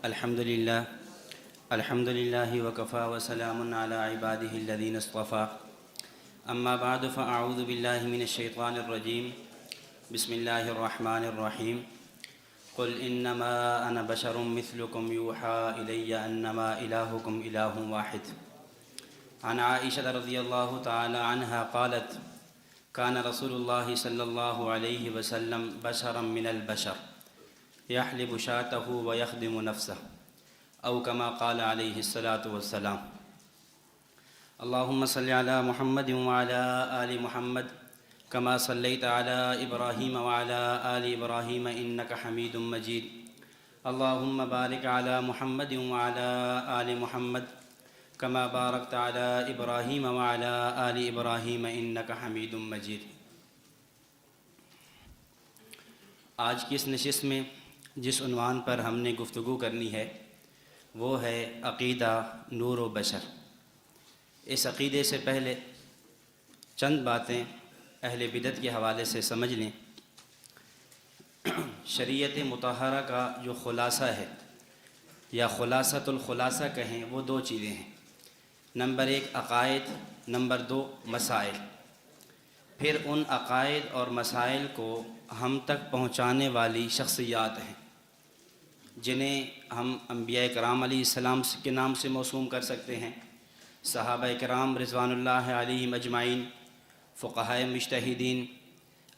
الحمد للہ وکفى وسلام علی عباده الذین اصطفى اما بعد فاعوذ باللہ من الشیطان الرجیم بسم اللہ الرحمن الرحیم قل انما انا بشر مثلکم یوحى الی انما الہکم الہ واحد عن عائشہ رضی اللہ تعالی عنہا قالت كان رسول الله صلی اللہ علیہ وسلم بشرا من البشر يحلب شاته ويخدم نفسه او كما قال عليه الصلاة والسلام اللهم صل على محمد وعلى آل محمد كما صليت على إبراهيم وعلى آل إبراهيم إنك حميد مجيد اللهم بارك على محمد وعلى آل محمد كما باركت على إبراهيم وعلى آل إبراهيم إنك حميد مجيد۔ آج کی اس نشست میں جس عنوان پر ہم نے گفتگو کرنی ہے وہ ہے عقیدہ نور و بشر۔ اس عقیدے سے پہلے چند باتیں اہل بدعت کے حوالے سے سمجھ لیں۔ شریعت مطہرہ کا جو خلاصہ ہے یا خلاصۃ الخلاصہ کہیں وہ دو چیزیں ہیں، نمبر ایک عقائد، نمبر دو مسائل۔ پھر ان عقائد اور مسائل کو ہم تک پہنچانے والی شخصیات ہیں جنہیں ہم انبیاء کرام علیہ السلام کے نام سے موسوم کر سکتے ہیں، صحابہ کرام رضوان اللہ علیہم اجمعین، فقہاء مجتہدین،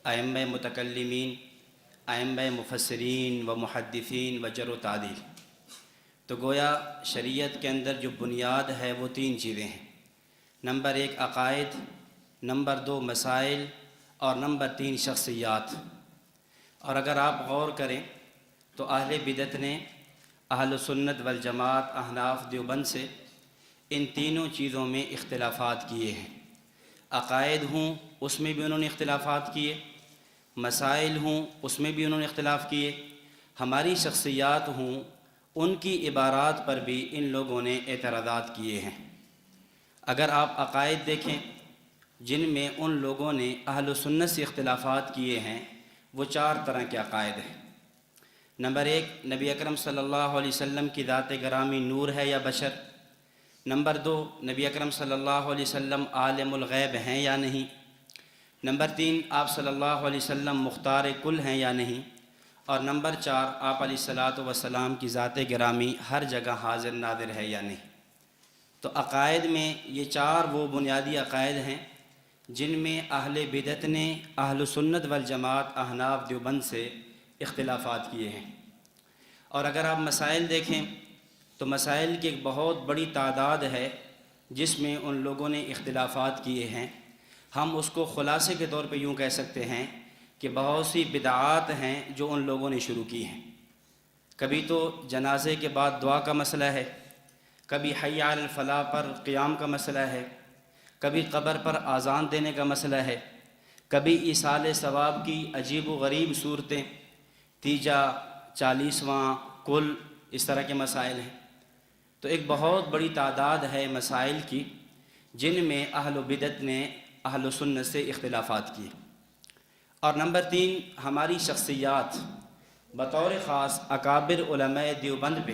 ائمہ متکلمین، ائمہ مفسرین و محدثین و جرح و تعدیل۔ تو گویا شریعت کے اندر جو بنیاد ہے وہ تین چیزیں ہیں، نمبر ایک عقائد، نمبر دو مسائل اور نمبر تین شخصیات۔ اور اگر آپ غور کریں تو اہل بدعت نے اہل سنت والجماعت احناف دیوبند سے ان تینوں چیزوں میں اختلافات کیے ہیں۔ عقائد ہوں اس میں بھی انہوں نے اختلافات کیے، مسائل ہوں اس میں بھی انہوں نے اختلاف کیے، ہماری شخصیات ہوں ان کی عبارات پر بھی ان لوگوں نے اعتراضات کیے ہیں۔ اگر آپ عقائد دیکھیں جن میں ان لوگوں نے اہل سنت سے اختلافات کیے ہیں وہ چار طرح کے عقائد ہیں۔ نمبر ایک، نبی اکرم صلی اللہ علیہ وسلم کی ذات گرامی نور ہے یا بشر۔ نمبر دو، نبی اکرم صلی اللہ علیہ وسلم عالم الغیب ہیں یا نہیں۔ نمبر تین، آپ صلی اللہ علیہ وسلم مختار کل ہیں یا نہیں۔ اور نمبر چار، آپ علیہ الصلاۃ والسلام کی ذات گرامی ہر جگہ حاضر ناظر ہے یا نہیں۔ تو عقائد میں یہ چار وہ بنیادی عقائد ہیں جن میں اہل بدعت نے اہل سنت والجماعت احناف دیوبند سے اختلافات کیے ہیں۔ اور اگر آپ مسائل دیکھیں تو مسائل کی ایک بہت بڑی تعداد ہے جس میں ان لوگوں نے اختلافات کیے ہیں۔ ہم اس کو خلاصے کے طور پہ یوں کہہ سکتے ہیں کہ بہت سی بدعات ہیں جو ان لوگوں نے شروع کی ہیں۔ کبھی تو جنازے کے بعد دعا کا مسئلہ ہے، کبھی حی علی الفلاح پر قیام کا مسئلہ ہے، کبھی قبر پر اذان دینے کا مسئلہ ہے، کبھی ایصال ثواب کی عجیب و غریب صورتیں، تیجا، چالیسواں، کل، اس طرح کے مسائل ہیں۔ تو ایک بہت بڑی تعداد ہے مسائل کی جن میں اہل و بدعت نے اہل و سنت سے اختلافات کیے۔ اور نمبر تین، ہماری شخصیات، بطور خاص اکابر علماء دیوبند پہ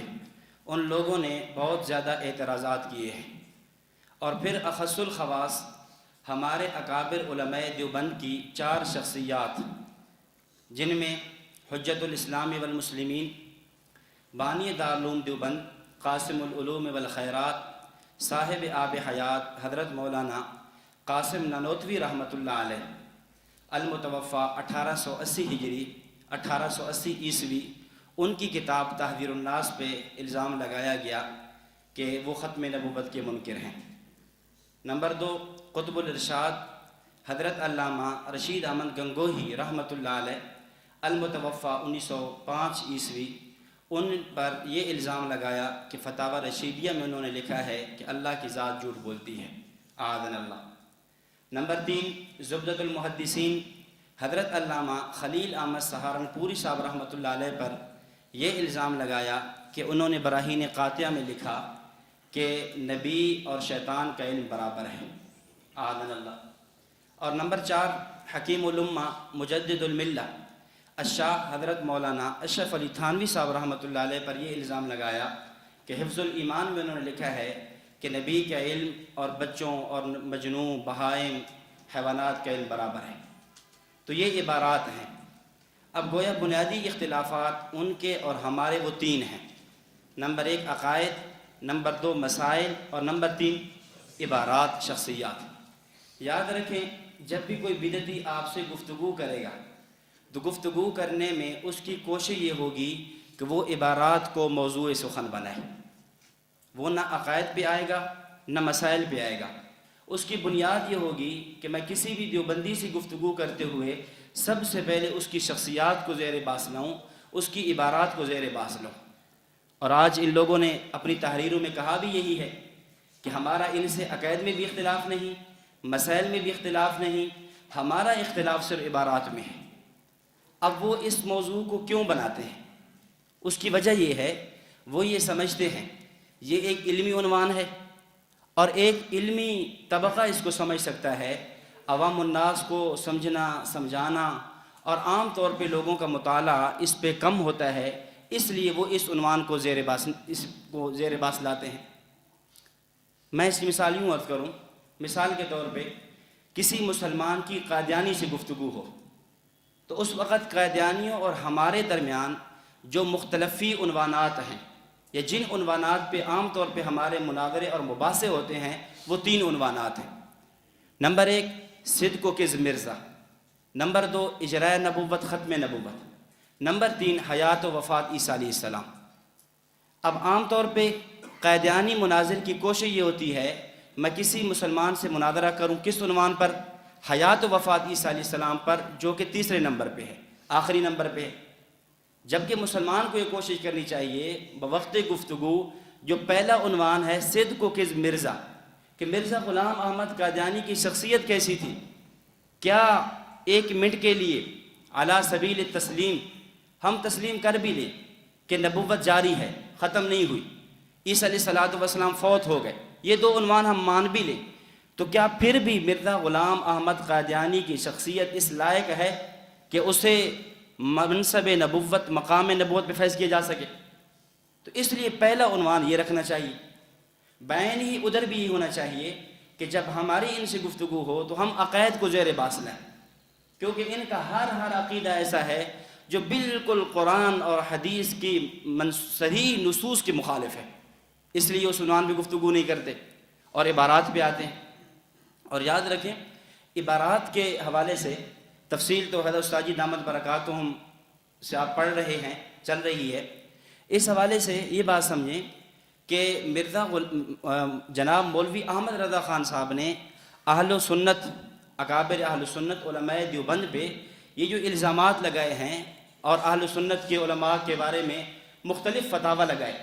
ان لوگوں نے بہت زیادہ اعتراضات کیے ہیں۔ اور پھر اخص الخواص ہمارے اکابر علماء دیوبند کی چار شخصیات جن میں حجت الاسلام والمسلمین، بانی دارالعلوم دیوبند، قاسم العلوم والخیرات، صاحب آب حیات حضرت مولانا قاسم نانوتوی رحمۃ اللہ علیہ، المتوفیٰ 1880 ہجری 1880 عیسوی، ان کی کتاب تحذیر الناس پہ الزام لگایا گیا کہ وہ ختم نبوت کے منکر ہیں۔ نمبر دو، قطب الارشاد حضرت علامہ رشید احمد گنگوہی رحمۃ اللہ علیہ، المتوفیٰ 1905 عیسوی، ان پر یہ الزام لگایا کہ فتاوی رشیدیہ میں انہوں نے لکھا ہے کہ اللہ کی ذات جھوٹ بولتی ہے، اعاذنا اللہ۔ نمبر تین، زبدۃ المحدثین حضرت علامہ خلیل احمد سہارنپوری صاحب رحمۃ اللہ علیہ پر یہ الزام لگایا کہ انہوں نے براہین قاطعہ میں لکھا کہ نبی اور شیطان کا علم برابر ہے، اعاذنا اللہ۔ اور نمبر چار، حکیم الامہ مجدد الملہ الشاہ حضرت مولانا اشرف علی تھانوی صاحب رحمۃ اللہ علیہ پر یہ الزام لگایا کہ حفظ الایمان میں انہوں نے لکھا ہے کہ نبی کا علم اور بچوں اور مجنوں بہائم حیوانات کا علم برابر ہے۔ تو یہ عبارات ہیں۔ اب گویا بنیادی اختلافات ان کے اور ہمارے وہ تین ہیں: نمبر 1 عقائد، نمبر 2 مسائل، اور نمبر 3 عبارات شخصیات۔ یاد رکھیں، جب بھی کوئی بدعتی آپ سے گفتگو کرے گا تو گفتگو کرنے میں اس کی کوشش یہ ہوگی کہ وہ عبارات کو موضوع سخن بنائے۔ وہ نہ عقائد پہ آئے گا نہ مسائل پہ آئے گا۔ اس کی بنیاد یہ ہوگی کہ میں کسی بھی دیوبندی سے گفتگو کرتے ہوئے سب سے پہلے اس کی شخصیات کو زیر باس لاؤں، اس کی عبارات کو زیر باس لوں۔ اور آج ان لوگوں نے اپنی تحریروں میں کہا بھی یہی ہے کہ ہمارا ان سے عقائد میں بھی اختلاف نہیں، مسائل میں بھی اختلاف نہیں، ہمارا اختلاف صرف عبارات میں ہے۔ اب وہ اس موضوع کو کیوں بناتے ہیں؟ اس کی وجہ یہ ہے، وہ یہ سمجھتے ہیں یہ ایک علمی عنوان ہے اور ایک علمی طبقہ اس کو سمجھ سکتا ہے۔ عوام الناس کو سمجھنا سمجھانا اور عام طور پہ لوگوں کا مطالعہ اس پہ کم ہوتا ہے، اس لیے وہ اس عنوان کو زیر باس لاتے ہیں۔ میں اس کی مثال یوں عرض کروں، مثال کے طور پہ کسی مسلمان کی قادیانی سے گفتگو ہو تو اس وقت قادیانیوں اور ہمارے درمیان جو مختلفی عنوانات ہیں یا جن عنوانات پہ عام طور پہ ہمارے مناظرے اور مباحثے ہوتے ہیں وہ 3 عنوانات ہیں۔ نمبر 1 صدق و کذب مرزا، نمبر 2 اجراء نبوت ختم نبوت، نمبر 3 حیات و وفات عیسیٰ علیہ السلام۔ اب عام طور پہ قادیانی مناظر کی کوشش یہ ہوتی ہے میں کسی مسلمان سے مناظرہ کروں کس عنوان پر؟ حیات و وفات عیسیٰ علیہ السلام پر، جو کہ تیسرے نمبر پہ ہے، آخری نمبر پہ ہے۔ جبکہ مسلمان کو یہ کوشش کرنی چاہیے بوقت گفتگو جو پہلا عنوان ہے صدق و کذب مرزا، کہ مرزا غلام احمد قادیانی کی شخصیت کیسی تھی، کیا 1 منٹ کے لیے علی سبیل التسلیم ہم تسلیم کر بھی لیں کہ نبوت جاری ہے، ختم نہیں ہوئی، عیسیٰ علیہ السلام فوت ہو گئے، یہ 2 عنوان ہم مان بھی لیں، تو کیا پھر بھی مرزا غلام احمد قادیانی کی شخصیت اس لائق ہے کہ اسے منصب نبوت مقام نبوت پہ فیض کیا جا سکے؟ تو اس لیے پہلا عنوان یہ رکھنا چاہیے۔ بین ہی ادھر بھی یہ ہونا چاہیے کہ جب ہماری ان سے گفتگو ہو تو ہم عقائد کو زیر باس لائیں، کیونکہ ان کا ہر عقیدہ ایسا ہے جو بالکل قرآن اور حدیث کی صحیح نصوص کے مخالف ہے، اس لیے اس عنوان پہ گفتگو نہیں کرتے اور عبارات پہ آتے ہیں۔ اور یاد رکھیں، عبارات کے حوالے سے تفصیل تو حضرت استاد جی دامت برکاتہم سے آپ پڑھ رہے ہیں، چل رہی ہے۔ اس حوالے سے یہ بات سمجھیں کہ جناب مولوی احمد رضا خان صاحب نے اہل سنت، اکابر اہل سنت علماء دیوبند پہ یہ جو الزامات لگائے ہیں اور اہل سنت کے علماء کے بارے میں مختلف فتاوی لگائے،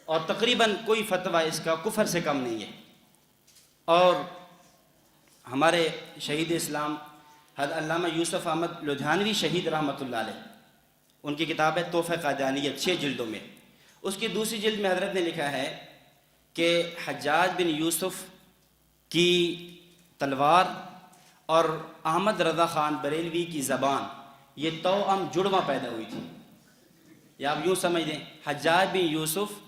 اور تقریباً کوئی فتویٰ اس کا کفر سے کم نہیں ہے۔ اور ہمارے شہید اسلام حضرت علامہ یوسف احمد لدھیانوی شہید رحمۃ اللہ علیہ، ان کی کتاب ہے تحفہ قادیانیت 6 جلدوں میں، اس کی دوسری جلد میں حضرت نے لکھا ہے کہ حجاج بن یوسف کی تلوار اور احمد رضا خان بریلوی کی زبان یہ توأم جڑواں پیدا ہوئی تھی۔ یا آپ یوں سمجھ دیں، حجاج بن یوسف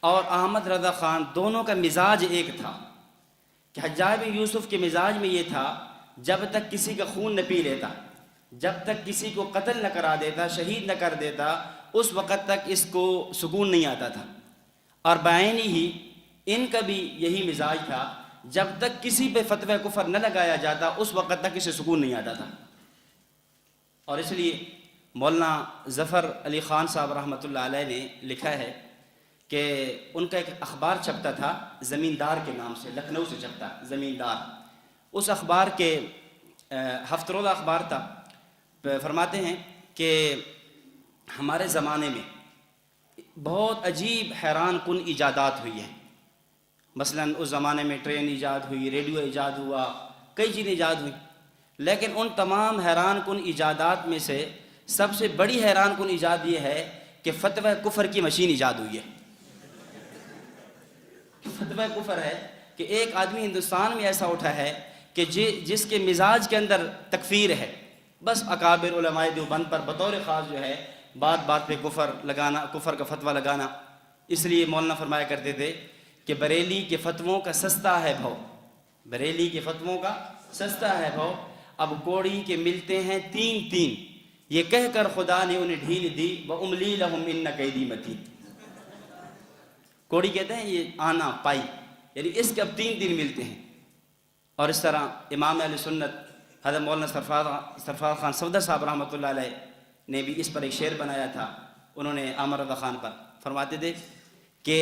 اور احمد رضا خان دونوں کا مزاج ایک تھا، کہ حجاج بن یوسف کے مزاج میں یہ تھا جب تک کسی کا خون نہ پی لیتا، جب تک کسی کو قتل نہ کرا دیتا، شہید نہ کر دیتا، اس وقت تک اس کو سکون نہیں آتا تھا۔ اور بعینی ہی ان کا بھی یہی مزاج تھا، جب تک کسی پہ فتوی کفر نہ لگایا جاتا اس وقت تک اسے سکون نہیں آتا تھا۔ اور اس لیے مولانا ظفر علی خان صاحب رحمۃ اللہ علیہ نے لکھا ہے کہ ان کا ایک اخبار چھپتا تھا زمیندار کے نام سے، لکھنؤ سے چھپتا زمیندار، اس اخبار کے ہفتہ روزہ اخبار تھا۔ فرماتے ہیں کہ ہمارے زمانے میں بہت عجیب حیران کن ایجادات ہوئی ہیں، مثلاً اس زمانے میں ٹرین ایجاد ہوئی، ریڈیو ایجاد ہوا، کئی چیزیں ایجاد ہوئیں، لیکن ان تمام حیران کن ایجادات میں سے سب سے بڑی حیران کن ایجاد یہ ہے کہ فتوی کفر کی مشین ایجاد ہوئی ہے۔ فتوی کفر ہے کہ ایک آدمی ہندوستان میں ایسا اٹھا ہے کہ جس کے مزاج کے اندر تکفیر ہے، بس اکابر علماء دیوبند پر بطور خاص جو ہے بات بات پہ کفر کا فتویٰ لگانا. اس لیے مولانا فرمایا کرتے تھے کہ بریلی کے فتووں کا سستا ہے بھو، بریلی کے فتووں کا سستا ہے بھو، اب کوڑی کے ملتے ہیں تین تین، یہ کہہ کر خدا نے انہیں ڈھیل دی وَأُمْلِي لَهُمْ إِنَّ كَيْدِي مَتِينٌ. کوڑی کہتے ہیں یہ آنا پائی، یعنی اس کے اب تین دن ملتے ہیں. اور اس طرح امام اہل سنت حضرت مولانا سرفراز خان صفدر صاحب رحمۃ اللہ علیہ نے بھی اس پر ایک شعر بنایا تھا. انہوں نے عامر رضا خان پر فرماتے تھے کہ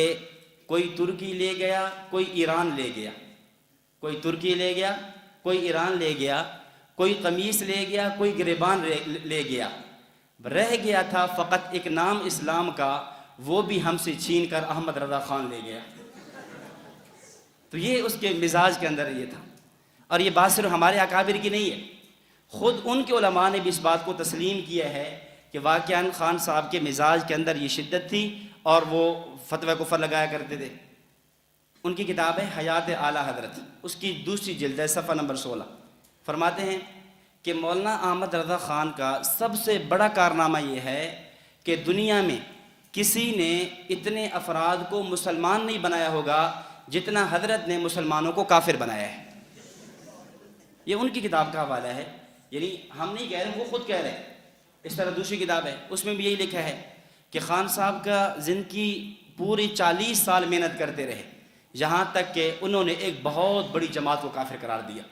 کوئی ترکی لے گیا کوئی ایران لے گیا، کوئی ترکی لے گیا کوئی ایران لے گیا، کوئی قمیص لے گیا کوئی گریبان لے گیا، رہ گیا تھا فقط ایک نام اسلام کا، وہ بھی ہم سے چھین کر احمد رضا خان لے گیا. تو یہ اس کے مزاج کے اندر یہ تھا. اور یہ بات صرف ہمارے اکابر کی نہیں ہے، خود ان کے علماء نے بھی اس بات کو تسلیم کیا ہے کہ واقعاً خان صاحب کے مزاج کے اندر یہ شدت تھی اور وہ فتوی کفر لگایا کرتے تھے. ان کی کتاب ہے حیات اعلیٰ حضرت، اس کی دوسری جلد ہے صفحہ نمبر 16. فرماتے ہیں کہ مولانا احمد رضا خان کا سب سے بڑا کارنامہ یہ ہے کہ دنیا میں کسی نے اتنے افراد کو مسلمان نہیں بنایا ہوگا جتنا حضرت نے مسلمانوں کو کافر بنایا ہے. یہ ان کی کتاب کا حوالہ ہے، یعنی ہم نہیں کہہ رہے، وہ خود کہہ رہے ہیں. اس طرح دوسری کتاب ہے، اس میں بھی یہی لکھا ہے کہ خان صاحب کا زندگی پوری 40 سال محنت کرتے رہے، یہاں تک کہ انہوں نے ایک بہت بڑی جماعت کو کافر قرار دیا.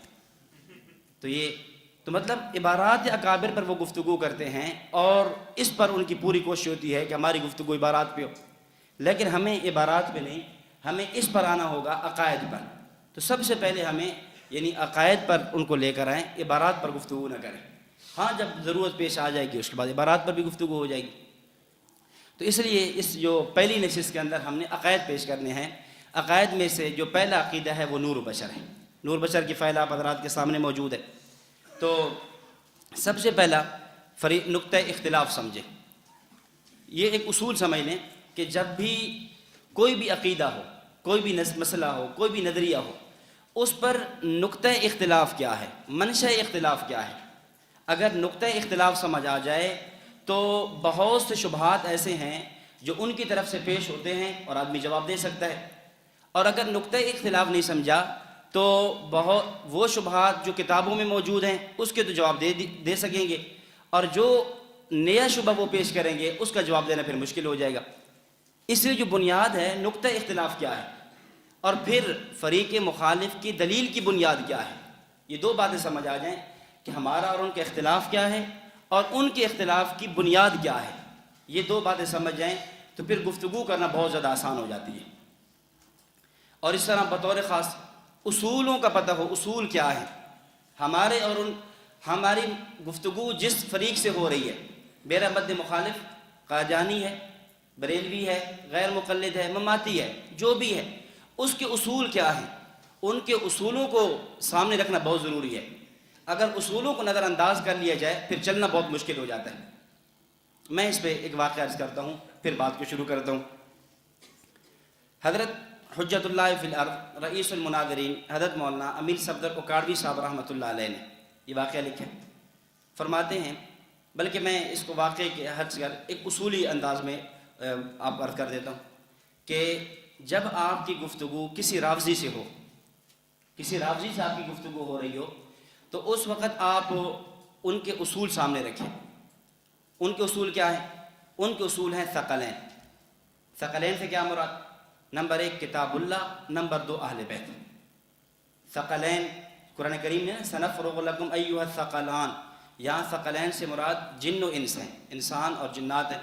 تو مطلب عبارات اکابر پر وہ گفتگو کرتے ہیں اور اس پر ان کی پوری کوشش ہوتی ہے کہ ہماری گفتگو عبارات پہ ہو، لیکن ہمیں عبارات پہ نہیں، ہمیں اس پر آنا ہوگا عقائد پر. تو سب سے پہلے ہمیں یعنی عقائد پر ان کو لے کر آئیں، عبارات پر گفتگو نہ کریں. ہاں جب ضرورت پیش آ جائے گی اس کے بعد عبارات پر بھی گفتگو ہو جائے گی. تو اس لیے اس جو پہلی نشست کے اندر ہم نے عقائد پیش کرنے ہیں. عقائد میں سے جو پہلا عقیدہ ہے وہ نور بشر ہے. نور بشر کی فائل آپ حضرات کے سامنے موجود ہے. تو سب سے پہلا نقطہ اختلاف سمجھیں. یہ ایک اصول سمجھ لیں کہ جب بھی کوئی بھی عقیدہ ہو، کوئی بھی مسئلہ ہو، کوئی بھی نظریہ ہو، اس پر نقطہ اختلاف کیا ہے، منشأ اختلاف کیا ہے. اگر نقطہ اختلاف سمجھ آ جائے تو بہت سے شبہات ایسے ہیں جو ان کی طرف سے پیش ہوتے ہیں اور آدمی جواب دے سکتا ہے. اور اگر نقطہ اختلاف نہیں سمجھا تو وہ شبہات جو کتابوں میں موجود ہیں اس کے تو جواب دے سکیں گے، اور جو نیا شبہ وہ پیش کریں گے اس کا جواب دینا پھر مشکل ہو جائے گا. اس لیے جو بنیاد ہے نقطہ اختلاف کیا ہے، اور پھر فریق مخالف کی دلیل کی بنیاد کیا ہے. یہ دو باتیں سمجھ آ جائیں کہ ہمارا اور ان کے اختلاف کیا ہے اور ان کے اختلاف کی بنیاد کیا ہے. یہ دو باتیں سمجھ جائیں تو پھر گفتگو کرنا بہت زیادہ آسان ہو جاتی ہے. اور اس طرح بطور خاص اصولوں کا پتہ ہو، اصول کیا ہے ہمارے اور ہماری گفتگو جس فریق سے ہو رہی ہے. میرا مد مخالف قادیانی ہے، بریلوی ہے، غیر مقلد ہے، مماتی ہے، جو بھی ہے، اس کے اصول کیا ہیں، ان کے اصولوں کو سامنے رکھنا بہت ضروری ہے. اگر اصولوں کو نظر انداز کر لیا جائے پھر چلنا بہت مشکل ہو جاتا ہے. میں اس پہ ایک واقعہ عرض کرتا ہوں پھر بات کو شروع کرتا ہوں. حضرت حجت اللہ فی الارض رئیس المناظرین حضرت مولانا امیر صفدر اکاڑوی صاحب رحمۃ اللہ علیہ نے یہ واقعہ لکھا. فرماتے ہیں، بلکہ میں اس کو واقعے کے حد سے ایک اصولی انداز میں آپ کو عرض کر دیتا ہوں کہ جب آپ کی گفتگو کسی رافضی سے ہو، کسی رافضی سے آپ کی گفتگو ہو رہی ہو، تو اس وقت آپ ان کے اصول سامنے رکھیں. ان کے اصول کیا ہیں؟ ان کے اصول ہیں ثقلین. ثقلین سے کیا مراد؟ نمبر 1 کتاب اللہ، نمبر 2 اہل بیت. ثقلین قرآن کریم نے سنفرغ لکم ایھا الثقلان، یہاں ثقلین سے مراد جن و انس ہیں، انسان اور جنات ہیں.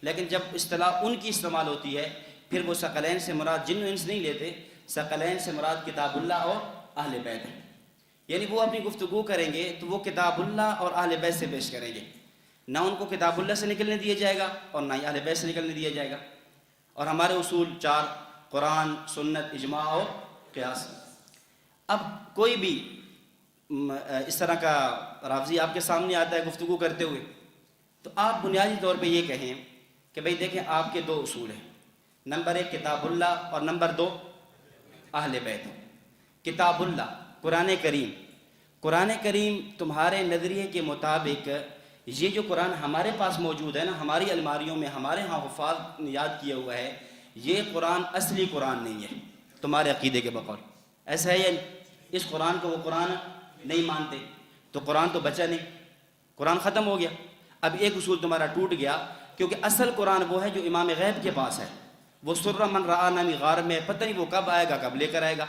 لیکن جب اصطلاح ان کی استعمال ہوتی ہے پھر وہ ثقلین سے مراد جن و انس نہیں لیتے، ثقلین سے مراد کتاب اللہ اور اہل بیت ہیں. یعنی وہ اپنی گفتگو کریں گے تو وہ کتاب اللہ اور اہل بیت سے پیش کریں گے. نہ ان کو کتاب اللہ سے نکلنے دیا جائے گا اور نہ ہی اہل بیت سے نکلنے دیا جائے گا. اور ہمارے اصول 4 قرآن، سنت، اجماع اور قیاس. اب کوئی بھی اس طرح کا رافضی آپ کے سامنے آتا ہے گفتگو کرتے ہوئے، تو آپ بنیادی طور پہ یہ کہیں کہ بھئی دیکھیں آپ کے 2 اصول ہیں، نمبر 1 کتاب اللہ اور نمبر 2 اہل بیت. کتاب اللہ قرآن کریم، قرآن کریم تمہارے نظریے کے مطابق یہ جو قرآن ہمارے پاس موجود ہے نا، ہماری الماریوں میں، ہمارے ہاں حفاظ نے یاد کیا ہوا ہے، یہ قرآن اصلی قرآن نہیں ہے تمہارے عقیدے کے بقول. ایسا ہے یا اس قرآن کو وہ قرآن نہیں مانتے؟ تو قرآن تو بچا نہیں، قرآن ختم ہو گیا. اب ایک اصول تمہارا ٹوٹ گیا، کیونکہ اصل قرآن وہ ہے جو امام غیب کے پاس ہے، وہ سر من رعا نامی غار میں، پتہ نہیں وہ کب آئے گا، کب لے کر آئے گا.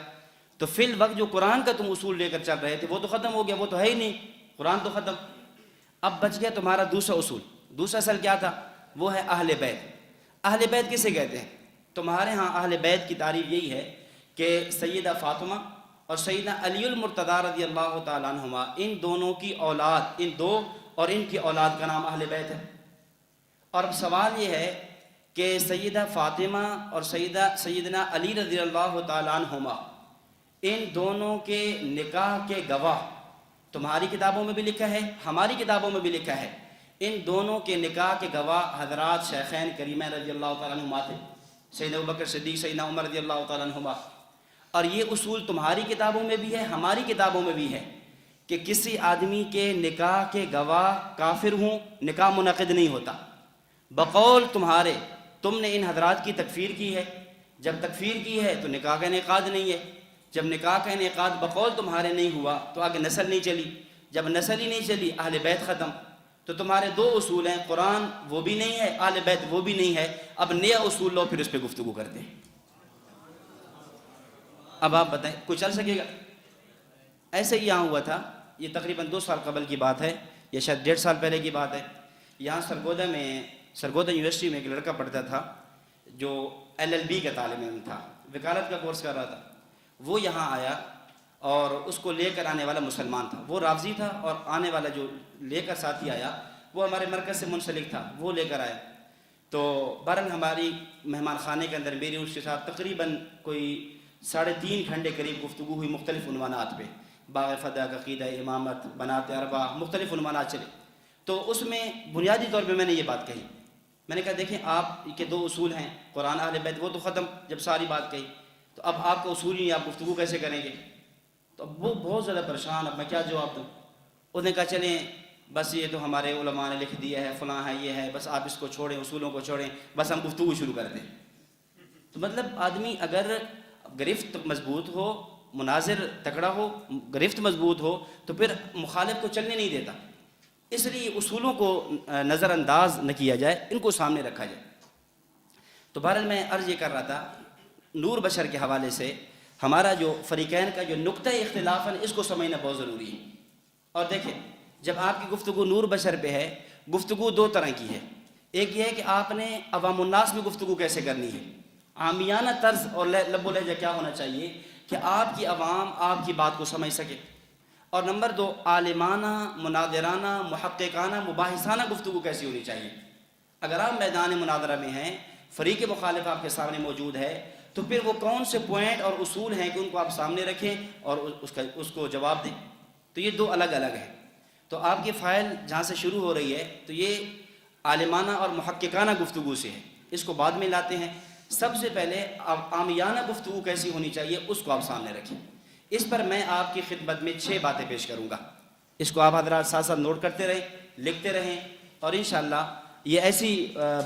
تو فی الوقت جو قرآن کا تم اصول لے کر چل رہے تھے وہ تو ختم ہو گیا، وہ تو ہے ہی نہیں، قرآن تو ختم. اب بچ گیا تمہارا دوسرا اصول. دوسرا اصل کیا تھا؟ وہ ہے اہل بیت. اہل بیت کسے کہتے ہیں؟ تمہارے ہاں اہل بیت کی تعریف یہی ہے کہ سیدہ فاطمہ اور سیدنا علی المرتضیٰ رضی اللہ تعالیٰ عنہما، ان دونوں کی اولاد، ان دو اور ان کی اولاد کا نام اہل بیت ہے. اور اب سوال یہ ہے کہ سیدہ فاطمہ اور سیدنا علی رضی اللہ تعالیٰ عنہما، ان دونوں کے نکاح کے گواہ تمہاری کتابوں میں بھی لکھا ہے، ہماری کتابوں میں بھی لکھا ہے. ان دونوں کے نکاح کے گواہ حضرات شیخین کریمین رضی اللہ تعالیٰ عنہما تھے، سیدنا ابوبکر صدیق، سیدنا عمر رضی اللہ تعالیٰ عنہما. اور یہ اصول تمہاری کتابوں میں بھی ہے، ہماری کتابوں میں بھی ہے کہ کسی آدمی کے نکاح کے گواہ کافر ہوں، نکاح منعقد نہیں ہوتا. بقول تمہارے، تم نے ان حضرات کی تکفیر کی ہے، جب تکفیر کی ہے تو نکاح کا انعقاد نہیں ہے. جب نکاح کا انعقاد بقول تمہارے نہیں ہوا تو آگے نسل نہیں چلی، جب نسل ہی نہیں چلی اہل بیت ختم. تو تمہارے دو اصول ہیں، قرآن وہ بھی نہیں ہے، اہل بیت وہ بھی نہیں ہے. اب نیا اصول لو، پھر اس پہ گفتگو کرتے ہیں. اب آپ بتائیں کوئی چل سکے گا؟ ایسے ہی یہاں ہوا تھا، یہ تقریباً 2 سال قبل کی بات ہے، یا شاید 1.5 سال پہلے کی بات ہے. یہاں سرگودا یونیورسٹی میں ایک لڑکا پڑھتا تھا جو LLB کا طالب علم تھا، وکالت کا کورس کر رہا تھا. وہ یہاں آیا اور اس کو لے کر آنے والا مسلمان تھا، وہ رافضی تھا، اور آنے والا جو لے کر ساتھی آیا وہ ہمارے مرکز سے منسلک تھا، وہ لے کر آیا. تو بہرحال ہماری مہمان خانے کے اندر میری اس کے ساتھ تقریباً کوئی 3.5 گھنٹے قریب گفتگو ہوئی مختلف عنوانات پہ، باغ فدق، عقیدہ، امامت، بنات اربع، مختلف عنوانات چلے. تو اس میں بنیادی طور پہ میں نے یہ بات کہی، میں نے کہا دیکھیں آپ کے 2 اصول ہیں، قرآن اہل بیت، وہ تو ختم جب ساری بات کہی، تو اب آپ کا اصول ہی، آپ گفتگو کیسے کریں گے؟ تو اب وہ بہت زیادہ پریشان، اب میں کیا جواب دوں؟ انہوں نے کہا چلیں بس یہ تو ہمارے علماء نے لکھ دیا ہے، فلاں ہے، یہ ہے، بس آپ اس کو چھوڑیں، اصولوں کو چھوڑیں، بس ہم گفتگو شروع کر دیں. تو مطلب آدمی اگر گرفت مضبوط ہو، مناظر تکڑا ہو، گرفت مضبوط ہو، تو پھر مخالف کو چلنے نہیں دیتا. اس لیے اصولوں کو نظر انداز نہ کیا جائے، ان کو سامنے رکھا جائے. تو بہرحال میں عرض یہ کر رہا تھا، نور بشر کے حوالے سے ہمارا جو فریقین کا جو نقطہ اختلاف ہے اس کو سمجھنا بہت ضروری ہے. اور دیکھیں جب آپ کی گفتگو نور بشر پہ ہے، گفتگو 2 طرح کی ہے. ایک یہ ہے کہ آپ نے عوام الناس میں گفتگو کیسے کرنی ہے، عامیانہ طرز اور لب و لہجہ کیا ہونا چاہیے کہ آپ کی عوام آپ کی بات کو سمجھ سکے. اور نمبر 2 عالمانہ، مناظرانہ، محققانہ، مباحثانہ گفتگو کیسی ہونی چاہیے. اگر آپ میدان مناظرہ میں ہیں، فریق مخالف آپ کے سامنے موجود ہے، تو پھر وہ کون سے پوائنٹ اور اصول ہیں کہ ان کو آپ سامنے رکھیں اور اس کو جواب دیں. تو یہ 2 الگ الگ ہیں. تو آپ کی فائل جہاں سے شروع ہو رہی ہے تو یہ عالمانہ اور محققانہ گفتگو سے ہے، اس کو بعد میں لاتے ہیں. سب سے پہلے عامیانہ گفتگو کیسی ہونی چاہیے اس کو آپ سامنے رکھیں. اس پر میں آپ کی خدمت میں 6 باتیں پیش کروں گا، اس کو آپ حضرات ساتھ ساتھ نوٹ کرتے رہیں، لکھتے رہیں، اور انشاءاللہ یہ ایسی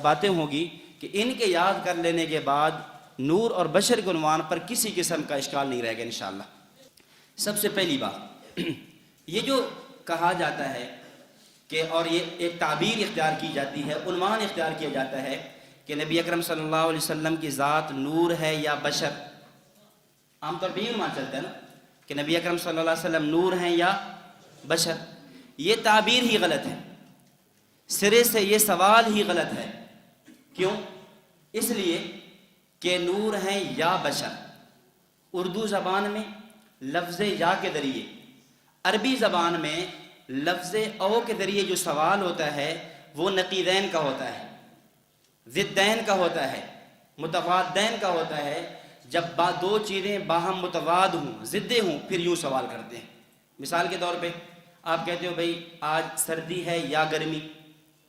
باتیں ہوں گی کہ ان کے یاد کر لینے کے بعد نور اور بشر کے عنوان پر کسی قسم کا اشکال نہیں رہے گا انشاءاللہ. سب سے پہلی بات، یہ جو کہا جاتا ہے کہ، اور یہ ایک تعبیر اختیار کی جاتی ہے، عنوان اختیار کیا جاتا ہے کہ نبی اکرم صلی اللہ علیہ وسلم کی ذات نور ہے یا بشر. عام طور پہ یہ عنوان چلتا ہے نا کہ نبی اکرم صلی اللہ علیہ وسلم نور ہیں یا بشر. یہ تعبیر ہی غلط ہے، سرے سے یہ سوال ہی غلط ہے. کیوں؟ اس لیے کہ نور ہیں یا بشر اردو زبان میں لفظ یا کے ذریعے، عربی زبان میں لفظ او کے ذریعے جو سوال ہوتا ہے وہ نقیدین کا ہوتا ہے، ضدین کا ہوتا ہے، متضادین کا ہوتا ہے. جب 2 چیزیں باہم متضاد ہوں، ضدیں ہوں، پھر یوں سوال کرتے ہیں. مثال کے طور پہ آپ کہتے ہو بھئی آج سردی ہے یا گرمی،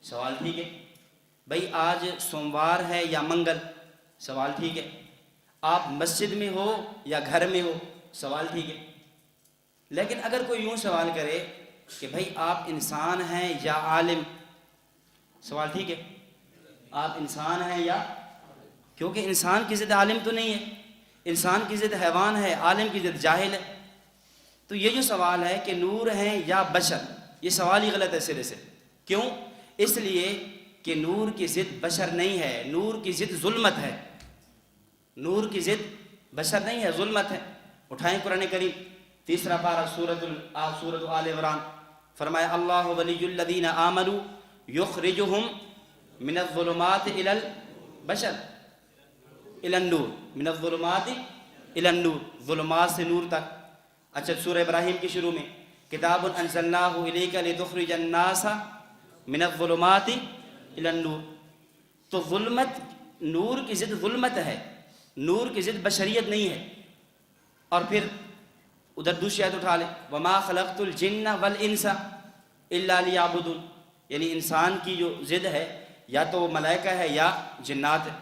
سوال ٹھیک ہے. بھئی آج سوموار ہے یا منگل، سوال ٹھیک ہے. آپ مسجد میں ہو یا گھر میں ہو، سوال ٹھیک ہے. لیکن اگر کوئی یوں سوال کرے کہ بھائی آپ انسان ہیں یا عالم، سوال ٹھیک ہے، آپ انسان ہیں یا، کیونکہ انسان کی ضد عالم تو نہیں ہے، انسان کی ضد حیوان ہے، عالم کی ضد جاہل ہے. تو یہ جو سوال ہے کہ نور ہیں یا بشر، یہ سوال ہی غلط ہے سرے سے. کیوں؟ اس لیے کہ نور کی ضد بشر نہیں ہے، نور کی ضد ظلمت ہے. نور کی ضد بشر نہیں ہے، ظلمت ہے. اٹھائیں قرآن کریم 3 پارہ سورۃ آل عمران، فرمایا اللہ ولی الذین آمنوا یخرجہم من الظلمات الی البشر الی النور، من الظلمات الی النور، ظلمات سے نور تک. اچھا سورہ ابراہیم کے شروع میں کتاب انزلناہ الیک لتخرج الناس من الظلمات الی النور. تو ظلمت، نور کی ضد ظلمت ہے، نور کی ضد بشریت نہیں ہے. اور پھر ادھر دوسری آیت اٹھا لیں، وما خلقت الجن والانس الا لیعبدون، یعنی انسان کی جو ضد ہے یا تو وہ ملائکہ ہے یا جنات ہے.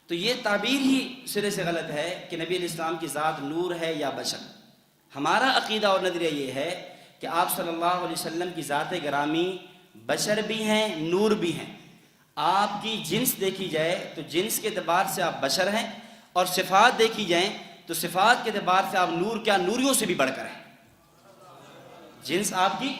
تو یہ تعبیر ہی سرے سے غلط ہے کہ نبی علیہ السلام کی ذات نور ہے یا بشر. ہمارا عقیدہ اور نظریہ یہ ہے کہ آپ صلی اللہ علیہ وسلم کی ذات گرامی بشر بھی ہیں، نور بھی ہیں. آپ کی جنس دیکھی جائے تو جنس کے اعتبار سے آپ بشر ہیں، اور صفات دیکھی جائیں تو صفات کے اعتبار سے آپ نور کیا نوریوں سے بھی بڑھ کر ہیں. جنس آپ کی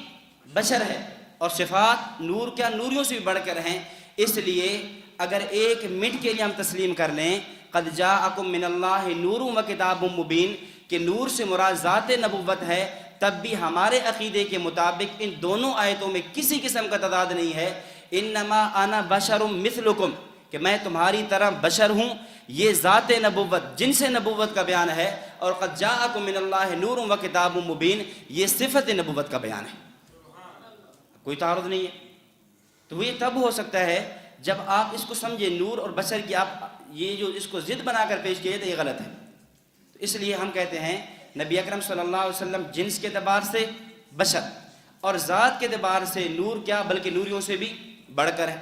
بشر ہے اور صفات نور کیا نوریوں سے بھی بڑھ کر ہیں. اس لیے اگر ایک منٹ کے لیے ہم تسلیم کر لیں قد جاءکم من اللہ نور و کتاب مبین کہ نور سے مراد ذات نبوت ہے، تب بھی ہمارے عقیدے کے مطابق ان دونوں آیتوں میں کسی قسم کا تضاد نہیں ہے. انما انا بشر مثلکم، کہ میں تمہاری طرح بشر ہوں، یہ ذات نبوت جن سے نبوت کا بیان ہے. اور قد جاءکم من اللہ نور و کتاب مبین یہ صفت نبوت کا بیان ہے، کوئی تعارض نہیں ہے. تو یہ تب ہو سکتا ہے جب آپ اس کو سمجھیں نور اور بشر کی، آپ یہ جو اس کو ضد بنا کر پیش کیے تو یہ غلط ہے. تو اس لیے ہم کہتے ہیں نبی اکرم صلی اللہ علیہ وسلم جنس کے اعتبار سے بشر اور ذات کے اعتبار سے نور کیا بلکہ نوریوں سے بھی بڑھ کر ہے.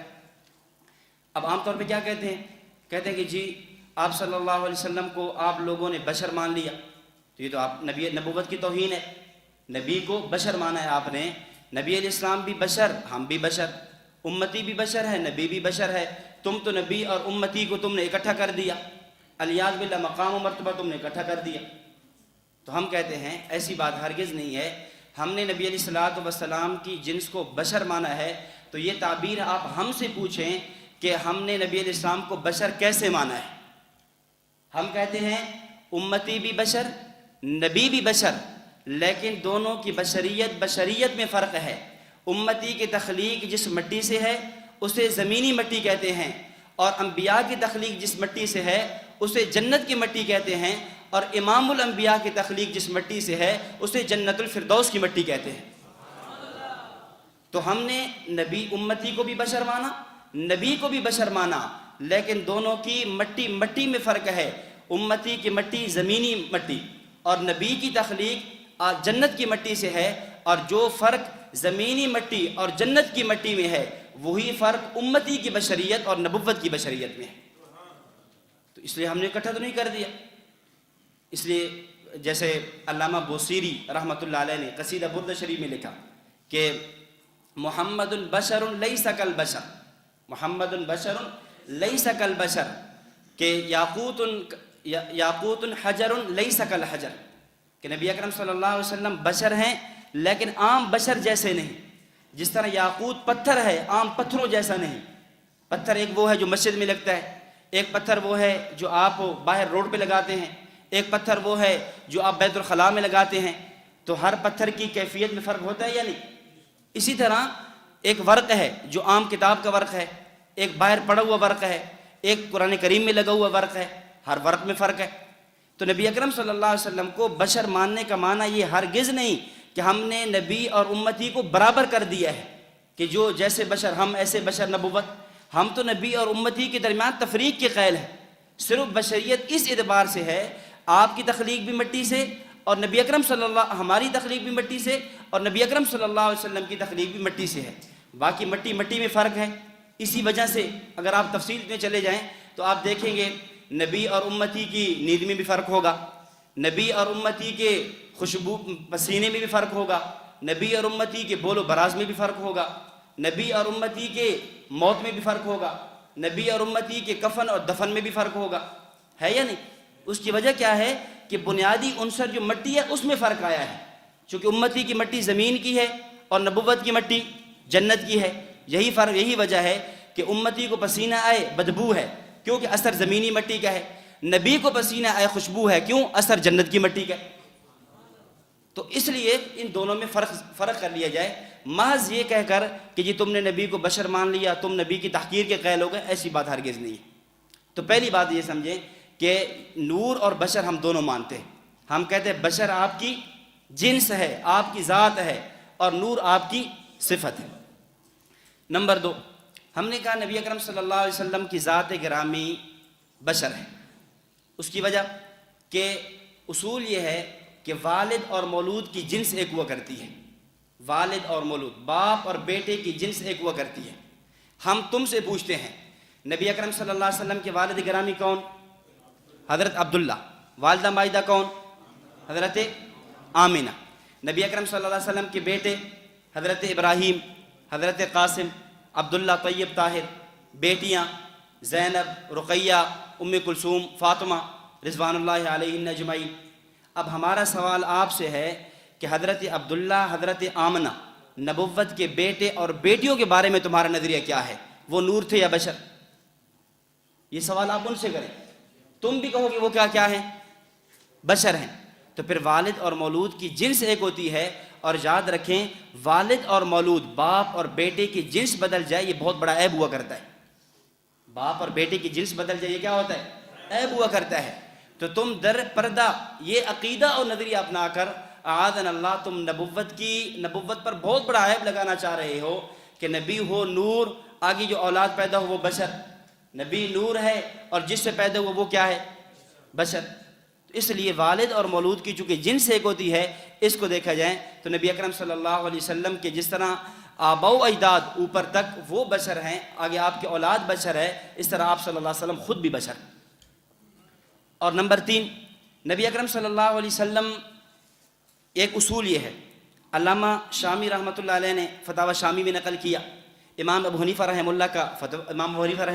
اب عام طور پہ کیا کہتے ہیں؟ کہتے ہیں کہ جی آپ صلی اللہ علیہ وسلم کو آپ لوگوں نے بشر مان لیا، تو یہ تو آپ نبی نبوت کی توہین ہے. نبی کو بشر مانا ہے آپ نے. نبی علیہ السلام بھی بشر، ہم بھی بشر، امتی بھی بشر ہے، نبی بھی بشر ہے. تم تو نبی اور امتی کو تم نے اکٹھا کر دیا، الیاذ باللہ مقام و مرتبہ تم نے اکٹھا کر دیا. تو ہم کہتے ہیں ایسی بات ہرگز نہیں ہے. ہم نے نبی علیہ الصلوۃ والسلام کی جنس کو بشر مانا ہے. تو یہ تعبیر آپ ہم سے پوچھیں کہ ہم نے نبی علیہ السلام کو بشر کیسے مانا ہے. ہم کہتے ہیں امتی بھی بشر، نبی بھی بشر، لیکن دونوں کی بشریت میں فرق ہے. امتی کی تخلیق جس مٹی سے ہے اسے زمینی مٹی کہتے ہیں، اور انبیاء کی تخلیق جس مٹی سے ہے اسے جنت کی مٹی کہتے ہیں، اور امام الانبیاء کی تخلیق جس مٹی سے ہے اسے جنت الفردوس کی مٹی کہتے ہیں. تو ہم نے نبی امتی کو بھی بشر مانا، نبی کو بھی بشر مانا، لیکن دونوں کی مٹی میں فرق ہے. امتی کی مٹی زمینی مٹی اور نبی کی تخلیق جنت کی مٹی سے ہے، اور جو فرق زمینی مٹی اور جنت کی مٹی میں ہے وہی فرق امتی کی بشریت اور نبوت کی بشریت میں ہے. تو اس لیے ہم نے اکٹھا تو نہیں کر دیا. اس لیے جیسے علامہ بوصیری رحمۃ اللہ علیہ نے قصیدہ برد شریف میں لکھا کہ محمد بشر لیس کالبشر، محمد بشر لیس کالبشر، کہ یاقوت حجر لیس کالحجر، کہ نبی اکرم صلی اللہ علیہ وسلم بشر ہیں لیکن عام بشر جیسے نہیں. جس طرح یاقوت پتھر ہے عام پتھروں جیسا نہیں. پتھر ایک وہ ہے جو مسجد میں لگتا ہے، ایک پتھر وہ ہے جو آپ باہر روڈ پہ لگاتے ہیں، ایک پتھر وہ ہے جو آپ بیت الخلاء میں لگاتے ہیں. تو ہر پتھر کی کیفیت میں فرق ہوتا ہے یا نہیں؟ اسی طرح ایک ورق ہے جو عام کتاب کا ورق ہے، ایک باہر پڑا ہوا ورق ہے، ایک قرآن کریم میں لگا ہوا ورق ہے، ہر ورق میں فرق ہے. تو نبی اکرم صلی اللہ علیہ وسلم کو بشر ماننے کا معنی یہ ہرگز نہیں کہ ہم نے نبی اور امتی کو برابر کر دیا ہے کہ جو جیسے بشر ہم ایسے بشر نبوت. ہم تو نبی اور امتی کے درمیان تفریق کے قائل ہیں. صرف بشریت اس اعتبار سے ہے آپ کی تخلیق بھی مٹی سے اور نبی اکرم صلی اللہ ہماری تخلیق بھی مٹی سے اور نبی اکرم صلی اللہ علیہ وسلم کی تخلیق بھی مٹی سے ہے. باقی مٹی میں فرق ہے. اسی وجہ سے اگر آپ تفصیل میں چلے جائیں تو آپ دیکھیں گے نبی اور امتی کی نیند میں بھی فرق ہوگا، نبی اور امتی کے خوشبو پسینے میں بھی فرق ہوگا، نبی اور امتی کے بول و براز میں بھی فرق ہوگا، نبی اور امتی کے موت میں بھی فرق ہوگا، نبی اور امتی کے کفن اور دفن میں بھی فرق ہوگا، ہے یا نہیں؟ اس کی وجہ کیا ہے کہ بنیادی عنصر جو مٹی ہے اس میں فرق آیا ہے، چونکہ امتی کی مٹی زمین کی ہے اور نبوت کی مٹی جنت کی ہے۔ یہی فرق، یہی وجہ ہے کہ امتی کو پسینہ آئے بدبو ہے، کیونکہ اثر زمینی مٹی کا ہے، نبی کو پسینہ آئے خوشبو ہے، کیوں؟ اثر جنت کی مٹی کا ہے۔ تو اس لیے ان دونوں میں فرق کر لیا جائے۔ محض یہ کہہ کر کہ جی تم نے نبی کو بشر مان لیا، تم نبی کی تحقیر کے قائل ہو گئے، ایسی بات ہرگز نہیں ہے۔ تو پہلی بات یہ سمجھیں کہ نور اور بشر ہم دونوں مانتے ہیں۔ ہم کہتے ہیں بشر آپ کی جنس ہے، آپ کی ذات ہے، اور نور آپ کی صفت ہے۔ نمبر 2، ہم نے کہا نبی اکرم صلی اللہ علیہ وسلم کی ذات گرامی بشر ہے۔ اس کی وجہ کہ اصول یہ ہے کہ والد اور مولود کی جنس ایک ہوا کرتی ہے، والد اور مولود، باپ اور بیٹے کی جنس ایک ہوا کرتی ہے۔ ہم تم سے پوچھتے ہیں نبی اکرم صلی اللہ علیہ وسلم کے والد گرامی کون؟ حضرت عبداللہ۔ والدہ ماجدہ کون؟ حضرت آمنہ۔ نبی اکرم صلی اللہ علیہ وسلم کے بیٹے حضرت ابراہیم، حضرت قاسم، عبداللہ طیب طاہر، بیٹیاں زینب، رقیہ، ام کلثوم، فاطمہ رضوان اللہ علیہن اجمعین۔ اب ہمارا سوال آپ سے ہے کہ حضرت عبداللہ، حضرت آمنہ نبوت کے بیٹے اور بیٹیوں کے بارے میں تمہارا نظریہ کیا ہے؟ وہ نور تھے یا بشر؟ یہ سوال آپ ان سے کریں۔ تم بھی کہو کہ وہ کیا ہیں؟ بشر ہیں۔ تو پھر والد اور مولود کی جنس ایک ہوتی ہے، اور یاد رکھیں والد اور مولود، باپ اور بیٹے کی جنس بدل جائے یہ بہت بڑا عیب ہوا کرتا ہے۔ باپ اور بیٹے کی جنس بدل جائے یہ کیا ہوتا ہے؟ عیب ہوا کرتا ہے۔ تو تم در پردہ یہ عقیدہ اور نظریہ اپنا کر اعاذنا اللہ تم نبوت پر بہت بڑا عیب لگانا چاہ رہے ہو کہ نبی ہو نور، آگے جو اولاد پیدا ہو وہ بشر۔ نبی نور ہے اور جس سے پیدا ہوا وہ کیا ہے؟ بشر۔ اس لیے والد اور مولود کی چونکہ جنس ایک ہوتی ہے، اس کو دیکھا جائے تو نبی اکرم صلی اللہ علیہ وسلم کے جس طرح آباء و اجداد اوپر تک وہ بشر ہیں، آگے آپ کے اولاد بشر ہے، اس طرح آپ صلی اللہ علیہ وسلم خود بھی بشر۔ اور نمبر 3، نبی اکرم صلی اللہ علیہ وسلم، ایک اصول یہ ہے، علامہ شامی رحمۃ اللہ علیہ نے فتاوی شامی میں نقل کیا، امام ابو حنیفہ رحمہ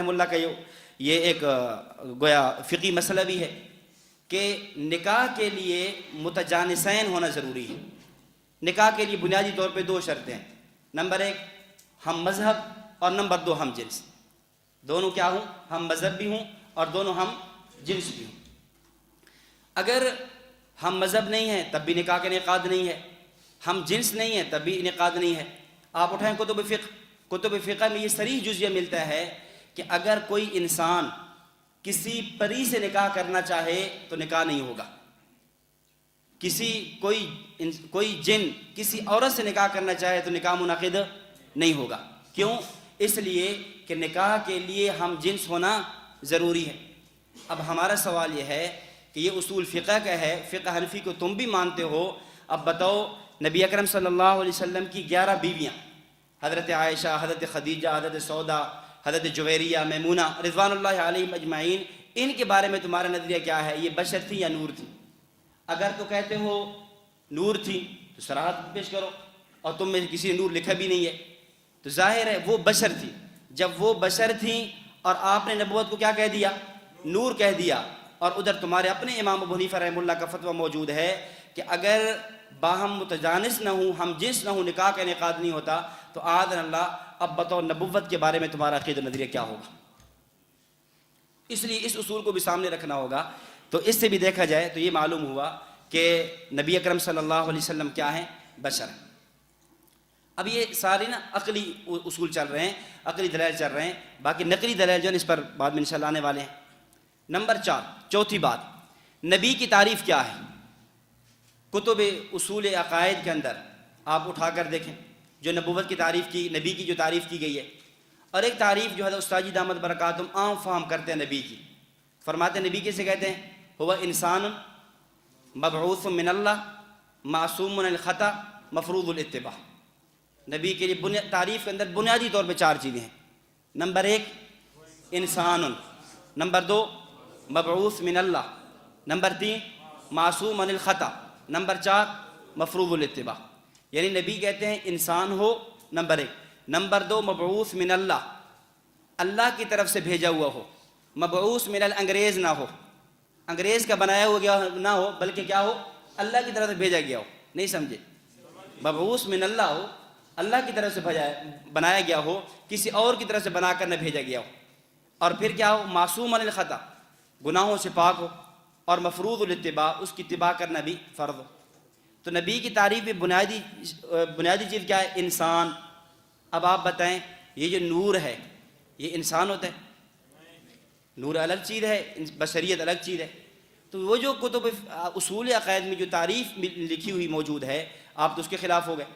اللہ کا یہ ایک گویا فقی مسئلہ بھی ہے کہ نکاح کے لیے متجانسین ہونا ضروری ہے۔ نکاح کے لیے بنیادی طور پہ 2 شرطیں ہیں، نمبر 1 ہم مذہب، اور نمبر 2 ہم جنس۔ دونوں کیا ہوں؟ ہم مذہب بھی ہوں اور دونوں ہم جنس بھی ہوں۔ اگر ہم مذہب نہیں ہیں تب بھی نکاح کا انعقاد نہیں ہے، ہم جنس نہیں ہیں تب بھی انعقاد نہیں ہے۔ آپ اٹھائیں کتب فقہ میں یہ صریح جزیہ ملتا ہے کہ اگر کوئی انسان کسی پری سے نکاح کرنا چاہے تو نکاح نہیں ہوگا، کوئی جن کسی عورت سے نکاح کرنا چاہے تو نکاح منعقد نہیں ہوگا۔ کیوں؟ اس لیے کہ نکاح کے لیے ہم جنس ہونا ضروری ہے۔ اب ہمارا سوال یہ ہے کہ یہ اصول فقہ کا ہے، فقہ حنفی کو تم بھی مانتے ہو، اب بتاؤ نبی اکرم صلی اللہ علیہ وسلم کی 11 بیویاں، حضرت عائشہ، حضرت خدیجہ، حضرت سودا، حضرت جویریہ، میمونہ رضوان اللہ علیہم اجمعین، ان کے بارے میں تمہارا نظریہ کیا ہے؟ یہ بشر تھی یا نور تھی؟ اگر تو کہتے ہو نور تھی تو صراحت پیش کرو، اور تم میں کسی نے نور لکھا بھی نہیں ہے، تو ظاہر ہے وہ بشر تھی۔ جب وہ بشر تھیں اور آپ نے نبوت کو کیا کہہ دیا؟ نور کہہ دیا، اور ادھر تمہارے اپنے امام ابو حنیفہ رحمہ اللہ کا فتویٰ موجود ہے کہ اگر باہم متجانس نہ ہوں، ہم جنس نہ ہوں، نکاح کا انعقاد نہیں ہوتا، تو اعاذنا اللہ اب بتاؤ نبوت کے بارے میں تمہارا عقیدہ نظریہ کیا ہوگا؟ اس لیے اس اصول کو بھی سامنے رکھنا ہوگا۔ تو اس سے بھی دیکھا جائے تو یہ معلوم ہوا کہ نبی اکرم صلی اللہ علیہ وسلم کیا ہیں؟ بشر۔ اب یہ سارے عقلی اصول چل رہے ہیں، عقلی دلائل چل رہے ہیں، باقی نقلی دلائل جو ہے اس پر بعد میں انشاءاللہ آنے والے ہیں۔ نمبر 4، چوتھی بات، نبی کی تعریف کیا ہے؟ کتب اصول عقائد کے اندر آپ اٹھا کر دیکھیں جو نبوت کی تعریف کی، نبی کی جو تعریف کی گئی ہے، اور ایک تعریف جو ہے استاد جی دامت برکاتہم عام فہم کرتے ہیں نبی کی، فرماتے ہیں نبی کیسے کہتے ہیں؟ ہوا انسان مبعوث من اللہ معصوم من الخطا مفروض الاتباع۔ نبی کے لیے تعریف کے اندر بنیادی طور پہ 4 چیزیں ہیں۔ نمبر 1 انسان، نمبر 2 مبعوث من اللہ، نمبر 3 معصوم عن الخطا، نمبر 4 مفروض الاتباع، یعنی نبی کہتے ہیں انسان ہو نمبر 1، نمبر 2 مبعوث من اللہ، اللہ کی طرف سے بھیجا ہوا ہو، مبعوث من الانگریز نہ ہو، انگریز کا بنایا ہوا گیا نہ ہو، بلکہ کیا ہو، اللہ کی طرف سے بھیجا گیا ہو، نہیں سمجھے، مبعوث من اللہ ہو، اللہ کی طرف سے بنایا گیا ہو، کسی اور کی طرف سے بنا کر نہ بھیجا گیا ہو، اور پھر کیا ہو، معصوم عن الخطا، گناہوں سے پاک ہو، اور مفروض الاتباع، اس کی اتباع کرنا بھی فرض ہو۔ تو نبی کی تعریف میں بنیادی چیز کیا ہے، انسان۔ اب آپ بتائیں یہ جو نور ہے یہ انسان ہوتا ہے؟ نور الگ چیز ہے، بشریت الگ چیز ہے۔ تو وہ جو کتب اصول عقائد میں جو تعریف لکھی ہوئی موجود ہے، آپ تو اس کے خلاف ہو گئے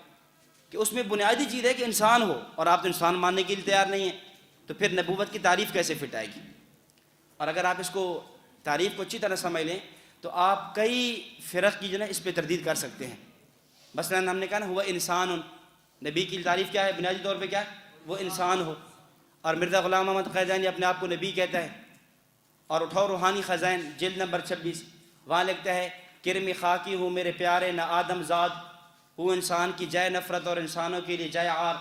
کہ اس میں بنیادی چیز ہے کہ انسان ہو، اور آپ تو انسان ماننے کے لیے تیار نہیں ہیں، تو پھر نبوت کی تعریف کیسے فٹ آئے گی؟ اور اگر آپ اس کو تعریف کو اچھی طرح سمجھ لیں تو آپ کئی فرق کی جو ہے اس پہ تردید کر سکتے ہیں۔ مثلا ہم نے کہا نا ہوا انسان، نبی کی تعریف کیا ہے بنیادی طور پہ، کیا ہے، وہ انسان ہو۔ اور مرزا غلام احمد قادیانی اپنے آپ کو نبی کہتا ہے، اور اٹھاؤ روحانی خزائن جلد نمبر 26، وہاں لکھتا ہے کرم خاکی ہوں میرے پیارے نہ آدم زاد، ہوں انسان کی جائے نفرت اور انسانوں کے لیے جائے عار۔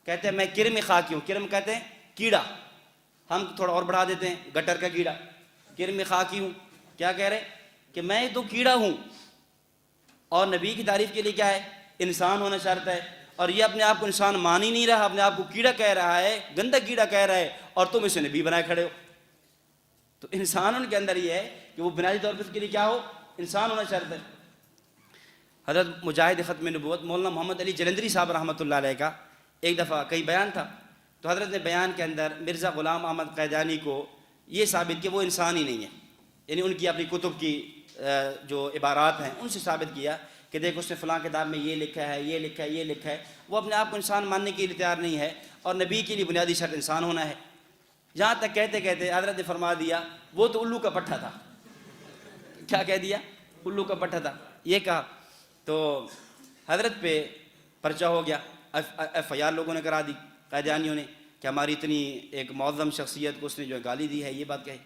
کہتے ہیں میں کرم خاکی ہوں، کرم کہتے ہیں کیڑا، ہم تھوڑا اور بڑھا دیتے ہیں گٹر کا کیڑا، کرم خاکی ہوں، کیا کہہ رہے کہ میں تو کیڑا ہوں، اور نبی کی تعریف کے لیے کیا ہے، انسان ہونا شرط ہے، اور یہ اپنے آپ کو انسان مان ہی نہیں رہا، اپنے آپ کو کیڑا کہہ رہا ہے، گندا کیڑا کہہ رہا ہے، اور تم اسے نبی بنائے کھڑے ہو۔ تو انسان ان کے اندر یہ ہے کہ وہ بنیادی طور پر اس کے لیے کیا ہو، انسان ہونا شرط ہے۔ حضرت مجاہد ختم نبوت مولانا محمد علی جلندری صاحب رحمۃ اللہ علیہ کا ایک دفعہ کئی بیان تھا، تو حضرت نے بیان کے اندر مرزا غلام احمد قادیانی کو یہ ثابت کیا وہ انسان ہی نہیں ہے، یعنی ان کی اپنی کتب کی جو عبارات ہیں ان سے ثابت کیا کہ دیکھ اس نے فلاں کتاب میں یہ لکھا ہے، یہ لکھا ہے، یہ لکھا ہے، وہ اپنے آپ کو انسان ماننے کے لیے تیار نہیں ہے، اور نبی کے لیے بنیادی شرط انسان ہونا ہے۔ جہاں تک کہتے کہتے حضرت نے فرما دیا وہ تو الو کا پٹھا تھا۔ کیا کہہ دیا؟ الو کا پٹھا تھا، یہ کہا۔ تو حضرت پہ پرچہ ہو گیا، ایف آئی آر لوگوں نے کرا دی، قادیانیوں نے، کہ ہماری اتنی ایک معظم شخصیت کو اس نے جو گالی دی ہے، یہ بات کہی۔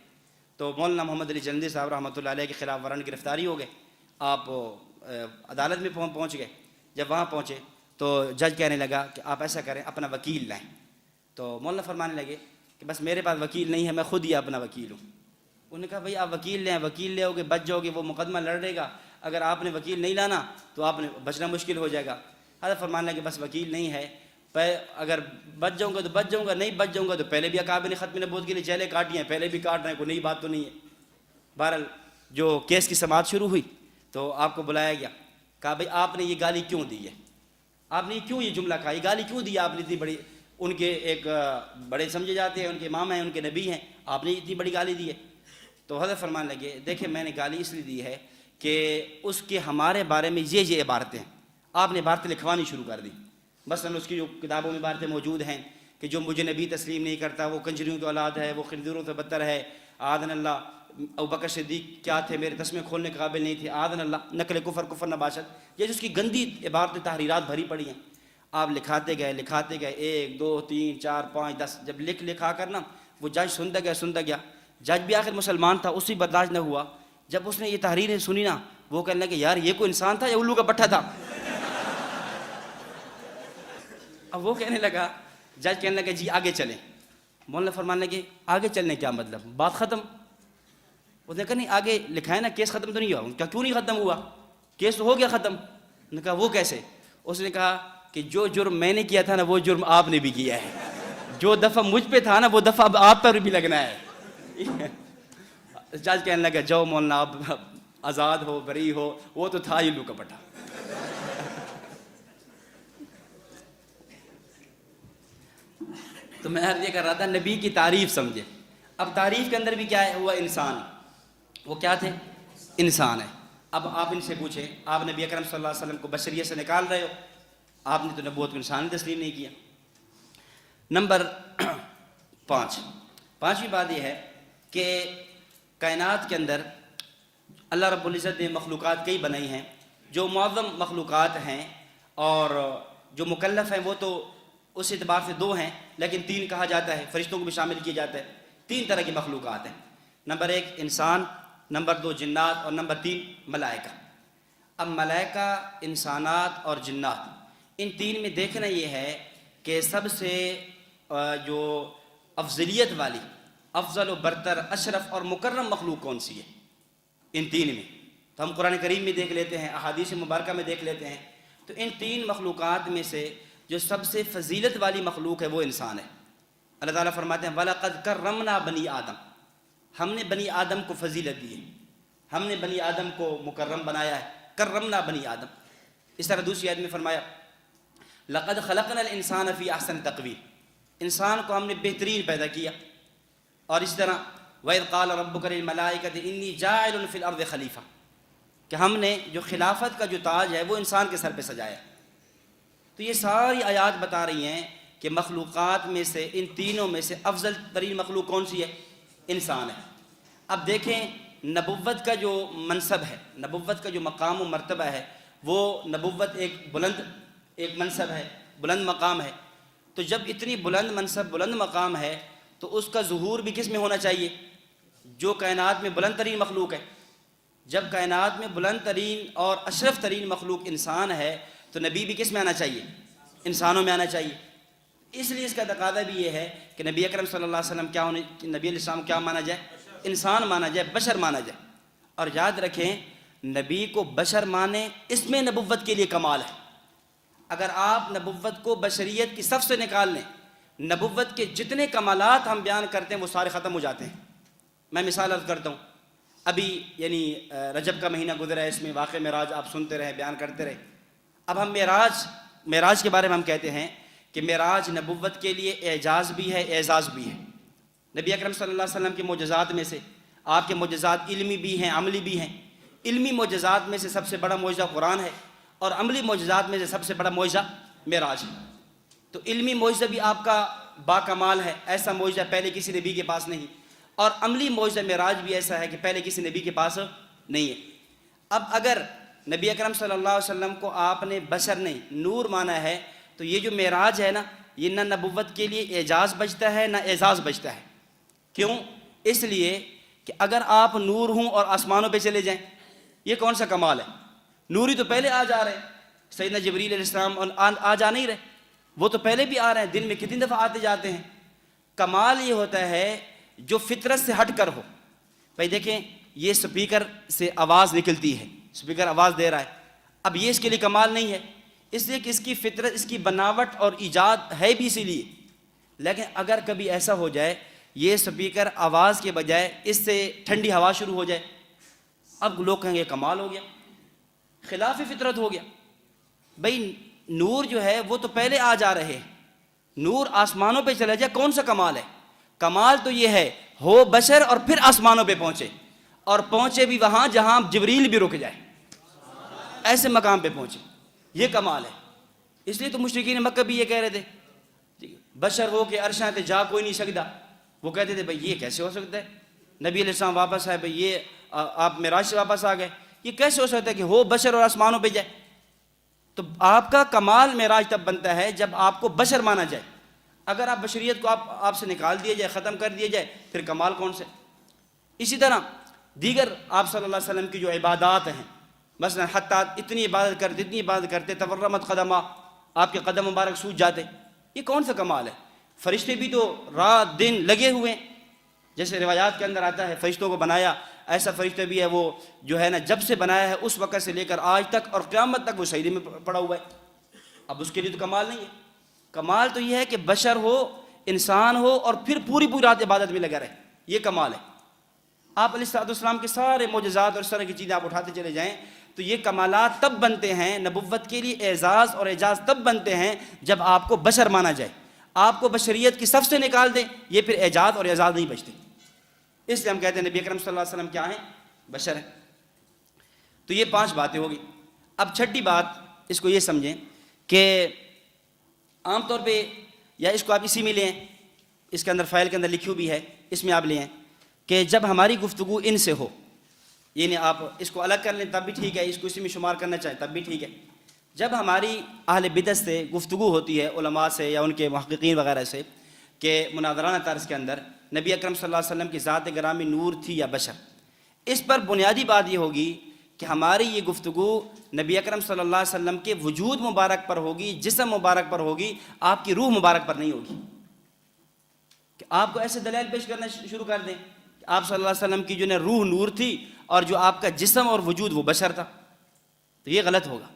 تو مولانا محمد علی جلندری صاحب رحمۃ اللہ علیہ کے خلاف وارنٹ گرفتاری ہو گئے، آپ عدالت میں پہنچ گئے۔ جب وہاں پہنچے تو جج کہنے لگا کہ آپ ایسا کریں اپنا وکیل لائیں۔ تو مولانا فرمانے لگے کہ بس میرے پاس وکیل نہیں ہے، میں خود ہی اپنا وکیل ہوں۔ انہوں نے کہا بھائی آپ وکیل لیں، وکیل لے ہوگے بچ جاؤ گے، وہ مقدمہ لڑے گا، اگر آپ نے وکیل نہیں لانا تو آپ نے بچنا مشکل ہو جائے گا۔ حضرت فرمانے لگے بس وکیل نہیں ہے، اگر بچ جاؤں گا تو بچ جاؤں گا، نہیں بچ جاؤں گا تو پہلے بھی اکابر نے ختم نبوت کے لیے جیلیں کاٹی ہیں، پہلے بھی کاٹ رہے ہیں، کوئی نئی بات تو نہیں ہے۔ بہرحال جو کیس کی سماعت شروع ہوئی تو آپ کو بلایا گیا، کہا بھائی آپ نے یہ گالی کیوں دی ہے، آپ نے کیوں یہ جملہ کہا، یہ گالی کیوں دی آپ نے اتنی بڑی، ان کے ایک بڑے سمجھے جاتے ہیں، ان کے امام ہیں، ان کے نبی ہیں، آپ نے اتنی بڑی گالی دی ہے۔ تو حضرت فرمانے لگے دیکھیں میں نے گالی اس لیے دی ہے کہ اس کے ہمارے بارے میں یہ عبارتیں ہیں، آپ نے عبارتیں لکھوانی شروع کر دی، مثلاً اس کی جو کتابوں میں عبارتیں موجود ہیں کہ جو مجھے نبی تسلیم نہیں کرتا وہ کنجریوں کی اولاد ہے، وہ خنزیروں سے بدتر ہے، آذن اللہ، ابوبکر صدیق کیا تھے، میرے تسمے کھولنے کے قابل نہیں تھے، آذن اللہ، نقل کفر نباشت، یہ اس کی گندی عبارتیں تحریرات بھری پڑی ہیں۔ آپ لکھاتے گئے 1 2 3 4 5 10، جب لکھا کر نا وہ جج سنتا گیا، جج بھی آخر مسلمان تھا، اسی برداشت نہ ہوا، جب اس نے یہ تحریریں سنی نا وہ کہنے لگے یار یہ کوئی انسان تھا یا الو کا پٹھا تھا؟ اب وہ کہنے لگا، جج کہنے لگا جی آگے چلیں۔ مولانا فرمانے لگے آگے چلنے کیا مطلب، بات ختم؟ اس نے کہا نہیں آگے لکھا ہے نا، کیس ختم تو نہیں ہوا۔ کیا کیوں نہیں ختم ہوا، کیس تو ہو گیا ختم۔ انہوں نے کہا وہ کیسے؟ اس نے کہا کہ جو جرم میں نے کیا تھا نا وہ جرم آپ نے بھی کیا ہے، جو دفعہ مجھ پہ تھا نا وہ دفعہ اب آپ پر بھی لگنا ہے۔ جج کہنے لگا جاؤ مولانا آپ آزاد ہو، بری ہو، وہ تو تھا ہی الو کا پٹھا۔ تو میں عرض یہ کر رہا تھا نبی کی تعریف سمجھے۔ اب تعریف کے اندر بھی کیا ہے، ہوا انسان، وہ کیا تھے، انسان ہے۔ اب آپ ان سے پوچھیں، آپ نبی اکرم صلی اللہ علیہ وسلم کو بشریت سے نکال رہے ہو، آپ نے تو نبوت کو انسان تسلیم نہیں کیا۔ نمبر 5، پانچویں بات یہ ہے کہ کائنات کے اندر اللہ رب العزت نے مخلوقات کئی بنائی ہیں، جو معظم مخلوقات ہیں اور جو مکلف ہیں وہ تو اس اعتبار سے 2 ہیں، لیکن 3 کہا جاتا ہے، فرشتوں کو بھی شامل کیا جاتا ہے۔ 3 طرح کی مخلوقات ہیں، نمبر 1 انسان، نمبر 2 جنات اور نمبر 3 ملائکہ۔ اب ملائکہ، انسانات اور جنات، ان تین میں دیکھنا یہ ہے کہ سب سے جو افضلیت والی، افضل و برتر، اشرف اور مکرم مخلوق کون سی ہے ان تین میں؟ تو ہم قرآن کریم میں دیکھ لیتے ہیں، احادیث مبارکہ میں دیکھ لیتے ہیں، تو ان تین مخلوقات میں سے جو سب سے فضیلت والی مخلوق ہے وہ انسان ہے۔ اللہ تعالیٰ فرماتے ہیں وَلَقَدْ كَرَّمْنَا بَنِي آدم، ہم نے بنی آدم کو فضیلت دی ہے، ہم نے بنی آدم کو مکرم بنایا ہے، کرمنا بنی آدم۔ اس طرح دوسری آیت میں فرمایا لَقَدْ خَلَقْنَا الْإِنسَانَ فِي أَحْسَنِ تَقْوِيمٍ، انسان کو ہم نے بہترین پیدا کیا۔ اور اس طرح وَإِذْ قَالَ رَبُّكَ لِلْمَلَائِكَةِ إِنِّي جَاعِلٌ فِي الْأَرْضِ خلیفہ، کہ ہم نے جو خلافت کا جو تاج ہے وہ انسان کے سر پہ سجایا۔ تو یہ ساری آیات بتا رہی ہیں کہ مخلوقات میں سے، ان تینوں میں سے افضل ترین مخلوق کون سی ہے؟ انسان ہے۔ اب دیکھیں نبوت کا جو منصب ہے، نبوت کا جو مقام و مرتبہ ہے، وہ نبوت ایک بلند ایک منصب ہے، بلند مقام ہے۔ تو جب اتنی بلند منصب، بلند مقام ہے، تو اس کا ظہور بھی کس میں ہونا چاہیے؟ جو کائنات میں بلند ترین مخلوق ہے۔ جب کائنات میں بلند ترین اور اشرف ترین مخلوق انسان ہے، تو نبی بھی کس میں آنا چاہیے؟ انسانوں میں آنا چاہیے۔ اس لیے اس کا تقاضا بھی یہ ہے کہ نبی اکرم صلی اللہ علیہ وسلم نبی علیہ السلام کیا مانا جائے؟ انسان مانا جائے، بشر مانا جائے۔ اور یاد رکھیں نبی کو بشر مانے، اس میں نبوت کے لیے کمال ہے۔ اگر آپ نبوت کو بشریت کی صف سے نکال لیں، نبوت کے جتنے کمالات ہم بیان کرتے ہیں وہ سارے ختم ہو جاتے ہیں۔ میں مثال عرض کرتا ہوں، ابھی یعنی رجب کا مہینہ گزرا ہے، اس میں واقعہ معراج آپ سنتے رہے، بیان کرتے رہے۔ اب ہم معراج کے بارے میں ہم کہتے ہیں کہ معراج نبوت کے لیے اعجاز بھی ہے، اعزاز بھی ہے۔ نبی اکرم صلی اللہ علیہ وسلم کے معجزات میں سے آپ کے معجزات علمی بھی ہیں، عملی بھی ہیں۔ علمی معجزات میں سے سب سے بڑا معجزہ قرآن ہے، اور عملی معجزات میں سے سب سے بڑا معجزہ معراج ہے۔ تو علمی معجزہ بھی آپ کا با کمال ہے، ایسا معجزہ پہلے کسی نبی کے پاس نہیں، اور عملی معجزہ معراج بھی ایسا ہے کہ پہلے کسی نبی کے پاس نہیں ہے۔ اب اگر نبی اکرم صلی اللہ علیہ وسلم کو آپ نے بشر نہیں، نور مانا ہے، تو یہ جو معراج ہے نا، یہ نہ نبوت کے لیے اعجاز بچتا ہے نہ اعزاز بچتا ہے۔ کیوں؟ اس لیے کہ اگر آپ نور ہوں اور آسمانوں پہ چلے جائیں، یہ کون سا کمال ہے؟ نوری تو پہلے آ جا رہے ہیں، سیدنا جبریل علیہ السلام آ جا نہیں رہے، وہ تو پہلے بھی آ رہے ہیں، دن میں کتنی دفعہ آتے جاتے ہیں۔ کمال یہ ہوتا ہے جو فطرت سے ہٹ کر ہو۔ بھائی دیکھیں یہ سپیکر سے آواز نکلتی ہے، سپیکر آواز دے رہا ہے، اب یہ اس کے لیے کمال نہیں ہے، اس لیے کہ اس کی فطرت، اس کی بناوٹ اور ایجاد ہے بھی اسی لیے۔ لیکن اگر کبھی ایسا ہو جائے یہ سپیکر آواز کے بجائے اس سے ٹھنڈی ہوا شروع ہو جائے، اب لوگ کہیں گے کمال ہو گیا، خلاف فطرت ہو گیا۔ بھائی نور جو ہے وہ تو پہلے آ جا رہے ہیں، نور آسمانوں پہ چلا جائے، کون سا کمال ہے؟ کمال تو یہ ہے ہو بشر اور پھر آسمانوں پہ پہنچے، اور پہنچے بھی وہاں جہاں جبریل بھی رک جائے، ایسے مقام پہ پہنچے، یہ کمال ہے۔ اس لیے تو مشرکین مکہ بھی یہ کہہ رہے تھے بشر ہو کہ عرشاں تے جا کوئی نہیں سکتا، وہ کہتے تھے بھئی یہ کیسے ہو سکتا ہے؟ نبی علیہ السلام واپس آئے، بھئی یہ آپ معراج سے واپس آ گئے، یہ کیسے ہو سکتا ہے کہ ہو بشر اور آسمانوں پہ جائے؟ تو آپ کا کمال معراج تب بنتا ہے جب آپ کو بشر مانا جائے۔ اگر آپ بشریت کو آپ سے نکال دیا جائے، ختم کر دیا جائے، پھر کمال کون سے؟ اسی طرح دیگر آپ صلی اللہ علیہ وسلم کی جو عبادات ہیں، مثلا حتیٰ اتنی عبادت کرتے تورمت قدمہ، آپ کے قدم مبارک سوج جاتے، یہ کون سا کمال ہے؟ فرشتے بھی تو رات دن لگے ہوئے ہیں، جیسے روایات کے اندر آتا ہے فرشتوں کو بنایا، ایسا فرشتہ بھی ہے وہ جو ہے نا جب سے بنایا ہے اس وقت سے لے کر آج تک اور قیامت تک وہ سجدے میں پڑا ہوا ہے۔ اب اس کے لیے تو کمال نہیں ہے، کمال تو یہ ہے کہ بشر ہو، انسان ہو، اور پھر پوری رات عبادت میں لگا رہے، یہ کمال ہے۔ آپ علیہ السلام کے سارے معجزات اور اس طرح کی چیزیں آپ اٹھاتے چلے جائیں تو یہ کمالات تب بنتے ہیں، نبوت کے لیے اعزاز اور اعجاز تب بنتے ہیں جب آپ کو بشر مانا جائے۔ آپ کو بشریت کی صف سے نکال دیں، یہ پھر اعجاز اور اعزاز نہیں بچتے۔ اس لیے ہم کہتے ہیں نبی اکرم صلی اللہ علیہ وسلم کیا ہیں؟ بشر ہیں۔ تو یہ 5 باتیں ہوگی۔ اب چھٹی بات اس کو یہ سمجھیں کہ عام طور پہ، یا اس کو آپ اسی میں لیں، اس کے اندر فائل کے اندر لکھی ہوئی ہے، اس میں آپ لیں کہ جب ہماری گفتگو ان سے ہو، یعنی آپ اس کو الگ کر لیں تب بھی ٹھیک ہے، اس کو اسی میں شمار کرنا چاہیں تب بھی ٹھیک ہے۔ جب ہماری اہل بدعت سے گفتگو ہوتی ہے، علماء سے یا ان کے محققین وغیرہ سے، کہ مناظرانہ طرز کے اندر نبی اکرم صلی اللہ علیہ وسلم کی ذات گرامی نور تھی یا بشر، اس پر بنیادی بات یہ ہوگی کہ ہماری یہ گفتگو نبی اکرم صلی اللہ علیہ وسلم کے وجود مبارک پر ہوگی، جسم مبارک پر ہوگی، آپ کی روح مبارک پر نہیں ہوگی کہ آپ کو ایسے دلائل پیش کرنا شروع کر دیں کہ آپ صلی اللہ علیہ وسلم کی جو ہے روح نور تھی اور جو آپ کا جسم اور وجود وہ بشر تھا، تو یہ غلط ہوگا۔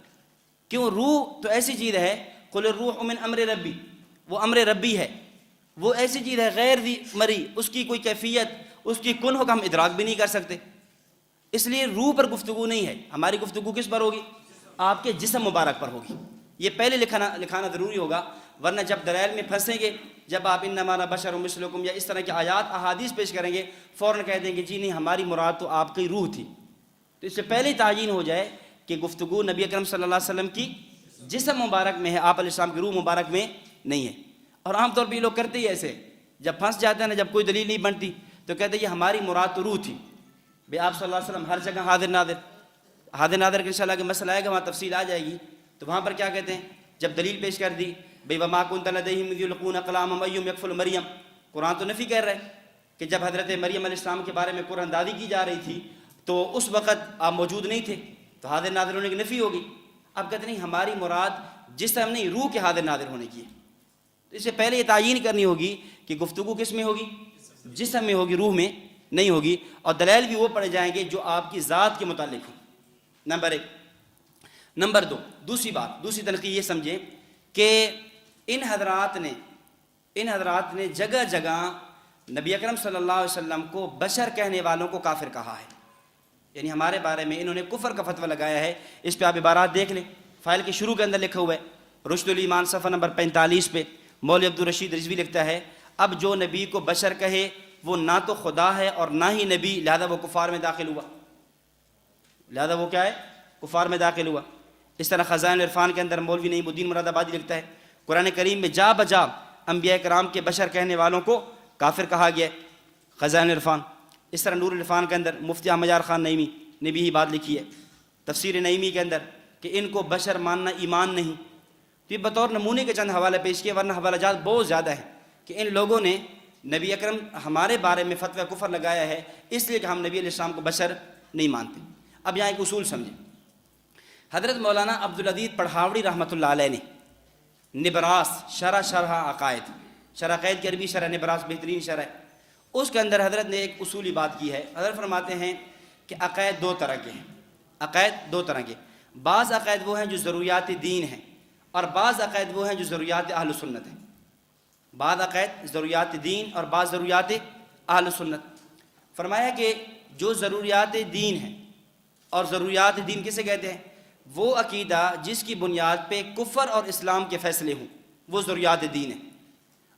کیوں؟ روح تو ایسی چیز ہے، قل الروح من امر ربی، وہ امر ربی ہے، وہ ایسی چیز ہے غیر ذی مری، اس کی کوئی کیفیت، اس کی کنہ کا ہم ادراک بھی نہیں کر سکتے، اس لیے روح پر گفتگو نہیں ہے، ہماری گفتگو کس پر ہوگی؟ آپ کے جسم مبارک پر ہوگی۔ یہ پہلے لکھانا ضروری ہوگا، ورنہ جب دلائل میں پھنسیں گے، جب آپ انما انا بشر مثلکم یا اس طرح کی آیات احادیث پیش کریں گے، فوراً کہہ دیں گے جی نہیں ہماری مراد تو آپ کی روح تھی۔ تو اس سے پہلے تعیین ہو جائے کہ گفتگو نبی اکرم صلی اللہ علیہ وسلم کی جسم مبارک میں ہے، آپ علیہ السلام کی روح مبارک میں نہیں ہے۔ اور عام طور پہ یہ لوگ کرتے ہی ایسے، جب پھنس جاتے ہیں نا، جب کوئی دلیل نہیں بنتی تو کہتے ہیں یہ ہماری مراد تو روح تھی۔ بھئی آپ صلی اللہ علیہ وسلم ہر جگہ حاضر ناظر کے انشاءاللہ کہ مسئلہ آئے گا، وہاں تفصیل آ جائے گی، تو وہاں پر کیا کہتے ہیں جب دلیل پیش کر دی، بھئی وما كنت لديهم اذ يلقون اقلامهم ايهم يكفل مریم، قرآن تو نفی کر رہا ہے کہ جب حضرت مریم علیہ السلام کے بارے میں قرآن دادی کی جا رہی تھی تو اس وقت آپ موجود نہیں تھے، تو حاضر ناظر ہونے کی نفی ہوگی۔ اب کہتے نہیں ہماری مراد جسم نہیں، روح کے حاضر ناظر ہونے کی ہے۔ تو اس سے پہلے یہ تعیین کرنی ہوگی کہ گفتگو کس میں ہوگی؟ جسم میں ہوگی، روح میں نہیں ہوگی، اور دلائل بھی وہ پڑے جائیں گے جو آپ کی ذات کے متعلق ہوں۔ نمبر 1۔ نمبر 2، دوسری بات، دوسری تنقید یہ سمجھیں کہ ان حضرات نے جگہ جگہ نبی اکرم صلی اللہ علیہ وسلم کو بشر کہنے والوں کو کافر کہا ہے، یعنی ہمارے بارے میں انہوں نے کفر کا فتویٰ لگایا ہے۔ اس پہ آپ عبارات دیکھ لیں، فائل کے شروع کے اندر لکھا ہوا ہے، رشد الایمان صفحہ نمبر 45 پہ مولوی عبدالرشید رضوی لکھتا ہے اب جو نبی کو بشر کہے وہ نہ تو خدا ہے اور نہ ہی نبی، لہذا وہ کفار میں داخل ہوا، لہذا وہ کیا ہے؟ کفار میں داخل ہوا۔ اس طرح خزائن العرفان کے اندر مولوی نعیم الدین مراد آبادی لکھتا ہے قرآن کریم میں جا بجا انبیاء کرام کے بشر کہنے والوں کو کافر کہا گیا ہے، خزائن العرفان۔ اس طرح نور العرفان کے اندر مفتی احمد یار خان نعیمی نے بھی یہ بات لکھی ہے تفسیر نعیمی کے اندر کہ ان کو بشر ماننا ایمان نہیں۔ تو یہ بطور نمونے کے چند حوالے پیش کیے، ورنہ حوالہ جات بہت زیادہ ہیں کہ ان لوگوں نے نبی اکرم ہمارے بارے میں فتویٰ کفر لگایا ہے اس لیے کہ ہم نبی علیہ السلام کو بشر نہیں مانتے۔ اب یہاں ایک اصول سمجھیں، حضرت مولانا عبدالعزیز پڑھاوڑی رحمۃ اللہ علیہ نے نبراس شرح عقائد، شرح عقائد کی عربی شرح نبراس بہترین شرح ہے، اس کے اندر حضرت نے ایک اصولی بات کی ہے۔ حضرت فرماتے ہیں کہ عقائد دو طرح کے ہیں، عقائد دو طرح کے، بعض عقائد وہ ہیں جو ضروریات دین ہیں اور بعض عقائد وہ ہیں جو ضروریات اہل سنت ہیں۔ بعض عقائد ضروریات دین اور بعض ضروریات اہل سنت۔ فرمایا کہ جو ضروریات دین ہیں، اور ضروریات دین کسے کہتے ہیں؟ وہ عقیدہ جس کی بنیاد پہ کفر اور اسلام کے فیصلے ہوں، وہ ضروریات دین ہے،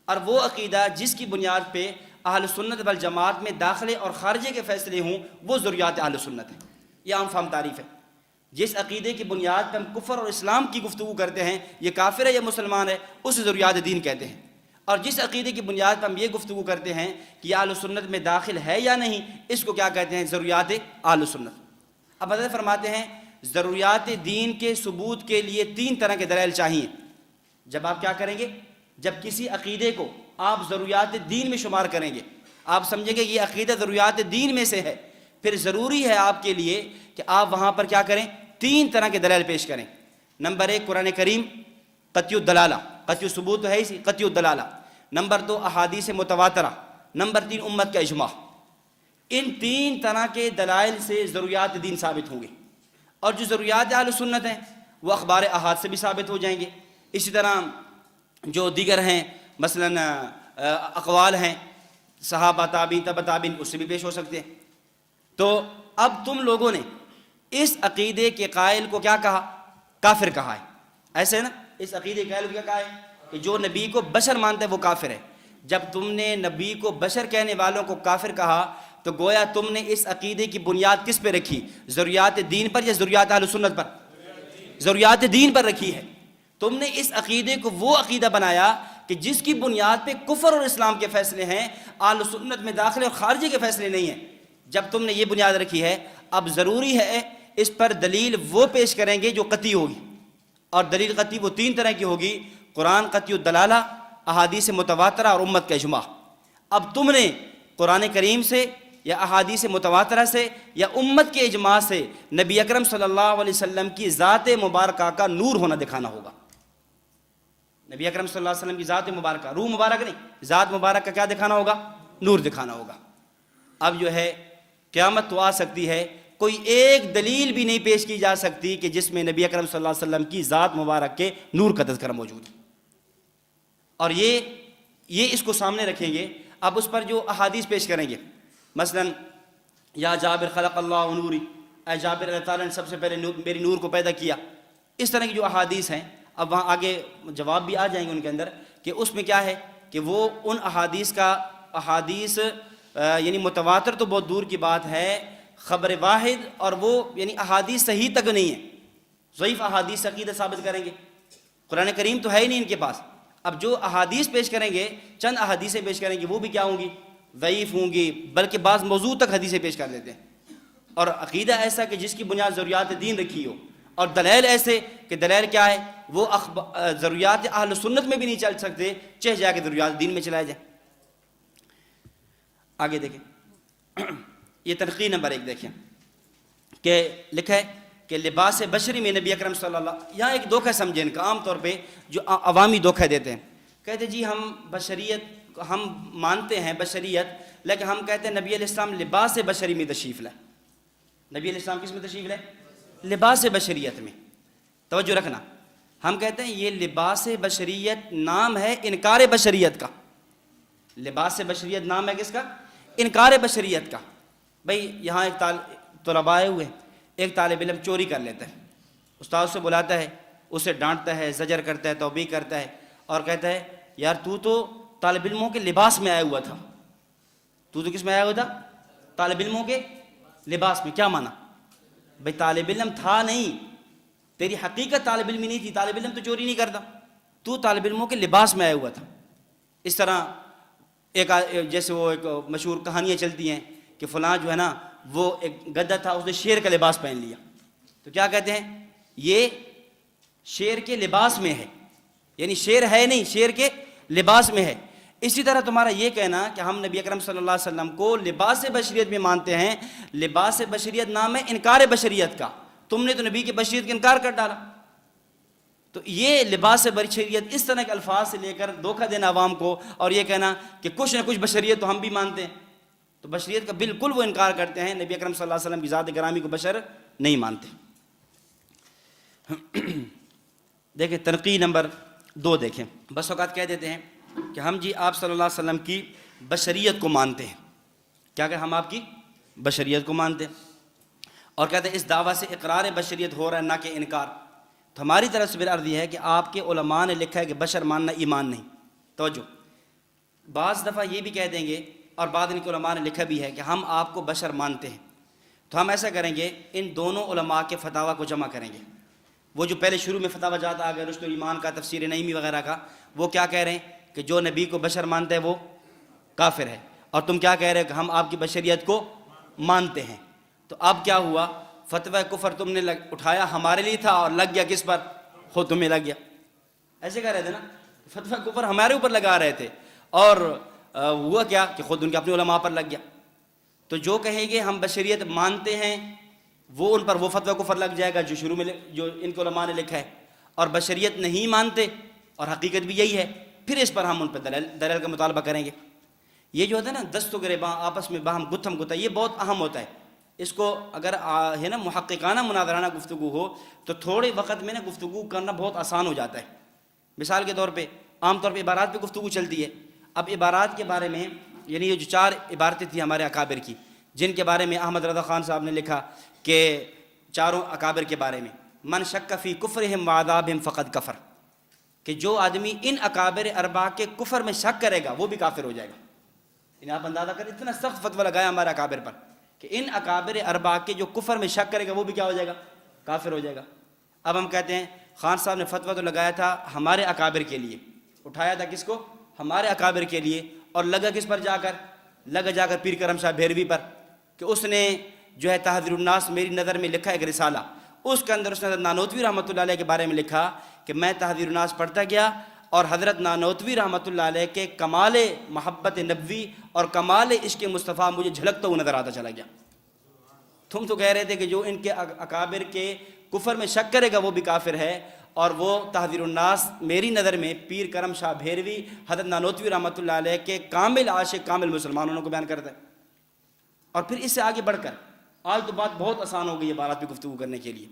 اور وہ عقیدہ جس کی بنیاد پہ اہل سنت والجماعت میں داخلے اور خارجے کے فیصلے ہوں، وہ ضروریات اہل سنت ہے۔ یہ عام فہم تعریف ہے۔ جس عقیدے کی بنیاد پہ ہم کفر اور اسلام کی گفتگو کرتے ہیں، یہ کافر ہے یا مسلمان ہے، اسے ضروریات دین کہتے ہیں۔ اور جس عقیدے کی بنیاد پر ہم یہ گفتگو کرتے ہیں کہ یہ اہل سنت میں داخل ہے یا نہیں، اس کو کیا کہتے ہیں؟ ضروریات اہل سنت۔ اب حضرت فرماتے ہیں ضروریات دین کے ثبوت کے لیے 3 طرح کے دلائل چاہیے۔ جب آپ کیا کریں گے؟ جب کسی عقیدے کو آپ ضروریات دین میں شمار کریں گے، آپ سمجھیں گے یہ عقیدہ ضروریات دین میں سے ہے، پھر ضروری ہے آپ کے لیے کہ آپ وہاں پر کیا کریں؟ 3 طرح کے دلائل پیش کریں۔ نمبر 1 قرآن کریم قطعی الدلالہ، قطعی ثبوت تو ہے ہی، قطعی الدلالہ۔ نمبر 2 احادیث متواترہ۔ نمبر 3 امت کا اجماع۔ ان 3 طرح کے دلائل سے ضروریات دین ثابت ہوں گے، اور جو ضروریات اہل سنت ہیں وہ اخبار احاد سے بھی ثابت ہو جائیں گے۔ اسی طرح جو دیگر ہیں مثلاً اقوال ہیں صحابہ تابعین تبع تابعین، اس سے بھی پیش ہو سکتے ہیں۔ تو اب تم لوگوں نے اس عقیدے کے قائل کو کیا کہا؟ کافر کہا ہے، ایسے ہے نا؟ اس عقیدے کے قائل کو کیا کہا ہے؟ کہ جو نبی کو بشر مانتا ہے وہ کافر ہے۔ جب تم نے نبی کو بشر کہنے والوں کو کافر کہا تو گویا تم نے اس عقیدے کی بنیاد کس پہ رکھی؟ ضروریات دین پر یا ضروریات اہل سنت پر؟ ضروریات دین پر رکھی ہے۔ تم نے اس عقیدے کو وہ عقیدہ بنایا کہ جس کی بنیاد پہ کفر اور اسلام کے فیصلے ہیں، اہل سنت میں داخلے اور خارجے کے فیصلے نہیں ہیں۔ جب تم نے یہ بنیاد رکھی ہے، اب ضروری ہے اس پر دلیل وہ پیش کریں گے جو قطعی ہوگی، اور دلیل قطعی وہ 3 طرح کی ہوگی: قرآن قطعی الدلالہ، احادیث متواترہ اور امت کا اجماع۔ اب تم نے قرآن کریم سے یا احادیث متواترہ سے یا امت کے اجماع سے نبی اکرم صلی اللہ علیہ وسلم کی ذات مبارکہ کا نور ہونا دکھانا ہوگا۔ نبی اکرم صلی اللہ علیہ وسلم کی ذات مبارکہ، روح مبارک نہیں، ذات مبارک کا کیا دکھانا ہوگا؟ نور دکھانا ہوگا۔ اب جو ہے قیامت تو آ سکتی ہے، کوئی ایک دلیل بھی نہیں پیش کی جا سکتی کہ جس میں نبی اکرم صلی اللہ علیہ وسلم کی ذات مبارک کے نور کا تذکرہ موجود ہے۔ اور یہ اس کو سامنے رکھیں گے، اب اس پر جو احادیث پیش کریں گے، مثلا یا جابر خلق اللہ نوری، اے جابر اللہ تعالیٰ نے سب سے پہلے میری نور کو پیدا کیا، اس طرح کی جو احادیث ہیں، اب وہاں آگے جواب بھی آ جائیں گے ان کے اندر کہ اس میں کیا ہے کہ وہ ان احادیث یعنی متواتر تو بہت دور کی بات ہے، خبر واحد، اور وہ یعنی احادیث صحیح تک نہیں ہے، ضعیف احادیث عقیدہ ثابت کریں گے، قرآن کریم تو ہے ہی نہیں ان کے پاس۔ اب جو احادیث پیش کریں گے، چند احادیثیں پیش کریں گے، وہ بھی کیا ہوں گی؟ ضعیف ہوں گی، بلکہ بعض موضوع تک حدیثیں پیش کر دیتے ہیں۔ اور عقیدہ ایسا کہ جس کی بنیاد ضروریات دین رکھی ہو، اور دلائل ایسے کہ دلائل کیا ہے، وہ ضروریات اہل سنت میں بھی نہیں چل سکتے، چہ جا کے ضروریات دین میں چلائے جائیں۔ آگے دیکھیں، یہ تنقید نمبر 1 دیکھیں کہ لکھا ہے کہ لباس بشری میں نبی اکرم صلی اللہ، یہاں ایک دھوکہ سمجھیں ان کا، عام طور پہ جو عوامی دھوکہ دیتے ہیں، کہتے جی ہم بشریت، ہم مانتے ہیں بشریت، لیکن ہم کہتے ہیں نبی علیہ السلام لباس بشری میں تشریف لائے۔ نبی علیہ السلام کس میں تشریف لائے؟ لباس بشریت میں۔ توجہ رکھنا، ہم کہتے ہیں یہ لباس بشریت نام ہے انکار بشریت کا۔ لباس بشریت نام ہے کس کا؟ انکار بشریت کا۔ بھئی یہاں ایک طلباء آئے ہوئے، ایک طالب علم چوری کر لیتا ہے، استاد سے بلاتا ہے، اسے ڈانٹتا ہے، زجر کرتا ہے، توبیخ کرتا ہے، اور کہتا ہے یار تو طالب علموں کے لباس میں آیا ہوا تھا۔ تو کس میں آیا ہوا تھا؟ طالب علموں کے لباس میں۔ کیا مانا؟ بھئی طالب علم تھا نہیں، تیری حقیقت طالب علم نہیں تھی، طالب علم تو چوری نہیں کرتا، تو طالب علموں کے لباس میں آیا ہوا تھا۔ اس طرح جیسے وہ ایک مشہور کہانیاں چلتی ہیں کہ فلاں جو ہے نا وہ ایک گدھا تھا، اس نے شیر کا لباس پہن لیا، تو کیا کہتے ہیں؟ یہ شیر کے لباس میں ہے، یعنی شیر ہے نہیں، شیر کے لباس میں ہے۔ اسی طرح تمہارا یہ کہنا کہ ہم نبی اکرم صلی اللہ علیہ وسلم کو لباس بشریت میں مانتے ہیں، لباس بشریت نام ہے انکار بشریت کا، تم نے تو نبی کی بشریت کا انکار کر ڈالا۔ تو یہ لباس بشریت اس طرح کے الفاظ سے لے کر دھوکہ دینا عوام کو، اور یہ کہنا کہ کچھ نہ کچھ بشریت تو ہم بھی مانتے ہیں، تو بشریت کا بالکل وہ انکار کرتے ہیں، نبی اکرم صلی اللہ علیہ وسلم کی ذات گرامی کو بشر نہیں مانتے۔ دیکھیں تنقید نمبر 2 دیکھیں، بس اوقات کہہ دیتے ہیں کہ ہم جی آپ صلی اللہ علیہ وسلم کی بشریت کو مانتے ہیں، کیا کہ ہم آپ کی بشریت کو مانتے ہیں، اور کہتے ہیں اس دعویٰ سے اقرار بشریت ہو رہا ہے نہ کہ انکار۔ تو ہماری طرف سے عرض یہ ہے کہ آپ کے علماء نے لکھا ہے کہ بشر ماننا ایمان نہیں۔ توجہ، بعض دفعہ یہ بھی کہہ دیں گے، اور بعد ان کے علماء نے لکھا بھی ہے کہ ہم آپ کو بشر مانتے ہیں، تو ہم ایسا کریں گے، ان دونوں علماء کے فتاویٰ کو جمع کریں گے۔ وہ جو پہلے شروع میں فتاویٰ جات آ گئے رشد الایمان کا، تفسیر نعیمی وغیرہ کا، وہ کیا کہہ رہے ہیں کہ جو نبی کو بشر مانتا ہے وہ کافر ہے، اور تم کیا کہہ رہے ہو کہ ہم آپ کی بشریت کو مانتے ہیں۔ تو اب کیا ہوا؟ فتویٰ کفر تم نے اٹھایا، ہمارے لیے تھا، اور لگ گیا کس پر؟ خود تمہیں لگ گیا۔ ایسے کہہ رہے تھے نا، فتویٰ کفر ہمارے اوپر لگا رہے تھے، اور ہوا کیا کہ خود ان کے اپنے علماء پر لگ گیا۔ تو جو کہیں گے ہم بشریت مانتے ہیں، وہ ان پر وہ فتویٰ کفر لگ جائے گا جو شروع میں جو ان کے علماء نے لکھا ہے، اور بشریت نہیں مانتے، اور حقیقت بھی یہی ہے، پھر اس پر ہم ان پہ دلیل کا مطالبہ کریں گے۔ یہ جو ہوتا ہے نا دست و گریباں، آپس میں باہم گتھم گتا، یہ بہت اہم ہوتا ہے۔ اس کو اگر ہے نا محققانہ مناظرانہ گفتگو ہو تو تھوڑے وقت میں نا گفتگو کرنا بہت آسان ہو جاتا ہے۔ مثال کے طور پہ عام طور پہ عبارات پہ گفتگو چلتی ہے، اب عبارات کے بارے میں یعنی یہ جو 4 عبارتیں تھیں ہمارے اکابر کی، جن کے بارے میں احمد رضا خان صاحب نے لکھا کہ 4 اکابر کے بارے میں، من شک فی کفرہم وعذابہم فقد کفر، کہ جو آدمی ان اکابر 4 کے کفر میں شک کرے گا وہ بھی کافر ہو جائے گا۔ یعنی آپ اندازہ کریں اتنا سخت فتویٰ لگایا ہمارے اکابر پر کہ ان اکابر 4 کے جو کفر میں شک کرے گا وہ بھی کیا ہو جائے گا؟ کافر ہو جائے گا۔ اب ہم کہتے ہیں خان صاحب نے فتویٰ تو لگایا تھا ہمارے اکابر کے لیے، اٹھایا تھا کس کو؟ ہمارے اکابر کے لیے، اور لگا کس پر جا کر؟ لگا جا کر پیر کرم شاہ بھیروی پر، کہ اس نے جو ہے تحذیر الناس میری نظر میں لکھا ایک رسالہ، اس کے اندر اس نے نانوتوی رحمۃ اللہ علیہ کے بارے میں لکھا کہ میں تحذیر الناس پڑھتا گیا، اور حضرت نانوتوی رحمۃ اللہ علیہ کے کمال محبت نبوی اور کمال عشق مصطفیٰ مجھے جھلکتا ہوا نظر آتا چلا گیا۔ تم تو کہہ رہے تھے کہ جو ان کے اکابر کے کفر میں شک کرے گا وہ بھی کافر ہے، اور وہ تحذیر الناس میری نظر میں پیر کرم شاہ بھیروی حضرت نانوتوی رحمۃ اللہ علیہ کے کامل عاشق کامل مسلمانوں کو بیان کرتا ہے۔ اور پھر اس سے آگے بڑھ کر آج تو بات بہت آسان ہو گئی ہے بارات پہ گفتگو کرنے کے لیے۔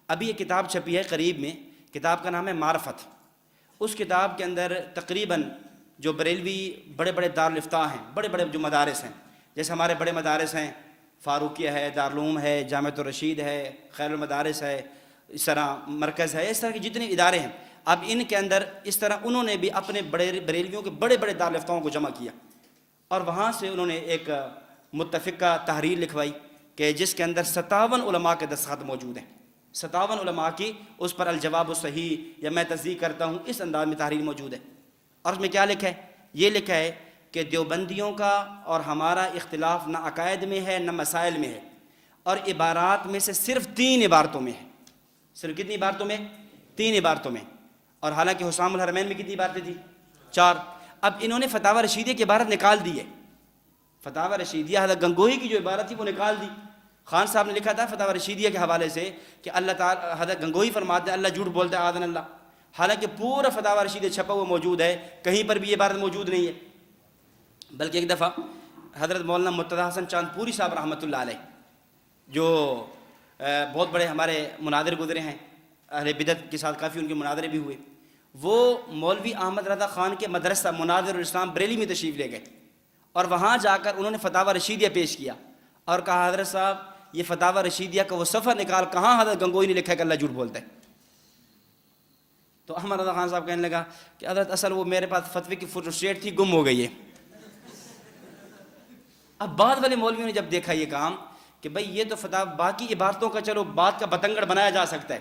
ابھی یہ کتاب چھپی ہے قریب میں، کتاب کا نام ہے معرفت۔ اس کتاب کے اندر تقریباً جو بریلوی بڑے بڑے دارالفتاء ہیں، بڑے بڑے جو مدارس ہیں، جیسے ہمارے بڑے مدارس ہیں فاروقیہ ہے، دارالعلوم ہے، جامعۃ الرشید ہے، خیر المدارس ہے، اس طرح مرکز ہے، اس طرح کے جتنے ادارے ہیں، اب ان کے اندر اس طرح انہوں نے بھی اپنے بڑے بریلویوں کے بڑے بڑے دارالفتاؤں کو جمع کیا، اور وہاں سے انہوں نے ایک متفقہ تحریر لکھوائی کہ جس کے اندر 57 علماء کے دستخط موجود ہیں، 57 علماء کی اس پر الجواب الصحیح یا میں تصدیق کرتا ہوں اس انداز میں تحریر موجود ہے۔ اور اس میں کیا لکھا ہے؟ یہ لکھا ہے کہ دیوبندیوں کا اور ہمارا اختلاف نہ عقائد میں ہے نہ مسائل میں ہے، اور عبارات میں سے صرف 3 عبارتوں میں ہے۔ صرف کتنی عبارتوں میں؟ 3 عبارتوں میں، اور حالانکہ حسام الحرمین میں کتنی عبارتیں تھیں؟ 4۔ اب انہوں نے فتاوی رشیدیہ کی عبارت نکال دی ہے، فتاوی رشیدیہ حضرت گنگوہی کی جو عبارت تھی وہ نکال دی۔ خان صاحب نے لکھا تھا فتاوی رشیدیہ کے حوالے سے کہ اللہ تعالیٰ، حضرت گنگوہی فرماتے ہیں اللہ جھوٹ بولتا ہے آذن اللہ، حالانکہ پورا فتاوی رشیدیہ چھپا ہوا موجود ہے، کہیں پر بھی یہ عبارت موجود نہیں ہے۔ بلکہ ایک دفعہ حضرت مولانا مرتضیٰ حسن چاند پوری صاحب رحمۃ اللہ علیہ، جو بہت بڑے ہمارے مناظر گزرے ہیں، اہل بدعت کے ساتھ کافی ان کے مناظرے بھی ہوئے، وہ مولوی احمد رضا خان کے مدرسہ مناظر الاسلام بریلی میں تشریف لے گئے، اور وہاں جا کر انہوں نے فتاوی رشیدیہ پیش کیا اور کہا حضرت صاحب یہ فتاوی رشیدیہ کا وہ صفحہ نکال کہاں حضرت گنگوہی نے لکھا ہے کہ اللہ جھوٹ بولتا ہے۔ تو احمد رضا خان صاحب کہنے لگا کہ حضرت اصل وہ میرے پاس فتوی کی فوٹوسٹیٹ تھی، گم ہو گئی ہے۔ اب بعد والے مولویوں نے جب دیکھا یہ کام کہ بھئی یہ تو فتاوی، باقی عبارتوں کا چلو بات کا بتنگڑ بنایا جا سکتا ہے،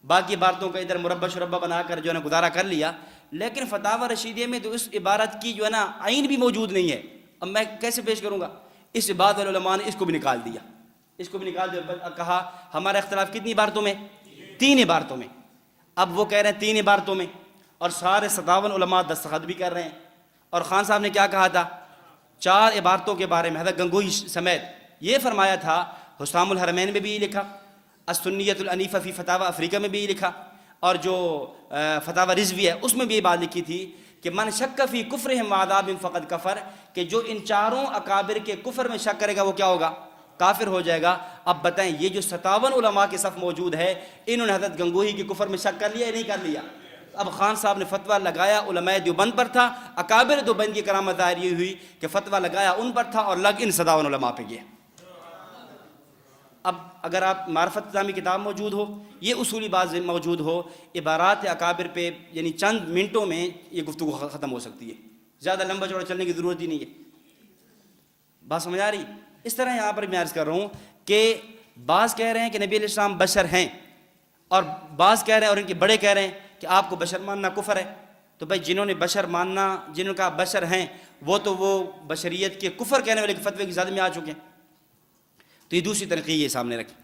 باقی عبارتوں کا ادھر مربع شربہ بنا کر جو ہے نا گزارا کر لیا، لیکن فتاوی رشیدیہ میں تو اس عبارت کی جو ہے نا عین بھی موجود نہیں ہے، اب میں کیسے پیش کروں گا؟ اس بعد والے علماء نے اس کو بھی نکال دیا، اس کو بھی نکال دیا، کہا ہمارا اختلاف کتنی عبارتوں میں؟ 3 عبارتوں میں۔ اب وہ کہہ رہے ہیں 3 عبارتوں میں، اور سارے 57 علماء دستخط بھی کر رہے ہیں، اور خان صاحب نے کیا کہا تھا؟ 4 عبارتوں کے بارے میں حضرت گنگوہی سمیت یہ فرمایا تھا، حسام الحرمین میں بھی یہ لکھا، السنیۃ الانیفہ فی فتاوی افریقہ میں بھی یہ لکھا، اور جو فتاوی رضوی ہے اس میں بھی یہ بات لکھی تھی کہ من شک فی کفرہم وعذابہم فقد کفر، کہ جو ان 4 اکابر کے کفر میں شک کرے گا وہ کیا ہوگا؟ کافر ہو جائے گا۔ اب بتائیں یہ جو 57 علماء کے صف موجود ہے، انہوں نے حضرت گنگوہی کے کفر میں شک کر لیا یا نہیں کر لیا؟ اب خان صاحب نے فتویٰ لگایا علماء دیوبند پر تھا، اکابر دیوبند کی کرامت ظاہر یہ ہوئی کہ فتویٰ لگایا ان پر تھا اور لگ ان 57 علماء پہ گیا۔ اب اگر آپ معرفت نامی کتاب موجود ہو، یہ اصولی بات موجود ہو، عبارات اکابر پہ یعنی چند منٹوں میں یہ گفتگو ختم ہو سکتی ہے، زیادہ لمبا چوڑا چلنے کی ضرورت ہی نہیں ہے۔ بات سمجھ آ رہی؟ اس طرح یہاں پر میں عرض کر رہا ہوں کہ بعض کہہ رہے ہیں کہ نبی علیہ السلام بشر ہیں، اور بعض کہہ رہے ہیں اور ان کے بڑے کہہ رہے ہیں کہ آپ کو بشر ماننا کفر ہے۔ تو بھائی جنہوں نے بشر ماننا، جنہوں کا بشر ہیں، وہ تو وہ بشریت کے کفر کہنے والے فتوے کی زد میں آ چکے ہیں۔ تو یہ دوسری تنقید یہ سامنے رکھی،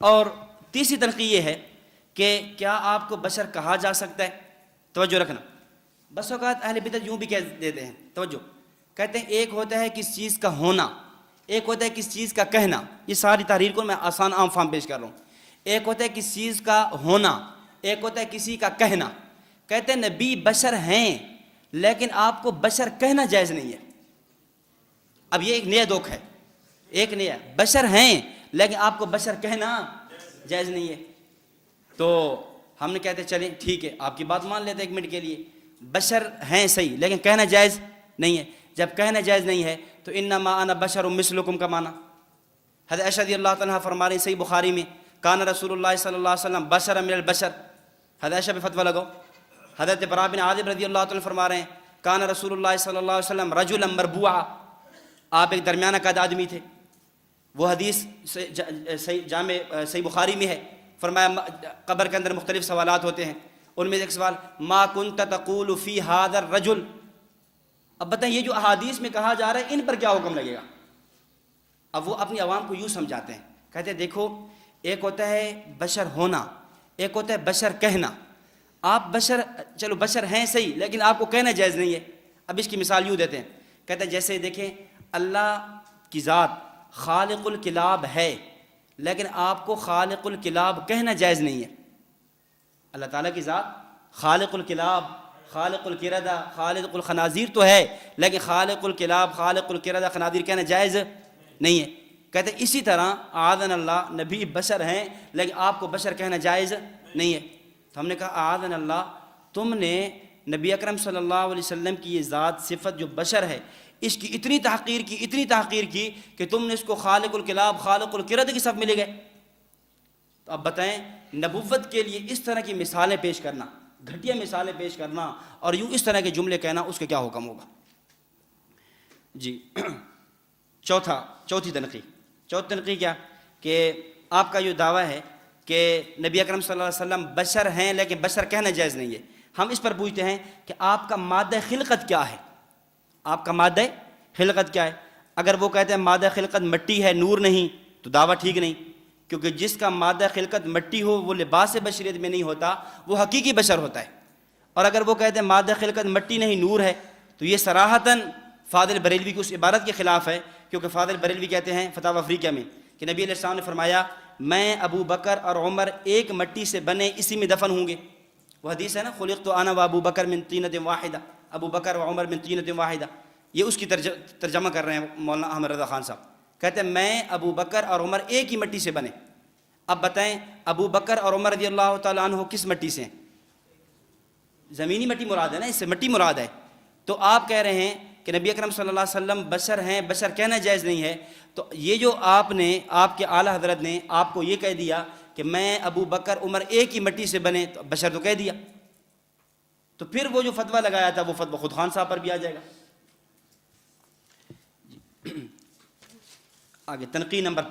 اور تیسری تنقید یہ ہے کہ کیا آپ کو بشر کہا جا سکتا ہے؟ توجہ رکھنا، بس اوقات اہل بدعت یوں بھی کہہ دیتے ہیں، توجہ، کہتے ہیں ایک ہوتا ہے کس چیز کا ہونا، ایک ہوتا ہے کس چیز کا کہنا۔ یہ ساری تحریر کو میں آسان عام فہم پیش کر رہا ہوں۔ ایک ہوتا ہے کس چیز کا ہونا، ایک ہوتا ہے کسی کا کہنا۔ کہتے ہیں نبی بشر ہیں لیکن آپ کو بشر کہنا جائز نہیں ہے۔ اب یہ ایک نیا دکھ ہے، ایک نیا، بشر ہیں لیکن آپ کو بشر کہنا جائز نہیں ہے۔ تو ہم نے کہتے چلیں ٹھیک ہے آپ کی بات مان لیتے ایک منٹ کے لیے، بشر ہیں صحیح لیکن کہنا جائز نہیں ہے۔ جب کہنا جائز نہیں ہے تو انما انا بشر مثلکم کا معنی، حضرت عائشہ رضی اللہ تعالیٰ فرما رہی ہیں صحیح بخاری میں، کان رسول اللہ صلی اللہ علیہ وسلم بشر من البشر، حضرت عائشہ پہ فتویٰ لگاؤ۔ حضرت براء بن عازب رضی اللہ تعالیٰ فرما رہے ہیں کان رسول اللہ صلی اللہ علیہ وسلم رجلا مربوعا، آپ ایک درمیانہ قد آدمی تھے۔ وہ حدیث صحیح بخاری میں ہے، فرمایا قبر کے اندر مختلف سوالات ہوتے ہیں، ان میں ایک سوال ما کنت تقول فی ھذا الرجل۔ اب بتائیں یہ جو احادیث میں کہا جا رہا ہے ان پر کیا حکم لگے گا؟ اب وہ اپنی عوام کو یوں سمجھاتے ہیں، کہتے ہیں دیکھو ایک ہوتا ہے بشر ہونا، ایک ہوتا ہے بشر کہنا۔ آپ بشر، چلو بشر ہیں صحیح، لیکن آپ کو کہنا جائز نہیں ہے۔ اب اس کی مثال یوں دیتے ہیں، کہتے ہیں جیسے دیکھیں اللہ کی ذات خالق الکلاب ہے، لیکن آپ کو خالق الکلاب کہنا جائز نہیں ہے۔ اللہ تعالیٰ کی ذات خالق الکلاب، خالق القردہ، خالق الخنازیر تو ہے، لیکن خالق الکلاب، خالق القردہ، خنازیر کہنا جائز نہیں ہے۔ کہتے ہیں اسی طرح اعاذنا اللہ نبی بشر ہیں، لیکن آپ کو بشر کہنا جائز نہیں ہے۔ تو ہم نے کہا اعاذنا اللہ، تم نے نبی اکرم صلی اللہ علیہ وسلم کی یہ ذات صفت جو بشر ہے اس کی اتنی تحقیر کی، اتنی تحقیر کی کہ تم نے اس کو خالق الکلاب، خالق القرد کی صف میں لے گئے۔ تو اب بتائیں نبوت کے لیے اس طرح کی مثالیں پیش کرنا، گھٹیا مثالیں پیش کرنا اور یوں اس طرح کے جملے کہنا، اس کا کیا حکم ہوگا؟ جی چوتھی تنقید کیا کہ آپ کا جو دعویٰ ہے کہ نبی اکرم صلی اللہ علیہ وسلم بشر ہیں لیکن بشر کہنا جائز نہیں ہے، ہم اس پر پوچھتے ہیں کہ آپ کا مادہ خلقت کیا ہے؟ آپ کا مادہ خلقت کیا ہے؟ اگر وہ کہتے ہیں مادہ خلقت مٹی ہے، نور نہیں، تو دعویٰ ٹھیک نہیں، کیونکہ جس کا مادہ خلقت مٹی ہو وہ لباس بشریت میں نہیں ہوتا، وہ حقیقی بشر ہوتا ہے۔ اور اگر وہ کہتے ہیں مادہ خلقت مٹی نہیں نور ہے، تو یہ صراحتاً فاضل بریلوی کی اس عبارت کے خلاف ہے، کیونکہ فاضل بریلوی کہتے ہیں فتاوی افریقہ میں کہ نبی علیہ السلام نے فرمایا میں ابو بکر اور عمر ایک مٹی سے بنے، اسی میں دفن ہوں گے۔ وہ حدیث ہے نا، خلقت انا و ابو بکر من طینۃ واحدہ، ابو بکر و عمر من طینۃ واحدہ، یہ اس کی ترجمہ کر رہے ہیں مولانا احمد رضا خان صاحب، کہتے ہیں میں ابو بکر اور عمر ایک ہی مٹی سے بنے۔ اب بتائیں ابو بکر اور عمر رضی اللہ تعالیٰ عنہ کس مٹی سے ہیں؟ زمینی مٹی مراد ہے نا، اس سے مٹی مراد ہے۔ تو آپ کہہ رہے ہیں کہ نبی اکرم صلی اللہ علیہ وسلم بشر ہیں، بشر کہنا جائز نہیں ہے، تو یہ جو آپ کے اعلیٰ حضرت نے آپ کو یہ کہہ دیا کہ میں ابو بکر عمر ایک ہی مٹی سے بنے، تو بشر تو کہہ دیا، تو پھر وہ جو فتویٰ لگایا تھا وہ فتویٰ خود خان صاحب پر بھی آ جائے گا۔ آگے تنقید نمبر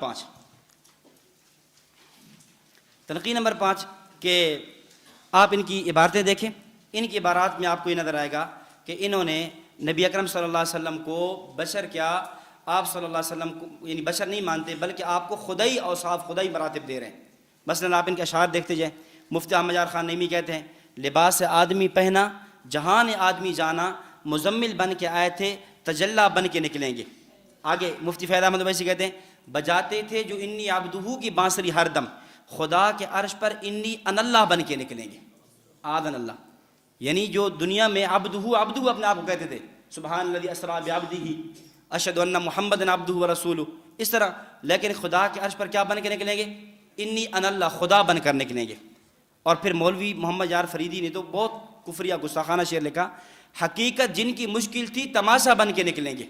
5 کہ آپ ان کی عبارتیں دیکھیں، ان کی عبارات میں آپ کو یہ نظر آئے گا کہ انہوں نے نبی اکرم صلی اللہ علیہ وسلم کو بشر کیا، آپ صلی اللہ علیہ وسلم کو یعنی بشر نہیں مانتے، بلکہ آپ کو خدائی اوصاف، خدائی مراتب دے رہے ہیں۔ مثلا آپ ان کے اشعار دیکھتے جائیں، مفتی احمد یار خان نعیمی کہتے ہیں لباس آدمی پہنا، جہان آدمی جانا، مزمل بن کے آئے تھے، تجلی بن کے نکلیں گے۔ آگے مفتی فیض احمد ویسی کہتے ہیں بجاتے تھے جو انی عبدہو کی بانسری ہر دم، خدا کے عرش پر انی ان اللہ بن کے نکلیں گے، آدن اللہ، یعنی جو دنیا میں عبدہو اپنے آپ کو کہتے تھے، سبحان الذی اسریٰ بعبدہ اشہد ان محمدًا عبدہ ورسولہ، اس طرح، لیکن خدا کے عرش پر کیا بن کے نکلیں گے؟ انی ان اللہ، خدا بن کر نکلیں گے۔ اور پھر مولوی محمد یار فریدی نے تو بہت کفریہ گستاخانہ شعر لکھا، حقیقت جن کی مشکل تھی تماشا بن کے نکلیں گے،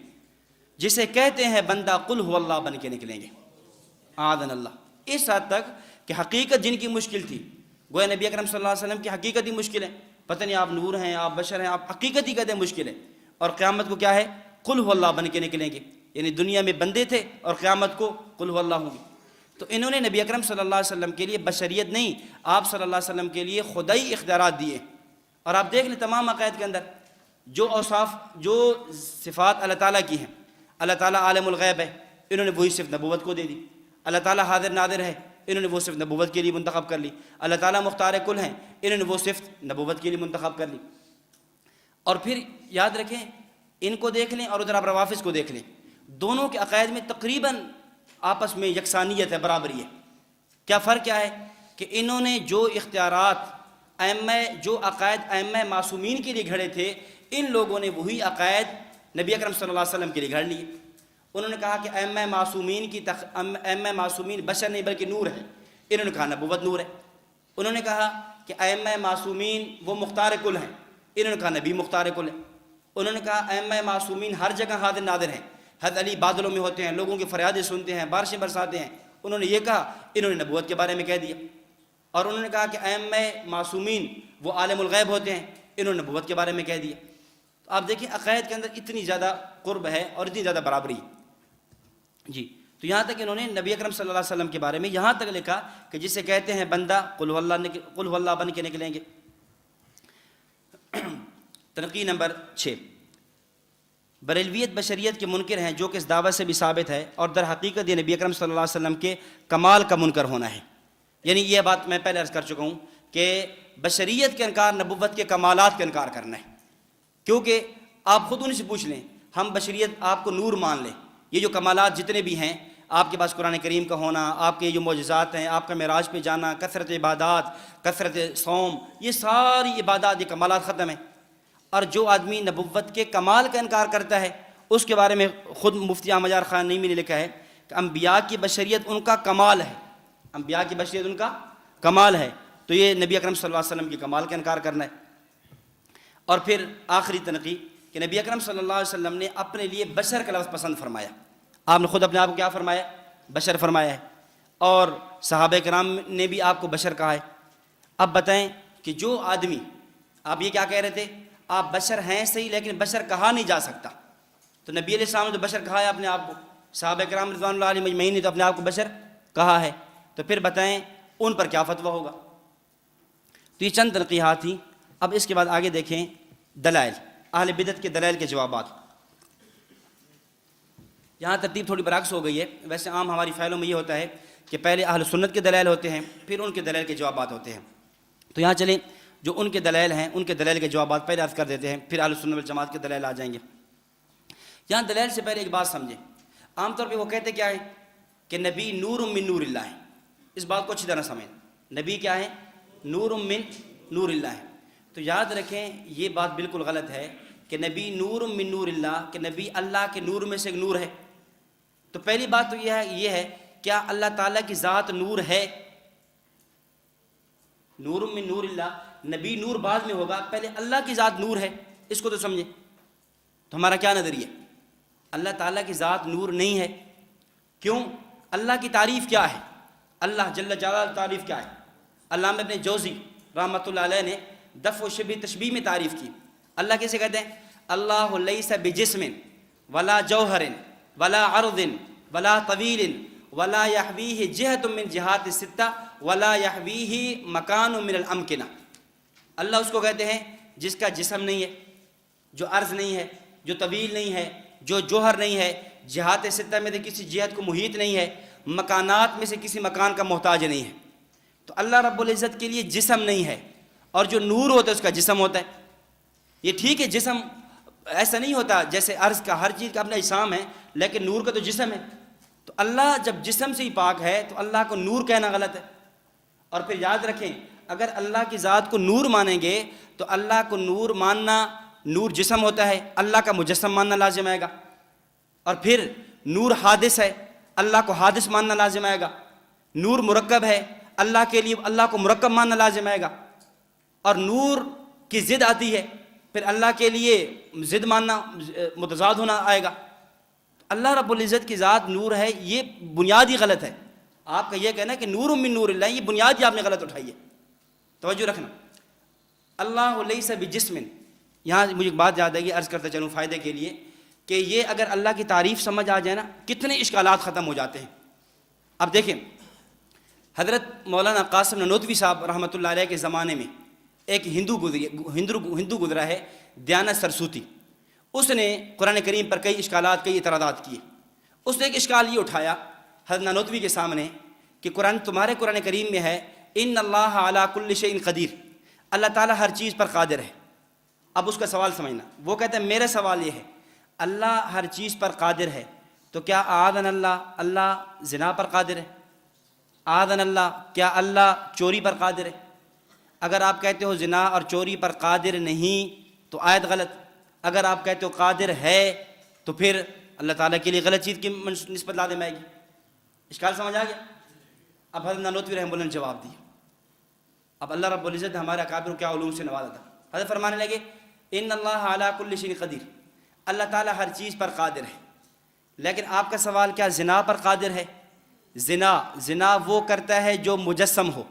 جسے کہتے ہیں بندہ قل هو اللہ بن کے نکلیں گے، آذن اللہ۔ اس حد تک کہ حقیقت جن کی مشکل تھی، گویا نبی اکرم صلی اللہ علیہ وسلم کی حقیقت ہی مشکل ہے، پتہ نہیں آپ نور ہیں، آپ بشر ہیں، آپ حقیقت ہی کہتے ہیں مشکل ہے، اور قیامت کو کیا ہے؟ قل هو اللہ بن کے نکلیں گے، یعنی دنیا میں بندے تھے اور قیامت کو قل هو اللہ ہوگی۔ تو انہوں نے نبی اکرم صلی اللہ علیہ وسلم کے لیے بشریت نہیں، آپ صلی اللہ علیہ وسلم کے لیے خدائی اختیارات دیے۔ اور آپ دیکھ لیں تمام عقائد کے اندر جو اوصاف، جو صفات اللہ تعالیٰ کی ہیں، اللہ تعالیٰ عالم الغیب ہے، انہوں نے وہی صرف نبوت کو دے دی۔ اللہ تعالیٰ حاضر ناظر ہے، انہوں نے وہ صرف نبوت کے لیے منتخب کر لی۔ اللہ تعالیٰ مختار کل ہیں، انہوں نے وہ صرف نبوت کے لیے منتخب کر لی۔ اور پھر یاد رکھیں، ان کو دیکھ لیں اور ادھر آپ روافظ کو دیکھ لیں، دونوں کے عقائد میں تقریباً آپس میں یکسانیت ہے، برابری ہے۔ کیا فرق کیا ہے؟ کہ انہوں نے جو اختیارات جو عقائد ائمہ معصومین کے لیے گھڑے تھے، ان لوگوں نے وہی عقائد نبی اکرم صلی اللہ علیہ وسلم کے لیے گھڑ لیے۔ انہوں نے کہا کہ ائمہ معصومین بشر نہیں بلکہ نور ہے، انہوں نے کہا نبوت نور ہے۔ انہوں نے کہا کہ ائمہ معصومین وہ مختار کل ہیں، انہوں نے کہا نبی مختار کل ہے۔ انہوں نے کہا ائمہ معصومین ہر جگہ حاضر ناظر ہیں، حضرت علی بادلوں میں ہوتے ہیں، لوگوں کی فریادیں سنتے ہیں، بارشیں برساتے ہیں، انہوں نے یہ کہا، انہوں نے نبوت کے بارے میں کہہ دیا۔ اور انہوں نے کہا کہ ائمہ معصومین وہ عالم الغیب ہوتے ہیں، انہوں نے نبوت کے بارے میں کہہ دیا۔ تو آپ دیکھیں عقائد کے اندر اتنی زیادہ قرب ہے اور اتنی زیادہ برابری جی۔ تو یہاں تک انہوں نے نبی اکرم صلی اللہ علیہ وسلم کے بارے میں یہاں تک لکھا کہ جسے کہتے ہیں بندہ قل هو اللہ بن کے نکلیں گے۔ تنقید نمبر 6، بریلویت بشریت کے منکر ہیں، جو کہ اس دعوت سے بھی ثابت ہے، اور در حقیقت یہ نبی اکرم صلی اللہ علیہ وسلم کے کمال کا منکر ہونا ہے۔ یعنی یہ بات میں پہلے عرض کر چکا ہوں کہ بشریت کا انکار نبوت کے کمالات کا انکار کرنا ہے، کیونکہ آپ خود ان سے پوچھ لیں، ہم بشریت آپ کو نور مان لیں، یہ جو کمالات جتنے بھی ہیں آپ کے پاس قرآن کریم کا ہونا، آپ کے جو معجزات ہیں، آپ کا معراج پہ جانا، کثرت عبادات، کثرت صوم، یہ ساری عبادات، یہ کمالات ختم ہیں۔ اور جو آدمی نبوت کے کمال کا انکار کرتا ہے اس کے بارے میں خود مفتی احمد یار خان نعیمی نے لکھا ہے کہ انبیاء کی بشریت ان کا کمال ہے، انبیاء کی بشریت ان کا کمال ہے، تو یہ نبی اکرم صلی اللہ علیہ وسلم کے کمال کا انکار کرنا ہے۔ اور پھر آخری تنقید کہ نبی اکرم صلی اللہ علیہ وسلم نے اپنے لیے بشر کا لفظ پسند فرمایا، آپ نے خود اپنے آپ کو کیا فرمایا؟ بشر فرمایا ہے، اور صحابہ کرام نے بھی آپ کو بشر کہا ہے۔ اب بتائیں کہ جو آدمی، آپ یہ کیا کہہ رہے تھے؟ آپ بشر ہیں صحیح لیکن بشر کہا نہیں جا سکتا، تو نبی علیہ السلام نے تو بشر کہا ہے اپنے آپ کو، صحابہ کرام رضوان اللہ علیہم اجمعین نے تو اپنے آپ کو بشر کہا ہے، تو پھر بتائیں ان پر کیا فتویٰ ہوگا؟ تو یہ چند تنقیحات تھیں۔ اب اس کے بعد آگے دیکھیں دلائل، اہل بدعت کے دلائل کے جوابات۔ یہاں ترتیب تھوڑی برعکس ہو گئی ہے، ویسے عام ہماری فائلوں میں یہ ہوتا ہے کہ پہلے اہل سنت کے دلائل ہوتے ہیں پھر ان کے دلائل کے جوابات ہوتے ہیں، تو یہاں چلیں جو ان کے دلائل ہیں ان کے دلائل کے جوابات پہلے عرض کر دیتے ہیں، پھر اہل سنت والجماعت کے دلائل آ جائیں گے۔ یہاں دلائل سے پہلے ایک بات سمجھیں، عام طور پہ وہ کہتے کیا ہے کہ نبی نور من نور اللہ ہے، اس بات کو اچھی طرح سمجھیں، نبی کیا ہے؟ نور من نور اللہ ہے۔ تو یاد رکھیں یہ بات بالکل غلط ہے کہ نبی نور من نور اللہ، کہ نبی اللہ کے نور میں سے ایک نور ہے۔ تو پہلی بات تو یہ ہے کیا اللہ تعالیٰ کی ذات نور ہے؟ نور من نور اللہ، نبی نور بعد میں ہوگا، پہلے اللہ کی ذات نور ہے، اس کو تو سمجھیں۔ تو ہمارا کیا نظریہ؟ اللہ تعالیٰ کی ذات نور نہیں ہے، کیوں؟ اللہ کی تعریف کیا ہے؟ اللہ جل جلالہ تعریف کیا ہے؟ علامہ ابن جوزی رحمۃ اللہ علیہ نے دفع و شبہ تشبیہ میں تعریف کی، اللہ کیسے کہتے ہیں؟ اللہ لیس بجسم ولا جوہر ولا عرض ولا طویل ولا یحویہ جہۃ من جہات الستہ ولا یحویہ مکان من الامکنہ۔ اللہ اس کو کہتے ہیں جس کا جسم نہیں ہے، جو عرض نہیں ہے، جو طویل نہیں ہے، جو جوہر نہیں ہے، جہات ستہ میں سے کسی جہت کو محیط نہیں ہے، مکانات میں سے کسی مکان کا محتاج نہیں ہے۔ تو اللہ رب العزت کے لیے جسم نہیں ہے، اور جو نور ہوتا ہے اس کا جسم ہوتا ہے۔ یہ ٹھیک ہے جسم ایسا نہیں ہوتا جیسے عرض کا، ہر چیز کا اپنا اجسام ہے، لیکن نور کا تو جسم ہے۔ تو اللہ جب جسم سے ہی پاک ہے تو اللہ کو نور کہنا غلط ہے۔ اور پھر یاد رکھیں اگر اللہ کی ذات کو نور مانیں گے تو اللہ کو نور ماننا، نور جسم ہوتا ہے، اللہ کا مجسم ماننا لازم آئے گا۔ اور پھر نور حادث ہے، اللہ کو حادث ماننا لازم آئے گا۔ نور مرکب ہے، اللہ کے لیے اللہ کو مرکب ماننا لازم آئے گا۔ اور نور کی ضد آتی ہے، پھر اللہ کے لیے ضد ماننا، متضاد ہونا آئے گا۔ اللہ رب العزت کی ذات نور ہے، یہ بنیادی غلط ہے۔ آپ کا یہ کہنا ہے کہ نور من نور اللہ، یہ بنیاد ہی آپ نے غلط اٹھائی ہے، توجہ رکھنا۔ اللہ لیس بجسم، یہاں مجھے ایک بات یاد آئے گی، عرض کرتا چلوں فائدے کے لیے، کہ یہ اگر اللہ کی تعریف سمجھ آ جائے نا کتنے اشکالات ختم ہو جاتے ہیں۔ اب دیکھیں حضرت مولانا قاسم نانوتوی صاحب رحمۃ اللہ علیہ کے زمانے میں ایک ہندو گزرا ہے دیانت سرسوتی، اس نے قرآن کریم پر کئی اشکالات، کئی اعتراضات کیے۔ اس نے ایک اشکال یہ اٹھایا حضرت نانوتوی کے سامنے کہ تمہارے قرآن کریم میں ہے ان اللہ علی کل شیء قدیر، اللہ تعالیٰ ہر چیز پر قادر ہے۔ اب اس کا سوال سمجھنا، وہ کہتا ہے میرا سوال یہ ہے اللہ ہر چیز پر قادر ہے تو کیا اعاذنا اللہ زنا پر قادر ہے؟ اعاذنا اللہ، کیا اللہ چوری پر قادر ہے؟ اگر آپ کہتے ہو زنا اور چوری پر قادر نہیں تو آیت غلط، اگر آپ کہتے ہو قادر ہے تو پھر اللہ تعالیٰ کے لیے غلط چیز کی نسبت لازم آئے گی۔ اشکال سمجھ آ گیا؟ اب حضرت نانوتوی رحمہ اللہ نے جواب دیا۔ اب اللہ رب العزت نے ہمارے اکابر کو کیا علوم سے نوازا تھا، حضرت فرمانے لگے ان اللہ علی کل شیء قدیر، اللہ تعالیٰ ہر چیز پر قادر ہے، لیکن آپ کا سوال کیا زنا پر قادر ہے؟ زنا وہ کرتا ہے جو مجسم ہو،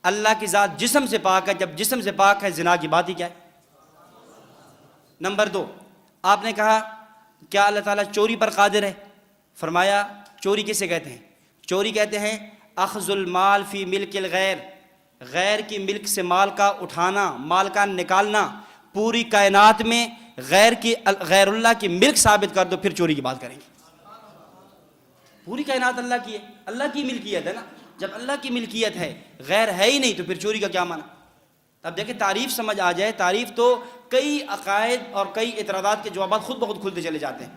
اللہ کی ذات جسم سے پاک ہے، جب جسم سے پاک ہے زنا کی بات ہی کیا ہے؟ نمبر 2، آپ نے کہا کیا اللہ تعالیٰ چوری پر قادر ہے؟ فرمایا چوری کسے کہتے ہیں؟ چوری کہتے ہیں اخذ المال فی ملک الغیر، غیر کی ملک سے مال کا اٹھانا، مال کا نکالنا۔ پوری کائنات میں غیر اللہ کی ملک ثابت کر دو پھر چوری کی بات کریں گے۔ پوری کائنات اللہ کی ہے، اللہ کی ملکیت ہے نا، جب اللہ کی ملکیت ہے غیر ہے ہی نہیں تو پھر چوری کا کیا معنی؟ اب دیکھیں تعریف سمجھ آ جائے، تعریف تو کئی عقائد اور کئی اعتراضات کے جوابات خود بخود کھلتے چلے جاتے ہیں۔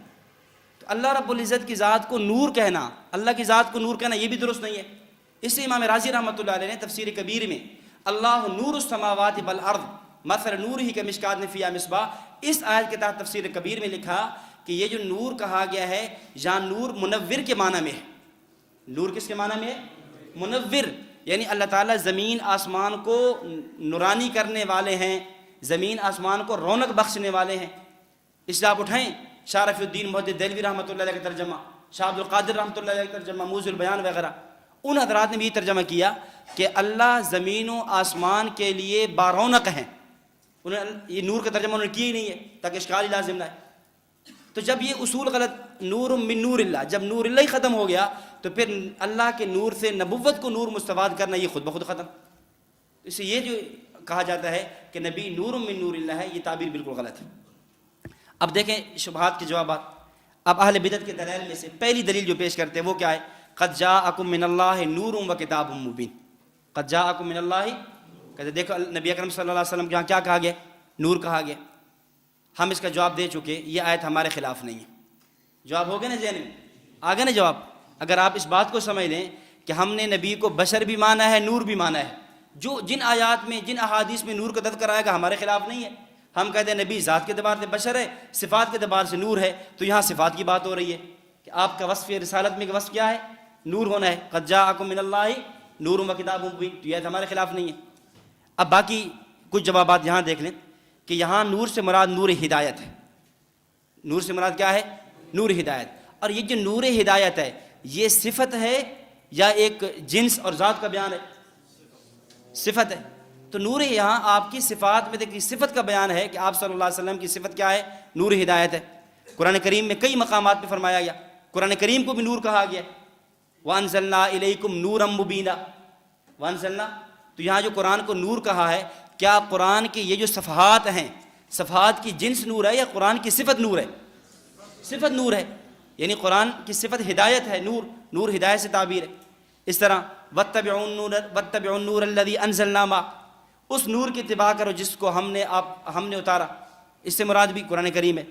تو اللہ رب العزت کی ذات کو نور کہنا، اللہ کی ذات کو نور کہنا، یہ بھی درست نہیں ہے۔ اس سے امام راضی رحمۃ اللہ علیہ نے تفسیر کبیر میں اللہ نور السماوات والارض مثل نورہ کمشکات فیہا مصباح، اس آیت کے تحت تفسیر کبیر میں لکھا کہ یہ جو نور کہا گیا ہے یہاں نور منور کے معنی میں ہے۔ نور کس کے معنی میں ہے؟ منور، یعنی اللہ تعالیٰ زمین آسمان کو نورانی کرنے والے ہیں، زمین آسمان کو رونق بخشنے والے ہیں۔ اس لیے آپ اٹھائیں شاہ رفیع الدین محدث دہلوی رحمۃ اللہ علیہ کا ترجمہ، شاہ عبد القادر رحمۃ اللہ علیہ کا ترجمہ، موضوع البیان وغیرہ، ان حضرات نے بھی یہ ترجمہ کیا کہ اللہ زمین و آسمان کے لیے بارونق ہیں۔ انہوں نے یہ نور کا ترجمہ انہوں نے کیا ہی نہیں ہے تاکہ اشکال ہی لازم نہ آئے۔ تو جب یہ اصول غلط، نور من نور اللہ، جب نور اللہ ہی ختم ہو گیا تو پھر اللہ کے نور سے نبوت کو نور مستفاد کرنا یہ خود بخود ختم۔ اس سے یہ جو کہا جاتا ہے کہ نبی نور من نور اللہ ہے، یہ تعبیر بالکل غلط ہے۔ اب دیکھیں شبہات کے جوابات۔ اب اہل بدعت کے دلائل میں سے پہلی دلیل جو پیش کرتے ہیں وہ کیا ہے؟ قد جاءکم من اللہ نور و کتاب مبین۔ قد جاءکم من اللہ، کہتے دیکھو نبی اکرم صلی اللہ علیہ وسلم کے یہاں کیا کہا گیا؟ نور کہا گیا۔ ہم اس کا جواب دے چکے، یہ آیت ہمارے خلاف نہیں ہے۔ جواب ہو گیا نا ذہن میں؟ آگے نا جواب؟ اگر آپ اس بات کو سمجھ لیں کہ ہم نے نبی کو بشر بھی مانا ہے، نور بھی مانا ہے، جو جن آیات میں جن احادیث میں نور کا تذکرہ آئے گا ہمارے خلاف نہیں ہے۔ ہم کہتے ہیں نبی ذات کے اعتبار سے بشر ہے، صفات کے اعتبار سے نور ہے، تو یہاں صفات کی بات ہو رہی ہے کہ آپ کا وصف رسالت میں وصف کیا ہے؟ نور ہونا ہے۔ قد جاءکم من اللہ نور و کتاب مبین، تو یہ ہمارے خلاف نہیں ہے۔ اب باقی کچھ جوابات یہاں دیکھ لیں کہ یہاں نور سے مراد نور ہدایت ہے۔ نور سے مراد کیا ہے؟ نور ہدایت۔ اور یہ جو نور ہدایت ہے یہ صفت ہے یا ایک جنس اور ذات کا بیان ہے؟ صفت ہے۔ تو نور یہاں آپ کی صفات میں دیکھیے صفت کا بیان ہے کہ آپ صلی اللہ علیہ وسلم کی صفت کیا ہے؟ نور ہدایت ہے۔ قرآن کریم میں کئی مقامات پہ فرمایا گیا، قرآن کریم کو بھی نور کہا گیا، وَأَنزَلْنَا إِلَيْكُمْ نُورًا مُبِينًا۔ وَأَنزَلْنَا، تو یہاں جو قرآن کو نور کہا ہے، کیا قرآن کی یہ جو صفحات ہیں، صفحات کی جنس نور ہے یا قرآن کی صفت نور ہے؟ صفت نور ہے، یعنی قرآن کی صفت ہدایت ہے، نور، نور ہدایت سے تعبیر ہے۔ اس طرح وَاتَّبِعُوا النُّورَ الَّذِي أَنزَلْنَا مَعَهُ، اس نور کی اتباع کرو جس کو ہم نے اتارا، اس سے مراد بھی قرآن کریم ہے۔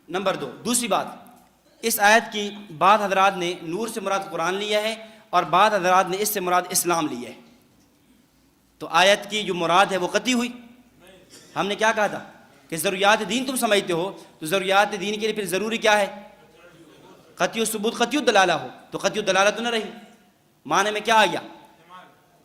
نمبر 2، دوسری بات، اس آیت کی بعض حضرات نے نور سے مراد قرآن لیا ہے اور بعض حضرات نے اس سے مراد اسلام لیا ہے۔ تو آیت کی جو مراد ہے وہ قطعی ہوئی۔ ہم نے کیا کہا تھا کہ ضروریات دین تم سمجھتے ہو، تو ضروریات دین کے لیے پھر ضروری کیا ہے؟ قطعی ثبوت، قطعی دلالہ ہو، تو قطعی دلالہ تو نہ رہی، معنی میں کیا آ گیا؟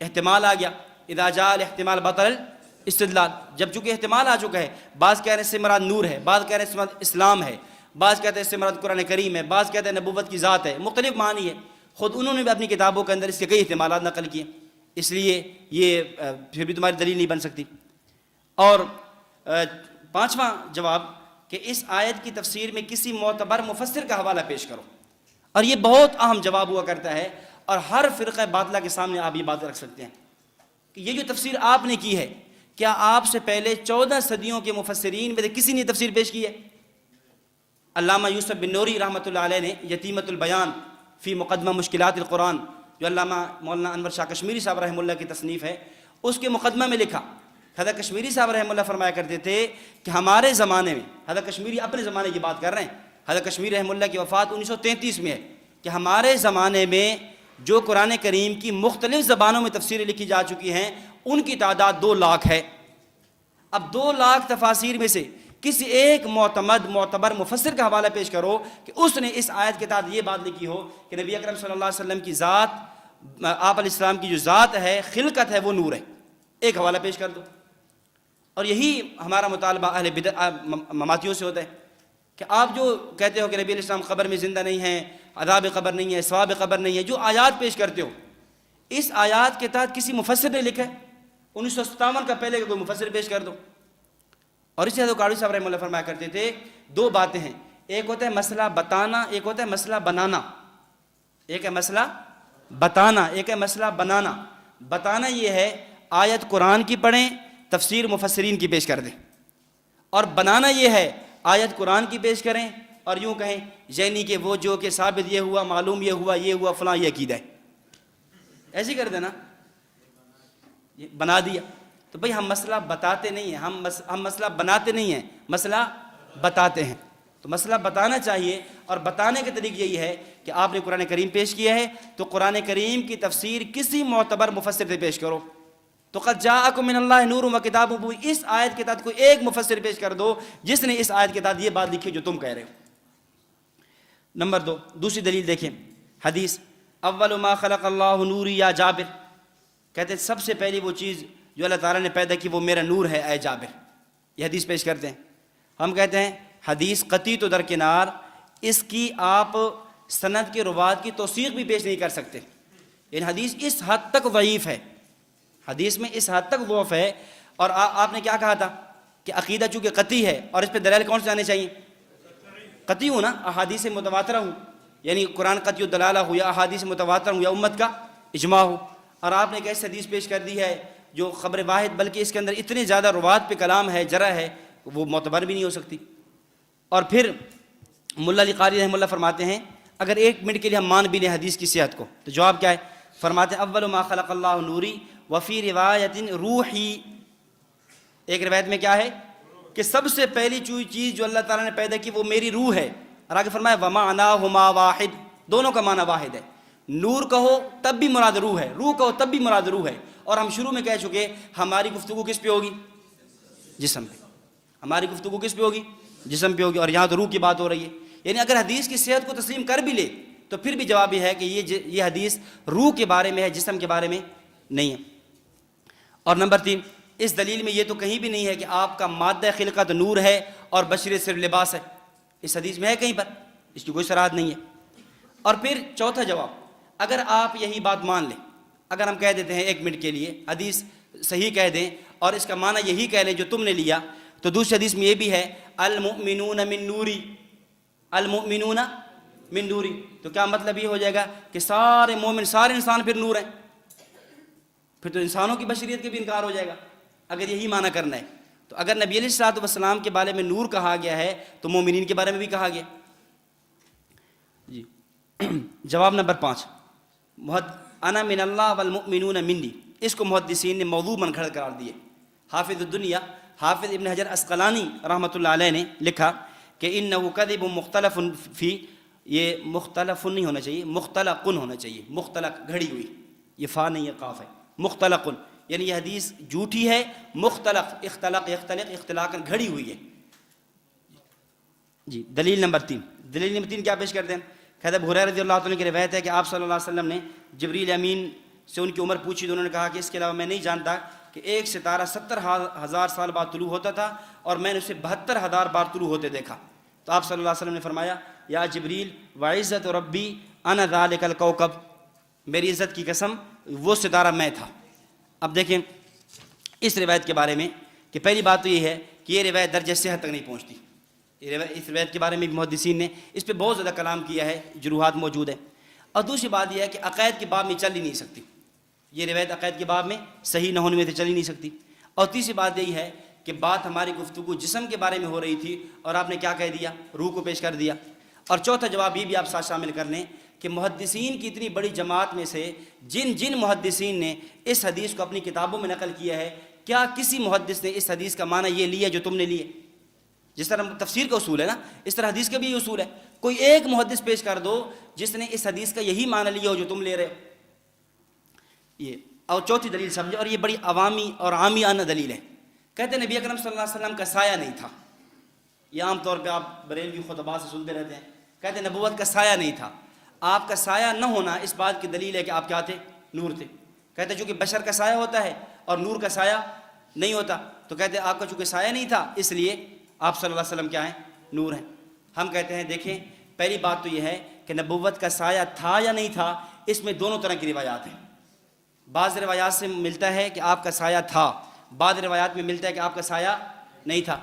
احتمال آ گیا۔ اذا جاء الاحتمال بطل الاستدلال، جب چونکہ احتمال آ چکا ہے، بعض کہہ رہے ہیں اس سے مراد نور ہے، بعض کہہ رہے ہیں اس سے مراد اسلام ہے، بعض کہتے ہیں اس سے مراد قرآن کریم ہے، بعض کہتے ہیں نبوت کی ذات ہے، مختلف معنی ہے۔ خود انہوں نے بھی اپنی کتابوں کے اندر اس کے کئی احتمالات نقل کیے، اس لیے یہ پھر بھی تمہاری دلیل نہیں بن سکتی۔ اور پانچواں جواب کہ اس آیت کی تفسیر میں کسی معتبر مفسر کا حوالہ پیش کرو، اور یہ بہت اہم جواب ہوا کرتا ہے، اور ہر فرقہ باطلہ کے سامنے آپ یہ بات رکھ سکتے ہیں کہ یہ جو تفسیر آپ نے کی ہے، کیا آپ سے پہلے 14 صدیوں کے مفسرین میں سے کسی نے تفسیر پیش کی ہے؟ علامہ یوسف بن نوری رحمۃ اللہ علیہ نے یتیمۃ البیان فی مقدمہ مشکلات القرآن، جو علامہ مولانا انور شاہ کشمیری صاحب رحمہ اللہ کی تصنیف ہے، اس کے مقدمہ میں لکھا، حضرت کشمیری صاحب رحمہ اللہ فرمایا کرتے تھے کہ ہمارے زمانے میں، حضرت کشمیری اپنے زمانے کی بات کر رہے ہیں، حضرت کشمیری رحمہ اللہ کی وفات 1933 میں ہے، کہ ہمارے زمانے میں جو قرآن کریم کی مختلف زبانوں میں تفسیریں لکھی جا چکی ہیں ان کی تعداد 2 لاکھ ہے۔ اب 2 لاکھ تفاسیر میں سے کسی ایک معتبر مفسر کا حوالہ پیش کرو کہ اس نے اس آیت کے تحت یہ بات لکھی ہو کہ نبی اکرم صلی اللہ علیہ وسلم کی ذات، آپ علیہ السلام کی جو ذات ہے، خلقت ہے، وہ نور ہے، ایک حوالہ پیش کر دو۔ اور یہی ہمارا مطالبہ اہل بدعت مماتیوں سے ہوتا ہے کہ آپ جو کہتے ہو کہ نبی علیہ السلام قبر میں زندہ نہیں ہیں، عذاب قبر نہیں ہے، ثواب قبر نہیں ہے، جو آیات پیش کرتے ہو، اس آیات کے تحت کسی مفسر نے لکھا ہے؟ 1957 کا پہلے کا کوئی مفسر پیش کر دو۔ اور اسی حضرت قاضی صاحب رحمہ اللہ فرمایا کرتے تھے 2 باتیں ہیں، ایک ہوتا ہے مسئلہ بتانا، ایک ہوتا ہے مسئلہ بنانا۔ ایک ہے مسئلہ بتانا، ایک ہے مسئلہ بنانا۔ بتانا یہ ہے آیت قرآن کی پڑھیں، تفسیر مفسرین کی پیش کر دیں، اور بنانا یہ ہے آیت قرآن کی پیش کریں اور یوں کہیں یعنی کہ وہ جو کہ ثابت یہ ہوا، معلوم یہ ہوا، یہ ہوا، فلاں یہ عقیدہ ہے، ایسے کر دینا۔ یہ بنا دیا. تو بھئی ہم مسئلہ بتاتے نہیں ہیں, ہم مسئلہ بناتے نہیں ہیں, مسئلہ بتاتے ہیں. تو مسئلہ بتانا چاہیے, اور بتانے کا طریقہ یہی ہے کہ آپ نے قرآن کریم پیش کیا ہے تو قرآن کریم کی تفسیر کسی معتبر مفسر سے پیش کرو. تو قد جاءکم من اللہ نور و کتاب مبین, اس آیت کے تحت کوئی ایک مفسر پیش کر دو جس نے اس آیت کے تحت یہ بات لکھی جو تم کہہ رہے ہو. نمبر 2, دوسری دلیل دیکھیں, حدیث اول ما خلق اللہ نوری یا جابر, کہتے ہیں سب سے پہلی وہ چیز جو اللہ تعالیٰ نے پیدا کی وہ میرا نور ہے اے جابر. یہ حدیث پیش کرتے ہیں. ہم کہتے ہیں حدیث قطعی تو درکنار, اس کی آپ سند کے روات کی توثیق بھی پیش نہیں کر سکتے. یعنی حدیث اس حد تک ضعیف ہے, حدیث میں اس حد تک ضعف ہے. اور آپ نے کیا کہا تھا کہ عقیدہ چونکہ قطعی ہے, اور اس پہ دلائل کون سے آنے چاہیے؟ قطعی ہو نا, احادیث متواترہ ہوں, یعنی قرآن قطعی الدلالہ ہو یا احادیث متواتر ہوں یا امت کا اجماع ہو. اور آپ نے ایک ایسی حدیث پیش کر دی ہے جو خبر واحد, بلکہ اس کے اندر اتنے زیادہ روات پہ کلام ہے, جرح ہے, وہ معتبر بھی نہیں ہو سکتی. اور پھر ملا علی قاری رحمہ اللہ فرماتے ہیں اگر ایک منٹ کے لیے ہم مان بھی لیں حدیث کی صحت کو تو جواب کیا ہے؟ فرماتے ہیں اول ما خلق اللہ نوری وفی روایت روحی, ایک روایت میں کیا ہے کہ سب سے پہلی چیز جو اللہ تعالیٰ نے پیدا کی وہ میری روح ہے. اور آگے فرمایا ومعناہما واحد, دونوں کا معنی واحد ہے. نور کہو تب بھی مراد روح ہے, روح کہو تب بھی مراد روح ہے. اور ہم شروع میں کہہ چکے ہماری گفتگو کس پہ ہوگی؟ جسم پہ. ہماری گفتگو کس پہ ہوگی؟ جسم پہ ہوگی. اور یہاں تو روح کی بات ہو رہی ہے. یعنی اگر حدیث کی صحت کو تسلیم کر بھی لے تو پھر بھی جواب یہ ہے کہ یہ حدیث روح کے بارے میں ہے, جسم کے بارے میں نہیں ہے. اور نمبر 3, اس دلیل میں یہ تو کہیں بھی نہیں ہے کہ آپ کا مادہ خلقت نور ہے اور بشر صرف لباس ہے. اس حدیث میں ہے کہیں پر؟ اس کی کوئی صراحت نہیں ہے. اور پھر چوتھا جواب, اگر آپ یہی بات مان لیں, اگر ہم کہہ دیتے ہیں ایک منٹ کے لیے حدیث صحیح کہہ دیں اور اس کا معنی یہی کہہ لیں جو تم نے لیا, تو دوسری حدیث میں یہ بھی ہے المؤمنون من نوری, المؤمنون من نوری. تو کیا مطلب یہ ہو جائے گا کہ سارے مومن, سارے انسان پھر نور ہیں؟ پھر تو انسانوں کی بشریت کے بھی انکار ہو جائے گا اگر یہی معنی کرنا ہے. تو اگر نبی علیہ الصلوۃ والسلام کے بارے میں نور کہا گیا ہے تو مومنین کے بارے میں بھی کہا گیا. جی جواب نمبر 5, انا من اللہ والمؤمنون منی, اس کو محدثین نے موضوع منگھڑ قرار دیے. حافظ الدنیا حافظ ابن حجر عسقلانی رحمۃ اللہ علیہ نے لکھا کہ انہ کذب مختلف فی, یہ مختلف نہیں ہونا چاہیے, مختلق ہونا چاہیے, مختلق گھڑی ہوئی, یہ فا نہیں ہے قاف ہے, مختلق, یعنی یہ حدیث جھوٹی ہے. مختلق, اختلق یختلق اختلاقاً گھڑی ہوئی ہے. جی دلیل نمبر 3, دلیل نمبر 3 کیا پیش کرتے ہیں؟ کہتے ابو ہریرہ رضی اللہ عنہ کی روایت ہے کہ آپ صلی اللہ علیہ وسلم نے جبریل امین سے ان کی عمر پوچھی تو انہوں نے کہا کہ اس کے علاوہ میں نہیں جانتا کہ ایک ستارہ 70,000 سال بعد طلوع ہوتا تھا اور میں نے اسے 72,000 بار طلوع ہوتے دیکھا. تو آپ صلی اللہ علیہ وسلم نے فرمایا یا جبریل وعزت ربی انا ذالک الکوکب, میری عزت کی قسم وہ ستارہ میں تھا. اب دیکھیں اس روایت کے بارے میں کہ پہلی بات تو یہ ہے کہ یہ روایت درجہ صحت تک نہیں پہنچتی. اس روایت کے بارے میں محدثین نے اس پہ بہت زیادہ کلام کیا ہے, جروحات موجود ہیں. اور دوسری بات یہ ہے کہ عقائد کے باب میں چل ہی نہیں سکتی, یہ روایت عقائد کے باب میں صحیح نہ ہونے میں تو چل ہی نہیں سکتی. اور تیسری بات یہی ہے کہ بات ہماری گفتگو جسم کے بارے میں ہو رہی تھی اور آپ نے کیا کہہ دیا؟ روح کو پیش کر دیا. اور چوتھا جواب یہ بھی آپ ساتھ شامل کر لیں کہ محدثین کی اتنی بڑی جماعت میں سے جن محدثین نے اس حدیث کو اپنی کتابوں میں نقل کیا ہے, کیا کسی محدث نے اس حدیث کا معنی یہ لیا جو تم نے لیے؟ جس طرح تفسیر کا اصول ہے نا, اس طرح حدیث کا بھی یہ اصول ہے. کوئی ایک محدث پیش کر دو جس نے اس حدیث کا یہی معنی لیا ہو جو تم لے رہے ہو. یہ اور چوتھی دلیل سمجھے, اور یہ بڑی عوامی اور عامیانہ دلیل ہے. کہتے ہیں نبی اکرم صلی اللہ علیہ وسلم کا سایہ نہیں تھا. یہ عام طور پہ آپ بریلوی خطبات سے سنتے رہتے ہیں, کہتے ہیں نبوت کا سایہ نہیں تھا. آپ کا سایہ نہ ہونا اس بات کی دلیل ہے کہ آپ کیا تھے؟ نور تھے. کہتے ہیں چونکہ بشر کا سایہ ہوتا ہے اور نور کا سایہ نہیں ہوتا, تو کہتے ہیں آپ کا چونکہ سایہ نہیں تھا اس لیے آپ صلی اللہ علیہ وسلم کیا ہیں؟ نور ہیں. ہم کہتے ہیں دیکھیں پہلی بات تو یہ ہے کہ نبوت کا سایہ تھا یا نہیں تھا, اس میں دونوں طرح کی روایات ہیں. بعض روایات سے ملتا ہے کہ آپ کا سایہ تھا, بعض روایات میں ملتا ہے کہ آپ کا سایہ نہیں تھا.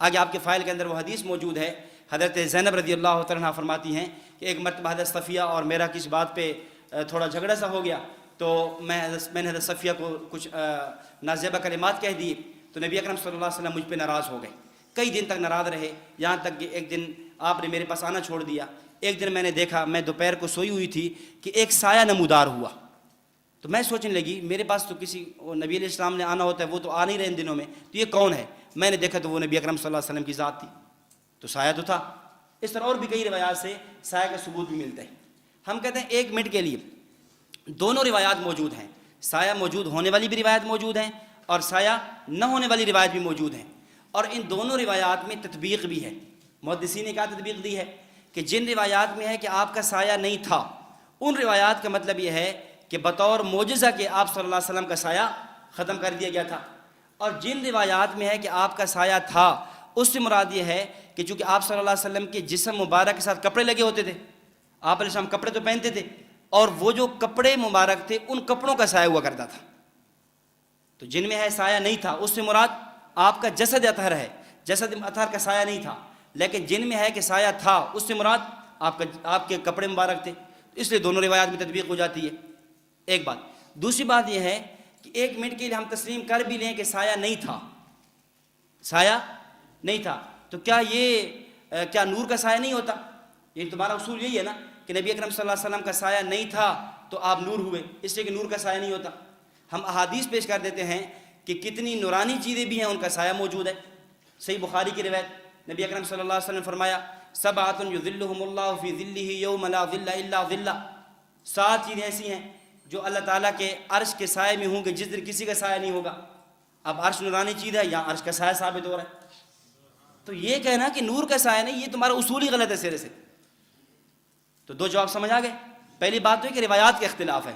آگے آپ کے فائل کے اندر وہ حدیث موجود ہے. حضرت زینب رضی اللہ تعالیٰ عنہا فرماتی ہیں کہ ایک مرتبہ حضرت صفیہ اور میرا کسی بات پہ تھوڑا جھگڑا سا ہو گیا, تو میں نے حضرت صفیہ کو کچھ نازیبہ کلمات کہہ دی, تو نبی اکرم صلی اللہ علیہ وسلم مجھ پہ ناراض ہو گئے. کئی دن تک ناراض رہے, یہاں تک کہ ایک دن آپ نے میرے پاس آنا چھوڑ دیا. ایک دن میں نے دیکھا, میں دوپہر کو سوئی ہوئی تھی کہ ایک سایہ نمودار ہوا. تو میں سوچنے لگی میرے پاس تو کسی نبی علیہ السلام نے آنا ہوتا ہے، وہ تو آ نہیں رہے ان دنوں میں، تو یہ کون ہے؟ میں نے دیکھا تو وہ نبی اکرم صلی اللہ علیہ وسلم کی ذات تھی، تو سایہ تو تھا۔ اس طرح اور بھی کئی روایات سے سایہ کا ثبوت بھی ملتا ہے۔ ہم کہتے ہیں 1 منٹ کے لیے دونوں روایات موجود ہیں، سایہ موجود ہونے والی بھی روایت موجود ہیں اور سایہ نہ ہونے والی روایت بھی موجود ہیں، اور ان دونوں روایات میں تطبیق بھی ہے۔ محدثین نے کیا تطبیق دی ہے کہ جن روایات میں ہے کہ آپ کا سایہ نہیں تھا، ان روایات کا مطلب یہ ہے کہ بطور معجزہ کہ آپ صلی اللہ علیہ وسلم کا سایہ ختم کر دیا گیا تھا، اور جن روایات میں ہے کہ آپ کا سایہ تھا، اس سے مراد یہ ہے کہ چونکہ آپ صلی اللہ علیہ وسلم کے جسم مبارک کے ساتھ کپڑے لگے ہوتے تھے، آپ علیہ السلام کپڑے تو پہنتے تھے، اور وہ جو کپڑے مبارک تھے ان کپڑوں کا سایہ ہوا کرتا تھا۔ تو جن میں ہے سایہ نہیں تھا، اس سے مراد آپ کا جسد اطہر ہے، جسد اطہر کا سایہ نہیں تھا، لیکن جن میں ہے کہ سایہ تھا، اس سے مراد آپ کے کپڑے مبارک تھے، اس لیے دونوں روایات میں تطبیق ہو جاتی ہے۔ ایک بات۔ دوسری بات یہ ہے کہ 1 منٹ کے لیے ہم تسلیم کر بھی لیں کہ سایہ نہیں تھا، سایہ نہیں تھا، تو کیا نور کا سایہ نہیں ہوتا؟ یہ تمہارا اصول یہی ہے نا کہ نبی اکرم صلی اللہ علیہ وسلم کا سایہ نہیں تھا تو آپ نور ہوئے، اس لیے کہ نور کا سایہ نہیں ہوتا۔ ہم احادیث پیش کر دیتے ہیں کہ کتنی نورانی چیزیں بھی ہیں ان کا سایہ موجود ہے۔ صحیح بخاری کی روایت، نبی اکرم صلی اللہ علیہ وسلم نے فرمایا سبعۃ یظلھم اللہ فی ظلہ یوم لا ظل الا ظلہ، 7 چیزیں ایسی ہیں جو اللہ تعالیٰ کے عرش کے سائے میں ہوں گے جس دن کسی کا سایہ نہیں ہوگا۔ اب عرش نورانی چیز ہے، یہاں عرش کا سایہ ثابت ہو رہا ہے، تو یہ کہنا کہ نور کا سایہ نہیں، یہ تمہارا اصول ہی غلط ہے سرے سے۔ تو 2 جواب سمجھ آ گئے۔ پہلی بات تو ہے کہ روایات کا اختلاف ہے،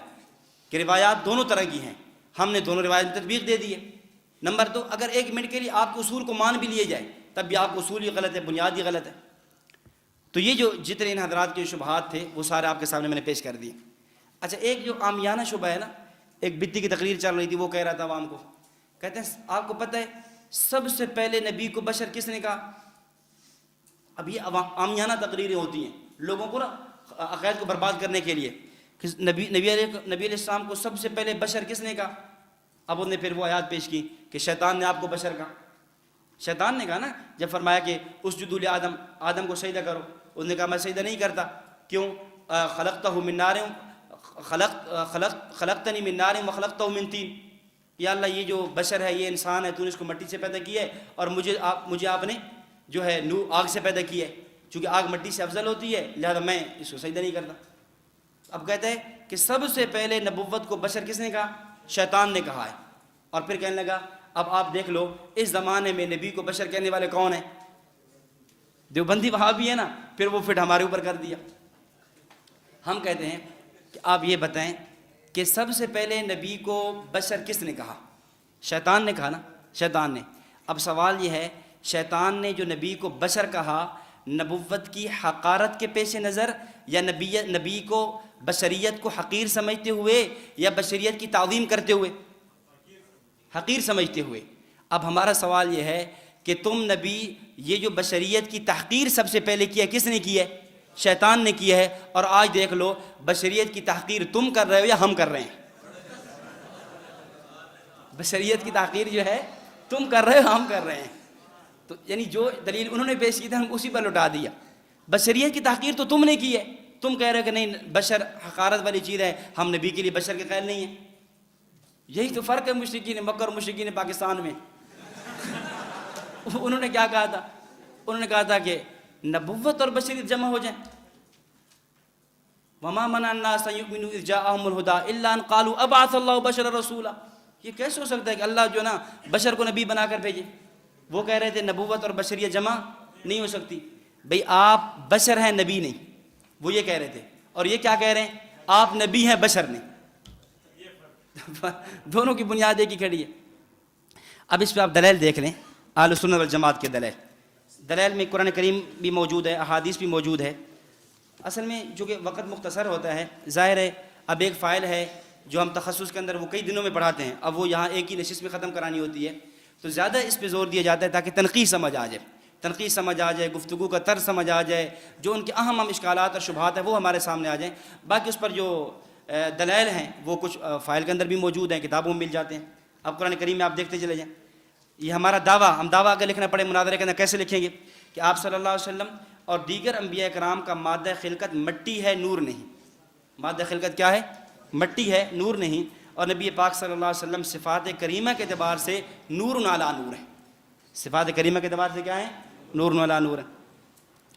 کہ روایات دونوں طرح کی ہیں، ہم نے دونوں روایت میں تطبیق دے دی ہے۔ نمبر 2، اگر 1 منٹ کے لیے آپ کے اصول کو مان بھی لیے جائے تب بھی آپ کا اصول ہی غلط ہے، بنیاد ہی غلط ہے۔ تو یہ جو جتنے ان حضرات کے شبہات تھے وہ سارے آپ کے سامنے میں نے پیش کر دیے۔ اچھا، ایک جو عامیانہ شبہ ہے نا، ایک بتی کی تقریر چل رہی تھی، وہ کہہ رہا تھا عوام کو، کہتے ہیں آپ کو پتہ ہے سب سے پہلے نبی کو بشر کس نے کہا؟ اب یہ عامیانہ تقریریں ہوتی ہیں لوگوں کو نا عقائد کو برباد کرنے کے لیے، کہ نبی علیہ السلام کو سب سے پہلے بشر کس نے کہا؟ اب انہوں نے پھر وہ آیات پیش کی کہ شیطان نے آپ کو بشر کہا۔ شیطان نے کہا نا، جب فرمایا کہ اسجدوا لآدم، آدم کو سجدہ کرو، انہوں نے کہا میں سجدہ نہیں کرتا، کیوں؟ خلقتہ من نار خلقتنی من نار وخلقتہ من طین، یا اللہ یہ جو بشر ہے، یہ انسان ہے، تو نے اس کو مٹی سے پیدا کیا ہے، اور مجھے آپ نے جو ہے آگ سے پیدا کیا ہے، چونکہ آگ مٹی سے افضل ہوتی ہے لہذا میں اس کو سجدہ نہیں کرتا۔ اب کہتا ہے کہ سب سے پہلے نبوت کو بشر کس نے کہا؟ شیطان نے کہا ہے، اور پھر کہنے لگا اب آپ دیکھ لو اس زمانے میں نبی کو بشر کہنے والے کون ہیں؟ دیوبندی وہابی ہے نا، پھر وہ فٹ ہمارے اوپر کر دیا۔ ہم کہتے ہیں کہ آپ یہ بتائیں کہ سب سے پہلے نبی کو بشر کس نے کہا؟ شیطان نے کہا نا، شیطان نے۔ اب سوال یہ ہے شیطان نے جو نبی کو بشر کہا نبوت کی حقارت کے پیش نظر، یا نبی کو بشریت کو حقیر سمجھتے ہوئے، یا بشریت کی تعظیم کرتے ہوئے؟ حقیر سمجھتے ہوئے۔ اب ہمارا سوال یہ ہے کہ تم نبی یہ جو بشریت کی تحقیر سب سے پہلے کیا کس نے کی ہے؟ شیطان نے کی ہے، اور آج دیکھ لو بشریت کی تحقیر تم کر رہے ہو یا ہم کر رہے ہیں؟ بشریت کی تحقیر جو ہے تم کر رہے ہو ہم کر رہے ہیں۔ تو یعنی جو دلیل انہوں نے پیش کی تھی ہم اسی پر لٹا دیا۔ بشریت کی تحقیر تو تم نے کی ہے، تم کہہ رہے ہو کہ نہیں بشر حقارت والی چیز ہے، ہم نبی کے لیے بشر کے قائل نہیں ہیں۔ یہی تو فرق ہے مشرکین مکہ اور مشرکین پاکستان میں۔ انہوں نے کیا کہا تھا؟ انہوں نے کہا تھا کہ نبوت اور بشریت جمع ہو جائیں۔ وَمَا مَنَعَ النَّاسَ أَن يُؤْمِنُوا إِذْ جَاءَهُمُ الْهُدَىٰ إِلَّا أَن قَالُوا أَبْعَثَ اللَّهُ بَشَرًا رَسُولًا۔ یہ کیسے ہو سکتا ہے کہ اللہ جو نا بشر کو نبی بنا کر بھیجے؟ وہ کہہ رہے تھے نبوت اور بشریت جمع نہیں ہو سکتی۔ بھئی آپ بشر ہیں نبی نہیں، وہ یہ کہہ رہے تھے، اور یہ کیا کہہ رہے ہیں؟ آپ نبی ہیں بشر نہیں۔ دونوں کی بنیاد ایک ہی کھڑی ہے۔ اب اس پہ آپ دلیل دیکھ لیں، اہل سنت والجماعت کے دلیل میں قرآن کریم بھی موجود ہے، احادیث بھی موجود ہے۔ اصل میں جو کہ وقت مختصر ہوتا ہے، ظاہر ہے اب ایک فائل ہے جو ہم تخصص کے اندر وہ کئی دنوں میں پڑھاتے ہیں، اب وہ یہاں ایک ہی نشست میں ختم کرانی ہوتی ہے، تو زیادہ اس پہ زور دیا جاتا ہے تاکہ تنقید سمجھ آ جائے، تنقید سمجھ آ جائے، گفتگو کا طرز سمجھ آ جائے، جو ان کے اہم اشکالات اور شبہات ہیں وہ ہمارے سامنے آ جائیں۔ باقی اس پر جو دلائل ہیں وہ کچھ فائل کے اندر بھی موجود ہیں، کتابوں میں مل جاتے ہیں۔ اب قرآن کریم میں آپ دیکھتے چلے جائیں، یہ ہمارا دعویٰ، ہم دعویٰ اگر لکھنا پڑے مناظرے کے اندر کیسے لکھیں گے کہ آپ صلی اللہ علیہ وسلم اور دیگر انبیاء کرام کا مادہ خلقت مٹی ہے، نور نہیں۔ مادہ خلقت کیا ہے؟ مٹی ہے، نور نہیں۔ اور نبی پاک صلی اللہ علیہ وسلم صفات کریمہ کے اعتبار سے نور علی نور ہیں. صفات کریمہ کے اعتبار سے کیا ہیں؟ نور علی نور ہیں.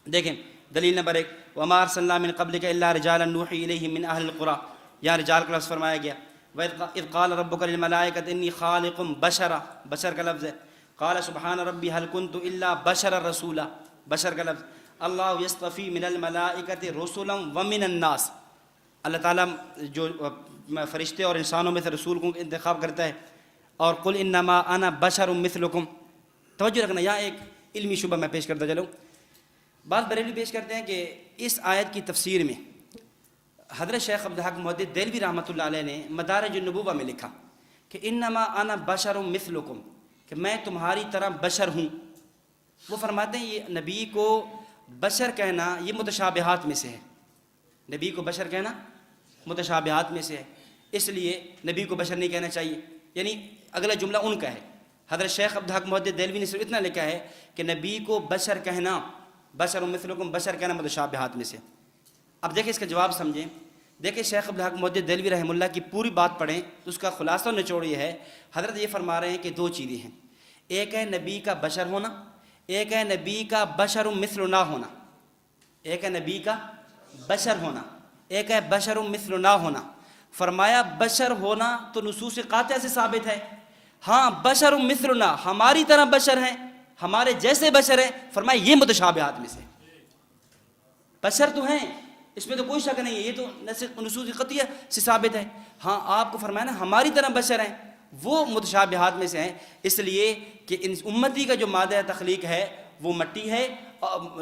دیکھیں دلیل نمبر 1 وما ارسلنا من قبلک الا رجالا نوحی الیہم من اہل القری. یہاں رجال کا لفظ فرمایا گیا. وَإِذْ قَالَ رَبُّكَ لِلْمَلَائِكَةِ إِنِّي خَالِقٌ بَشَرًا, بشر کا لفظ ہے. قَالَ سُبْحَانَ رَبِّي هَلْ كُنْتُ إِلَّا بَشَرًا رَسُولًا, بشر کا لفظ. اللہ یصطفی من الملائکۃ رسلا ومن الناس, اللہ تعالیٰ جو فرشتے اور انسانوں میں سے رسول کو انتخاب کرتا ہے. اور قل انما انا بشر مثلکم. توجہ رکھنا, یہاں ایک علمی شبہ میں پیش کرتا چلوں. بعض بریلوی پیش کرتے ہیں کہ اس آیت کی تفسیر میں حضرت شیخ عبدالحق محدث دہلوی رحمۃ اللہ علیہ نے مدارج النبوہ میں لکھا کہ انما انا بشر مثلکم, کہ میں تمہاری طرح بشر ہوں. وہ فرماتے ہیں یہ نبی کو بشر کہنا یہ متشابہات میں سے ہے. نبی کو بشر کہنا متشابہات میں سے ہے, اس لیے نبی کو بشر نہیں کہنا چاہیے. یعنی اگلا جملہ ان کا ہے. حضرت شیخ عبدالحق محدث دہلوی نے صرف اتنا لکھا ہے کہ نبی کو بشر کہنا, بشر مثلکم, بشر کہنا متشابہات میں سے. اب دیکھیں اس کا جواب سمجھیں. دیکھیں شیخ عبدالحق محدث دہلوی رحمہ اللہ کی پوری بات پڑھیں تو اس کا خلاصہ نچوڑ یہ ہے. حضرت یہ فرما رہے ہیں کہ دو چیزیں ہیں, ایک ہے نبی کا بشر ہونا, ایک ہے نبی کا بشر مثلنا ہونا. ایک ہے نبی کا بشر ہونا, ایک ہے بشر مثلنا ہونا. فرمایا بشر ہونا تو نصوص قاطعہ سے ثابت ہے. ہاں بشر مثلنا, ہماری طرح بشر ہیں, ہمارے جیسے بشر ہیں. فرمایا یہ متشابہات میں سے. بشر تو ہیں, اس میں تو کوئی شک نہیں ہے, یہ تو نصوص قطعیہ سے ثابت ہے. ہاں آپ کو فرمایا نا ہماری طرح بشر ہیں, وہ متشابہات میں سے ہیں. اس لیے کہ ان امتی کا جو مادہ تخلیق ہے وہ مٹی ہے,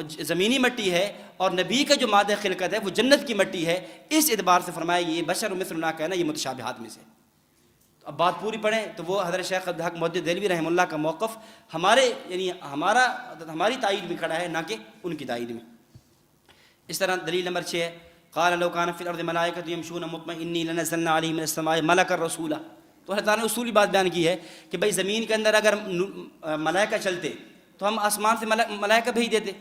زمینی مٹی ہے, اور نبی کا جو مادہ خلقت ہے وہ جنت کی مٹی ہے. اس اعتبار سے فرمایا یہ بشر مثلنا کہنا یہ متشابہات میں سے. اب بات پوری پڑھیں تو وہ حضرت شیخ عبدالحق محدث دہلوی رحمہ اللہ کا موقف ہمارے یعنی ہماری تائید میں کھڑا ہے, نہ کہ ان کی تائید میں. اس طرح دلیل نمبر 6 ہے قال لو كان في الارض ملائكة يمشون مطمئنين لنزلنا عليهم من السماء ملكا رسولا. تو اللہ تعالیٰ نے اصولی بات بیان کی ہے کہ بھئی زمین کے اندر اگر ملائکہ چلتے تو ہم آسمان سے ملائکہ بھیج دیتے.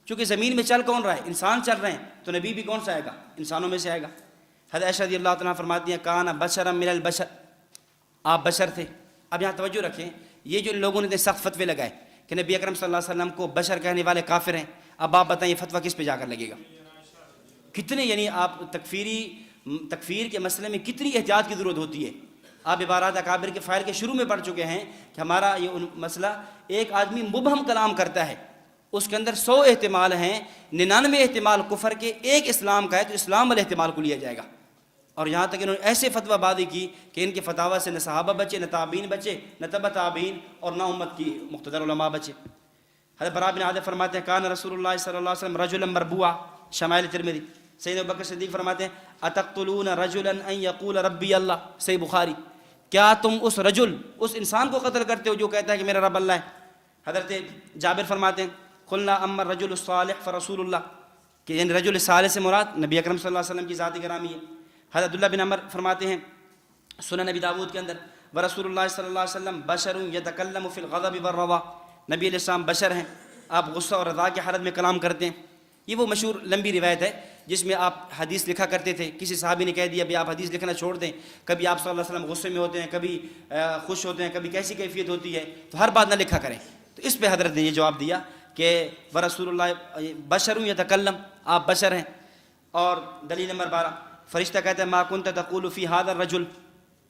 چونکہ زمین میں چل کون رہا ہے؟ انسان چل رہے ہیں, تو نبی بھی کون سا آئے گا؟ انسانوں میں سے آئے گا. حضرت عائشہ رضی اللہ تعالیٰ فرماتی ہیں کان بشرا من البشر, آپ بشر تھے. اب یہاں توجہ رکھیں, یہ جو لوگوں نے سخت فتوے لگائے کہ نبی اکرم صلی اللہ علیہ وسلم کو بشر کہنے والے کافر ہیں, اب آپ بتائیں یہ فتویٰ کس پہ جا کر لگے گا؟ کتنے یعنی آپ تکفیر کے مسئلے میں کتنی احتیاط کی ضرورت ہوتی ہے. آپ عبارات اکابر کے فائل کے شروع میں پڑھ چکے ہیں کہ ہمارا یہ مسئلہ, ایک آدمی مبہم کلام کرتا ہے, اس کے اندر 100 احتمال ہیں, 99 احتمال کفر کے, ایک اسلام کا ہے, تو اسلام والے احتمال کو لیا جائے گا. اور یہاں تک انہوں نے ایسے فتویٰ بازی کی کہ ان کے فتاوی سے نہ صحابہ بچے, نہ تابعین بچے, نہ تبع تابعین, اور نہ امت کی مقتدر علماء بچے. حضرت براء بن عازب فرماتے ہیں کان رسول اللہ صلی اللہ علیہ وسلم رجلا مربوعا, شمائل ترمذی. سیدنا ابوبکر صدیق فرماتے ہیں اتقتلون رجلا ان یقول ربی اللہ, صحیح بخاری, کیا تم اس رجل, اس انسان کو قتل کرتے ہو جو کہتا ہے کہ میرا رب اللہ ہے؟ حضرت جابر فرماتے ہیں قلنا اما الرجل الصالح فرسول اللہ, کہ یعنی رجل صالح سے مراد نبی اکرم صلی اللہ علیہ وسلم کی ذات گرامی ہے. حضرت عبداللہ بن عمر فرماتے ہیں سنن نبی داود کے اندر ورسول اللہ صلی اللہ علیہ وسلم بشر یتکلم فی الغضب والرضا, نبی علیہ السلام بشر ہیں, آپ غصہ اور رضا کی حالت میں کلام کرتے ہیں. یہ وہ مشہور لمبی روایت ہے جس میں آپ حدیث لکھا کرتے تھے. کسی صحابی نے کہہ دیا بھی آپ حدیث لکھنا چھوڑ دیں, کبھی آپ صلی اللہ علیہ وسلم غصے میں ہوتے ہیں, کبھی خوش ہوتے ہیں, کبھی کیسی کیفیت ہوتی ہے, تو ہر بات نہ لکھا کریں. تو اس پہ حضرت نے یہ جواب دیا کہ ورسول اللہ بشر یتکلم, آپ بشر ہیں. اور دلیل نمبر 12 فرشتہ کہتا ہے ما کنت تقول فی ھذا الرجل,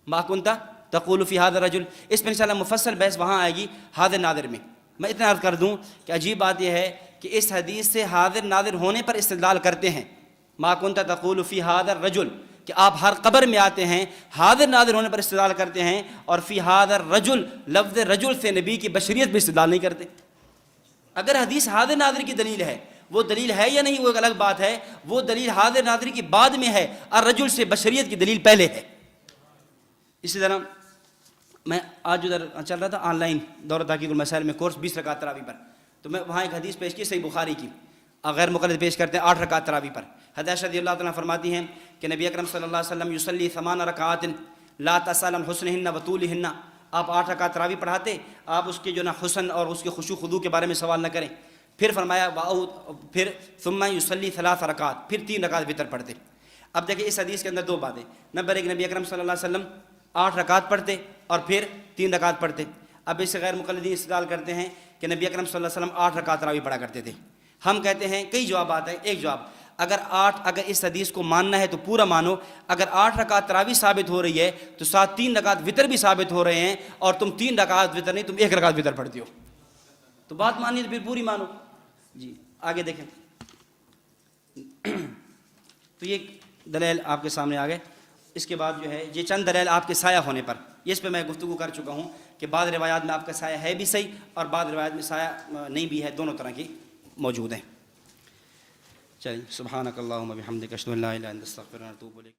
ما کنت تقول فی ھذا الرجل. اس پہ انشاءاللہ مفصل بحث وہاں آئے گی حاضر ناظر میں. میں اتنا عرض کر دوں کہ عجیب بات یہ ہے کہ اس حدیث سے حاضر ناظر ہونے پر استدلال کرتے ہیں. ما کنت تقول فی ھذا الرجل, کہ آپ ہر قبر میں آتے ہیں, حاضر ناظر ہونے پر استدلال کرتے ہیں, اور فی ھذا الرجل لفظ رجل سے نبی کی بشریت پہ استدلال نہیں کرتے. اگر حدیث حاضر ناظر کی دلیل ہے, وہ دلیل ہے یا نہیں وہ ایک الگ بات ہے, وہ دلیل حاضر ناظر کی بعد میں ہے, الرجل سے بشریت کی دلیل پہلے ہے. اسی طرح میں آج ادھر چل رہا تھا آن لائن دورہ تحقیق المسائل میں کورس 20 رکعت تراویح پر, تو میں وہاں ایک حدیث پیش کی صحیح بخاری کی, غیر مقلد پیش کرتے ہیں 8 رکعت تراویح پر. حضرت عائشہ رضی اللہ تعالیٰ فرماتی ہیں کہ نبی اکرم صلی اللہ علیہ وسلم یصلی 8 رکعات لا تسأل عن حسنہن و طولہن, آپ 8 رکعت تراویح پڑھاتے, آپ اس کے جو نا حسن اور اس کے خشوع خضوع کے بارے میں سوال نہ کریں. پھر فرمایا پھر ثم یصلی 3 رکعات, پھر 3 رکعت وتر پڑھتے. اب دیکھیں اس حدیث کے اندر 2 باتیں. نمبر 1, نبی اکرم صلی اللہ علیہ وسلم 8 رکعت پڑھتے اور پھر 3 رکعت پڑھتے. اب اس سے غیر مقلدین استدلال کرتے ہیں کہ نبی اکرم صلی اللہ علیہ وسلم 8 رکعت تراویح پڑھا کرتے تھے. ہم کہتے ہیں کئی جوابات ہیں. ایک جواب، اگر اس حدیث کو ماننا ہے تو پورا مانو. اگر 8 رکعت تراویح ثابت ہو رہی ہے تو ساتھ 3 رکعت وطر بھی ثابت ہو رہے ہیں، اور تم 3 رکعت وطر نہیں، تم 1 رکعت وطر پڑھتی ہو. تو بات مانی تو پھر پوری مانو. جی آگے دیکھیں. تو یہ دلیل آپ کے سامنے آ گئے. اس کے بعد جو ہے یہ چند دلیل آپ کے سایہ ہونے پر، اس پہ میں گفتگو کر چکا ہوں کہ بعض روایات میں آپ کا سایہ ہے بھی صحیح اور بعض روایات میں سایہ نہیں بھی ہے، دونوں طرح کی موجود ہیں. چلیے، سبحانک اللہم و بحمدک، اشہد ان لا الہ الا انت، استغفرک و اتوب الیک.